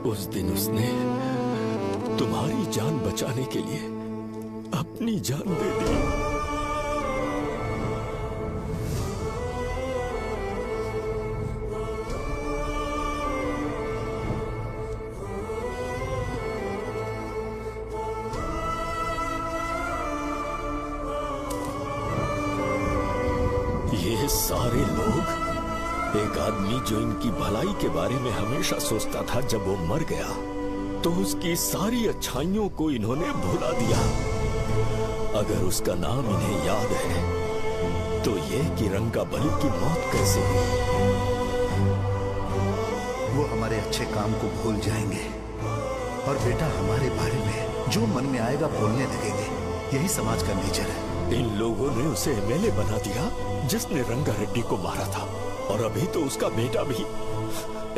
उस दिन उसने तुम्हारी जान बचाने के लिए अपनी जान दे दी। ये सारे लोग, एक आदमी जो इनकी भलाई के बारे में हमेशा सोचता था, जब वो मर गया तो उसकी सारी अच्छाइयों को इन्होंने भुला दिया। अगर उसका नाम इन्हें याद है तो ये कि रंगाबली की मौत कैसे हुई। वो हमारे अच्छे काम को भूल जाएंगे और बेटा हमारे बारे में जो मन में आएगा बोलने लगेंगे। यही समाज का नेचर है। इन लोगों ने उसे एमएलए बना दिया जिसने रंगा रेड्डी को मारा था, और अभी तो उसका बेटा भी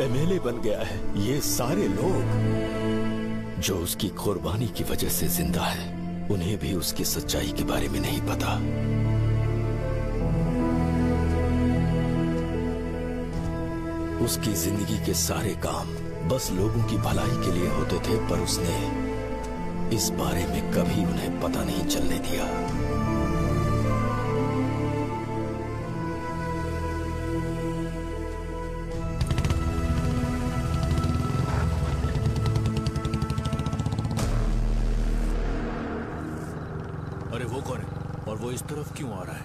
एमएलए बन गया है। ये सारे लोग जो उसकी कुर्बानी की वजह से जिंदा है, उन्हें भी उसकी सच्चाई के बारे में नहीं पता। उसकी जिंदगी के सारे काम बस लोगों की भलाई के लिए होते थे, पर उसने इस बारे में कभी उन्हें पता नहीं चलने दिया। कौन है और वो इस तरफ क्यों आ रहा है?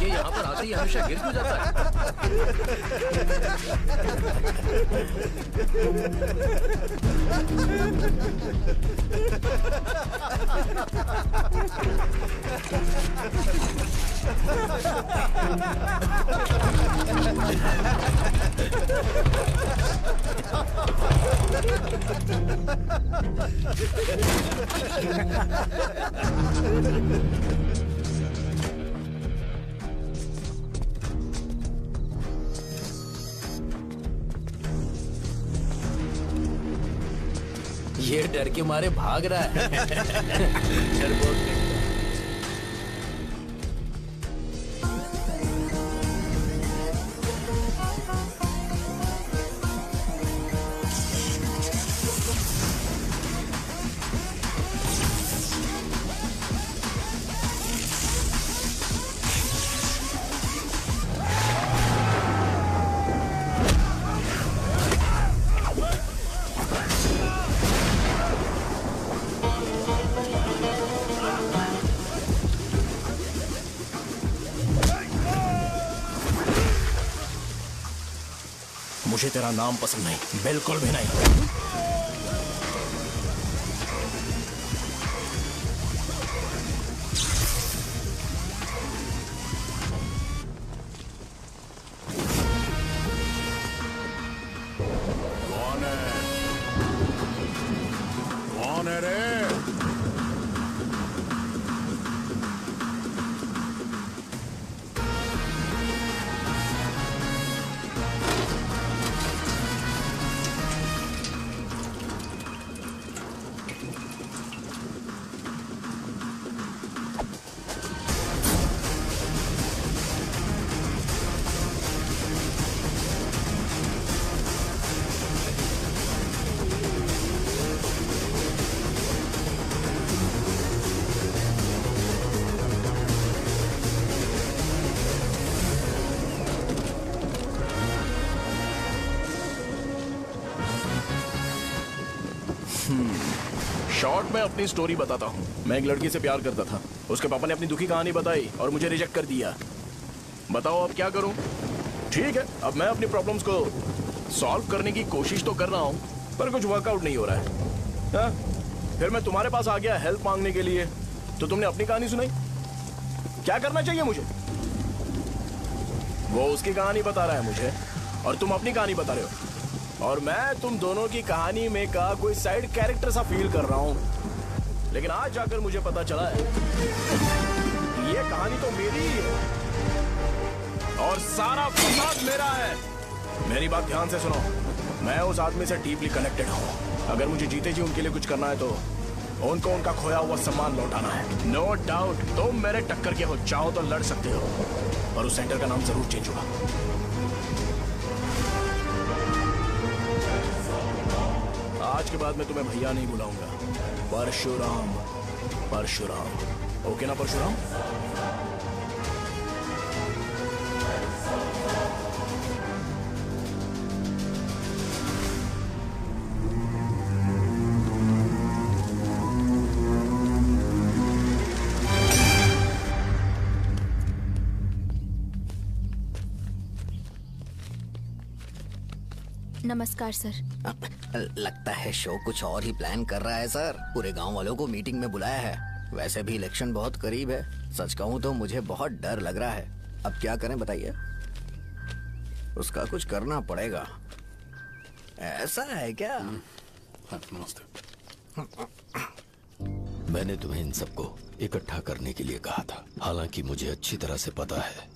ये यहाँ पर आते ही हमेशा गिर क्यों जाता है? ये डर के मारे भाग रहा है। डरपोक नहीं। मुझे तेरा नाम पसंद नहीं, बिल्कुल भी नहीं। कौन है रे? शॉर्ट में अपनी स्टोरी बताता हूँ। मैं एक लड़की से प्यार करता था। उसके पापा ने अपनी दुखी कहानी बताई और मुझे रिजेक्ट कर दिया। बताओ अब क्या करूँ? ठीक है, अब मैं अपनी प्रॉब्लम्स को सॉल्व करने की कोशिश तो कर रहा हूँ, पर कुछ वर्कआउट नहीं हो रहा है। हाँ? फिर मैं तुम्हारे पास आ गया हेल्प मांगने के लिए, तो तुमने अपनी कहानी सुनाई। क्या करना चाहिए मुझे? वो उसकी कहानी बता रहा है मुझे और तुम अपनी कहानी बता रहे हो, और मैं तुम दोनों की कहानी में का कोई साइड कैरेक्टर सा फील कर रहा हूं। लेकिन आज जाकर मुझे पता चला है ये कहानी तो मेरी ही है और सारा फसाद मेरा है। मेरी बात ध्यान से सुनो, मैं उस आदमी से डीपली कनेक्टेड हूं। अगर मुझे जीते जी उनके लिए कुछ करना है तो उनको उनका खोया हुआ सम्मान लौटाना है। नो डाउट तुम मेरे टक्कर के हो, चाहो तो लड़ सकते हो, और उस सेंटर का नाम जरूर चेंज होगा। आज के बाद मैं तुम्हें भैया नहीं बुलाऊंगा, परशुराम। परशुराम, ओके ना परशुराम? नमस्कार सर। लगता है शो कुछ और ही प्लान कर रहा है सर। पूरे गांव वालों को मीटिंग में बुलाया है। वैसे भी इलेक्शन बहुत करीब है। सच कहूँ तो मुझे बहुत डर लग रहा है। अब क्या करें बताइए? उसका कुछ करना पड़ेगा। ऐसा है क्या? मैंने तुम्हें इन सबको इकट्ठा करने के लिए कहा था। हालांकि मुझे अच्छी तरह से पता है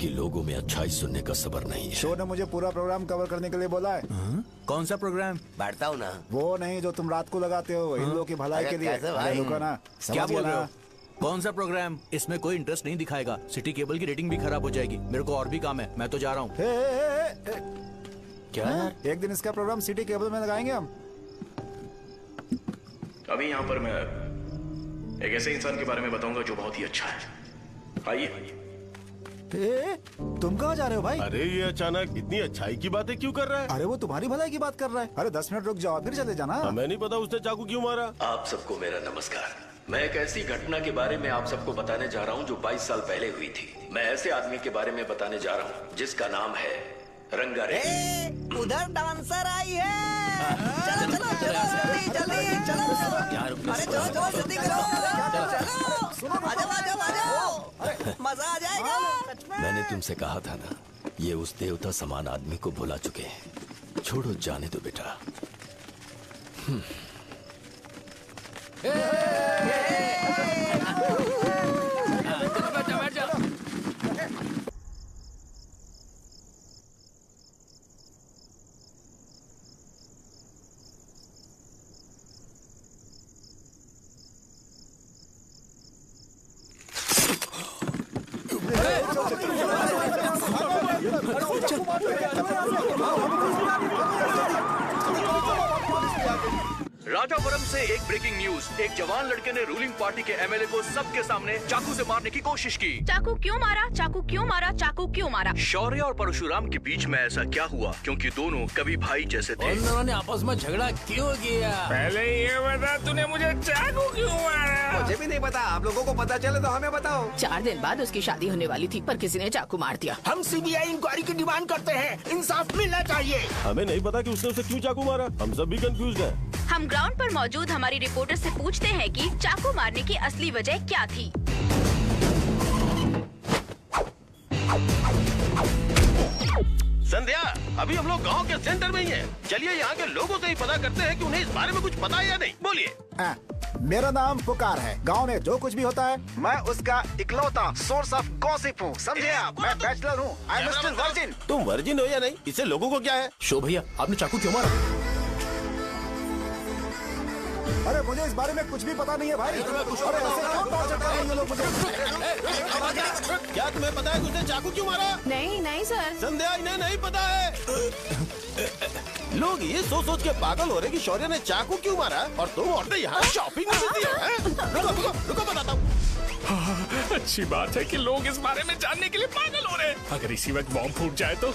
कि लोगों में अच्छाई सुनने का सब्र नहीं है। शो ने मुझे पूरा प्रोग्राम कवर करने के लिए बोला है। कौन सा प्रोग्राम? बैठता हूँ ना। वो नहीं जो तुम रात को लगाते हो इन लोगों की भलाई के लिए। रुको ना, क्या बोल रहे हो? कौन सा प्रोग्राम? इसमें कोई इंटरेस्ट नहीं दिखाएगा। सिटी केबल की रेटिंग भी खराब हो जाएगी। मेरे को और भी काम है, मैं तो जा रहा हूँ। क्या? एक दिन इसका प्रोग्राम सिटी केबल में लगाएंगे हम। अभी यहाँ पर मैं एक ऐसे इंसान के बारे में बताऊंगा जो बहुत ही अच्छा है। आइए। तुम कहाँ जा रहे हो भाई? अरे ये अचानक इतनी अच्छाई की बातें क्यों कर रहा है? अरे वो तुम्हारी भलाई की बात कर रहा है। अरे 10 मिनट रुक जाओ फिर चले जाना। हमें नहीं पता उसने चाकू क्यों मारा। आप सबको मेरा नमस्कार। मैं एक ऐसी घटना के बारे में आप सबको बताने जा रहा हूँ जो 22 साल पहले हुई थी। मैं ऐसे आदमी के बारे में बताने जा रहा हूँ जिसका नाम है रंगारेड्डी। उधर डांसर आई है। चलो चलो चलो जल्दी जल्दी चलो। अरे चलो चलो जल्दी करो। चलो आ जाओ आ जाओ आ जाओ। मजा आ जाएगा। मैंने तुमसे कहा था ना, ये उस देवता समान आदमी को भुला चुके हैं। छोड़ो, जाने दो बेटा। राजापुरम से एक ब्रेकिंग न्यूज। एक जवान लड़के ने रूलिंग पार्टी के एमएलए को सबके सामने चाकू से मारने की कोशिश की। चाकू क्यों मारा? चाकू क्यों मारा? चाकू क्यों मारा? शौर्य और परशुराम के बीच में ऐसा क्या हुआ? क्योंकि दोनों कभी भाई जैसे थे। उन्होंने आपस में झगड़ा क्यों किया? पहले ये बता, तूने मुझे चाकू क्यों मारा? मुझे भी नहीं पता। आप लोगों को पता चले तो हमें बताओ। 4 दिन बाद उसकी शादी होने वाली थी पर किसी ने चाकू मार दिया। हम सीबीआई इंक्वायरी की डिमांड करते हैं। इंसाफ मिलना चाहिए। हमें नहीं पता कि उसने उसे क्यों चाकू मारा। हम सब भी कंफ्यूज हैं। हम ग्राउंड पर मौजूद हमारी रिपोर्टर से पूछते हैं कि चाकू मारने की असली वजह क्या थी। संध्या, अभी हम लोग गांव के सेंटर में ही हैं। चलिए यहाँ के लोगों से ही पता करते हैं कि उन्हें इस बारे में कुछ पता है या नहीं। बोलिए। मेरा नाम पुकार है। गांव में जो कुछ भी होता है मैं उसका इकलौता सोर्स ऑफ गॉसिप हूँ, समझे आप? मैं बैचलर हूँ। I am still virgin. तुम वर्जिन हो या नहीं, इससे लोगों को क्या है? शो भैया, आपने चाकू क्यों मारा? अरे मुझे इस बारे में कुछ भी पता नहीं है भाई। अरे ऐसे क्यों टॉर्चर कर रहे हैं ये लोग मुझे? क्या तुम्हें पता है कि उसने चाकू क्यों मारा? नहीं नहीं सर। संध्या, इन्हें नहीं पता है। लोग ये सोच सोच के पागल हो रहे कि शौर्य ने चाकू क्यों मारा और तुम औरतें यहाँ शॉपिंग में बिजी हैं। रुको बताता हूँ। अच्छी बात है कि लोग इस बारे में जानने के लिए पागल हो रहे हैं। अगर इसी वक्त बॉम्ब फूट जाए तो।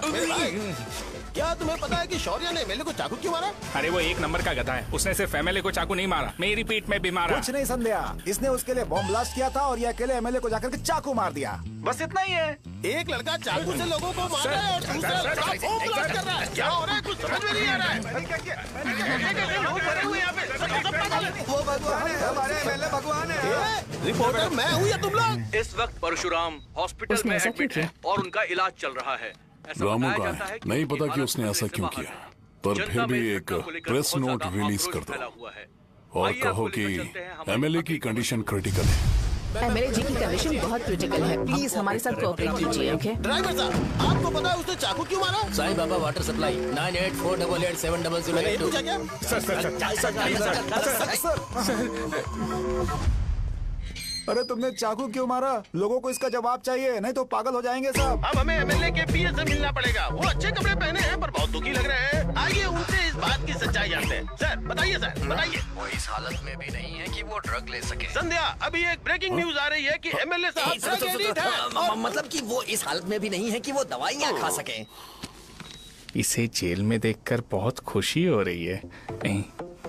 मेरे भाई, क्या तुम्हें पता है कि शौर्य ने एमएलए को चाकू क्यों मारा? अरे वो एक नंबर का गधा है। उसने सिर्फ एमएलए को चाकू नहीं मारा, मेरी पीठ में भी मारा। कुछ नहीं संध्या, इसने उसके लिए बॉम्ब ब्लास्ट किया था और ये अकेले एमएलए को जाकर के चाकू मार दिया। बस इतना ही है। एक लड़का चाकू से लोगों को मार रहा है और दूसरा लड़का बॉम्ब ब्लास्ट कर रहा है। क्या हो रहा है? कुछ समझ में नहीं आ रहा है। लोग भरे हुए यहाँ पे। वो भगवान है, हमारे एमएलए भगवान है। रिपोर्टर मैं हूँ या तुम लोग? इस वक्त परशुराम हॉस्पिटल में एडमिट है और उनका इलाज चल रहा है। रामू का है, नहीं पता कि उसने ऐसा क्यों किया, पर फिर भी एक प्रेस नोट रिलीज कर दो और कहो कि एमएलए की कंडीशन क्रिटिकल है। एमएलए जी की कंडीशन बहुत क्रिटिकल है। प्लीज हमारे साथ कोऑपरेट कीजिए। ओके ड्राइवर साहब, आपको पता है उसने चाकू क्यों मारा? Sai Baba water supply 9848870082। मैंने पूछा क्या? अरे तुमने चाकू क्यों मारा? लोगों को इसका जवाब चाहिए, नहीं तो पागल हो जाएंगे सब। अब हमें एमएलए के पीए से मिलना पड़ेगा। वो अच्छे कपड़े पहने हैं पर बहुत दुखी लग रहे हैं। आइए उनसे इस बात की सच्चाई जानते हैं। सर बताइए, सर बताइए। वो इस हालत में भी नहीं है कि वो ड्रग ले सके। संध्या, अभी एक ब्रेकिंग न्यूज आ रही है कि एमएलए साहब ड्रग एडिक्ट हैं। मतलब कि वो इस हालत में भी नहीं है कि वो दवाइयाँ खा सके। इसे जेल में देखकर बहुत खुशी हो रही है।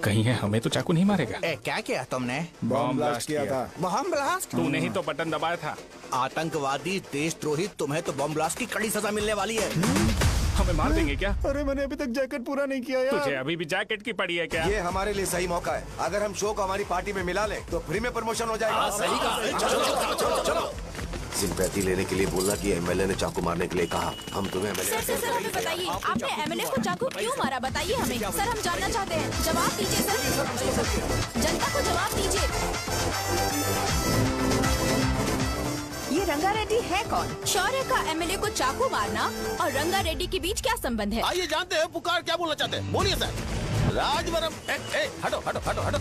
कहीं है हमें तो चाकू नहीं मारेगा। क्या किया तुमने? बॉम्ब ब्लास्ट किया था। Bomb blast? तूने ही तो बटन दबाया था। आतंकवादी, देशद्रोही, तुम्हें तो बॉम्ब ब्लास्ट की कड़ी सजा मिलने वाली है। हमें मार देंगे क्या? अरे मैंने अभी तक जैकेट पूरा नहीं किया यार। तुझे अभी भी जैकेट की पड़ी है क्या? ये हमारे लिए सही मौका है। अगर हम शो को हमारी पार्टी में मिला ले तो फ्री में प्रमोशन हो जाएगा। सही कहा। चलो। सिंपैथी लेने के लिए बोला कि एमएलए ने चाकू मारने के लिए कहा। हम तुम्हें एमएलए। सर हमें बताइए, आपने एमएलए को चाकू क्यों मारा? बताइए हमें। सर हम जानना चाहते हैं। जवाब दीजिए सर। जनता को जवाब दीजिए। ये रंगारेड्डी है कौन? शौर्य का एमएलए को चाकू मारना और रंगारेड्डी के बीच क्या संबंध है? आइए जानते हैं पुकार क्या बोलना चाहते हैं। बोलिए सर। राजवरम हटो हटो हटो हटो।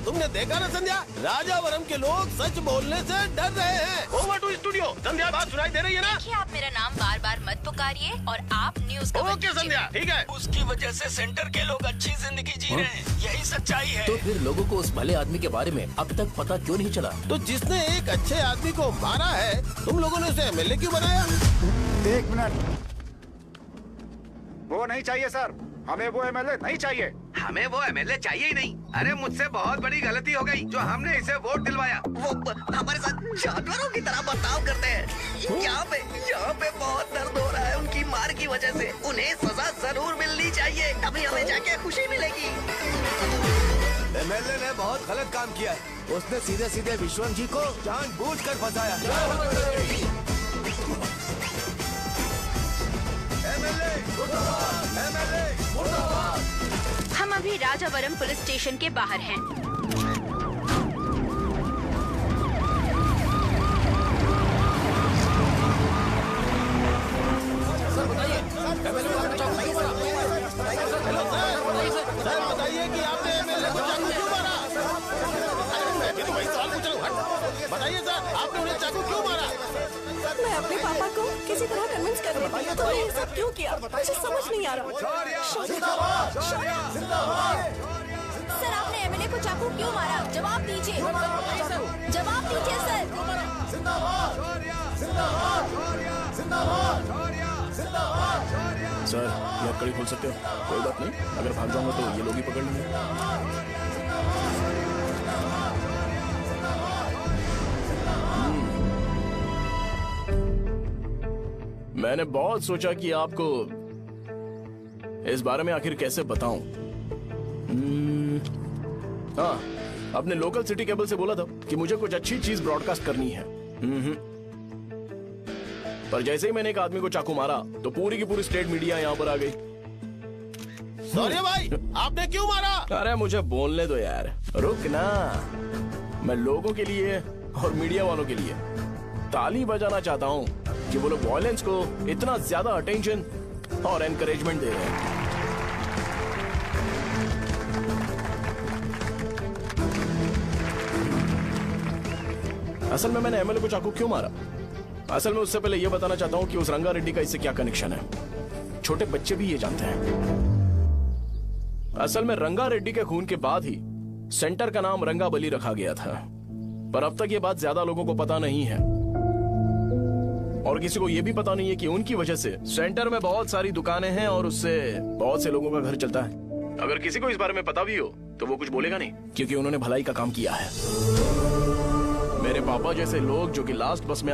तुमने देखा ना संध्या, राजावरम के लोग सच बोलने से डर रहे हैं। Over to studio. संध्या बात सुनाई दे रही है ना? देखिए, आप मेरा नाम बार बार मत पुकारिए और आप न्यूज कवर ओके संध्या, ठीक है। उसकी वजह से सेंटर के लोग अच्छी जिंदगी जी रहे हैं, यही सच्चाई है। तो फिर लोगों को उस भले आदमी के बारे में अब तक पता क्यों नहीं चला? तो जिसने एक अच्छे आदमी को मारा है, तुम लोगों ने उसे एमएलए क्यों बनाया? 1 मिनट, वो नहीं चाहिए सर, हमें वो एमएलए नहीं चाहिए। हमें वो एमएलए चाहिए ही नहीं। अरे मुझसे बहुत बड़ी गलती हो गई जो हमने इसे वोट दिलवाया। वो हमारे साथ जानवरों की तरह बर्ताव करते हैं। यहाँ पे बहुत दर्द हो रहा है उनकी मार की वजह से। उन्हें सजा जरूर मिलनी चाहिए, तभी हमें जाके खुशी मिलेगी। एमएलए ने बहुत गलत काम किया है। उसने सीधे सीधे विश्वनाथ जी को जानबूझकर फंसाया। हम अभी राजावरम पुलिस स्टेशन के बाहर हैं। सर बताइए, सर बताइए कि आपने एमएलए को चाकू क्यों मारा? मैं भी तो वही सवाल पूछ रहा हूँ। बताइए सर, आपने उन्हें चाकू क्यों मारा? मैं अपने पापा को किसी तरह कन्विंस कर रही थी। तो ये सब क्यों किया मुझे समझ नहीं आ रहा। सर, आपने एमएलए को चाकू क्यों मारा? जवाब दीजिए, जवाब दीजिए सर। सर, ये आप कड़ी खोल सकते हो? कोई बात नहीं, अगर भाग जाऊंगा तो ये लोग ही पकड़ लेंगे। मैंने बहुत सोचा कि आपको इस बारे में आखिर कैसे बताऊं। हाँ, अपने लोकल सिटी केबल से बोला था कि मुझे कुछ अच्छी चीज ब्रॉडकास्ट करनी है। पर जैसे ही मैंने एक आदमी को चाकू मारा तो पूरी की पूरी स्टेट मीडिया यहाँ पर आ गई। सॉरी भाई, आपने क्यों मारा? अरे मुझे बोलने दो यार, रुक ना। मैं लोगों के लिए और मीडिया वालों के लिए ताली बजाना चाहता हूँ कि वो लोग वायलेंस को इतना ज्यादा अटेंशन और एनकरेजमेंट दे रहे हैं। असल में मैंने एमएलए को चाकू क्यों मारा? असल में उससे पहले यह बताना चाहता हूँ कि उस रंगा रेड्डी का इससे क्या कनेक्शन है। छोटे बच्चे भी ये जानते हैं। असल में रंगा रेड्डी के खून के बाद ही सेंटर का नाम रंगा बली रखा गया था, पर अब तक ये बात ज्यादा लोगों को पता नहीं है और किसी को ये भी पता नहीं है कि उनकी वजह से सेंटर में बहुत सारी दुकानें हैं और उससे बहुत से लोगों का घर चलता है। अगर किसी को इस बारे में पता भी हो तो वो कुछ बोलेगा नहीं, क्योंकि उन्होंने भलाई का काम किया है। मेरे पापा जैसे लोग जो कि लास्ट बस में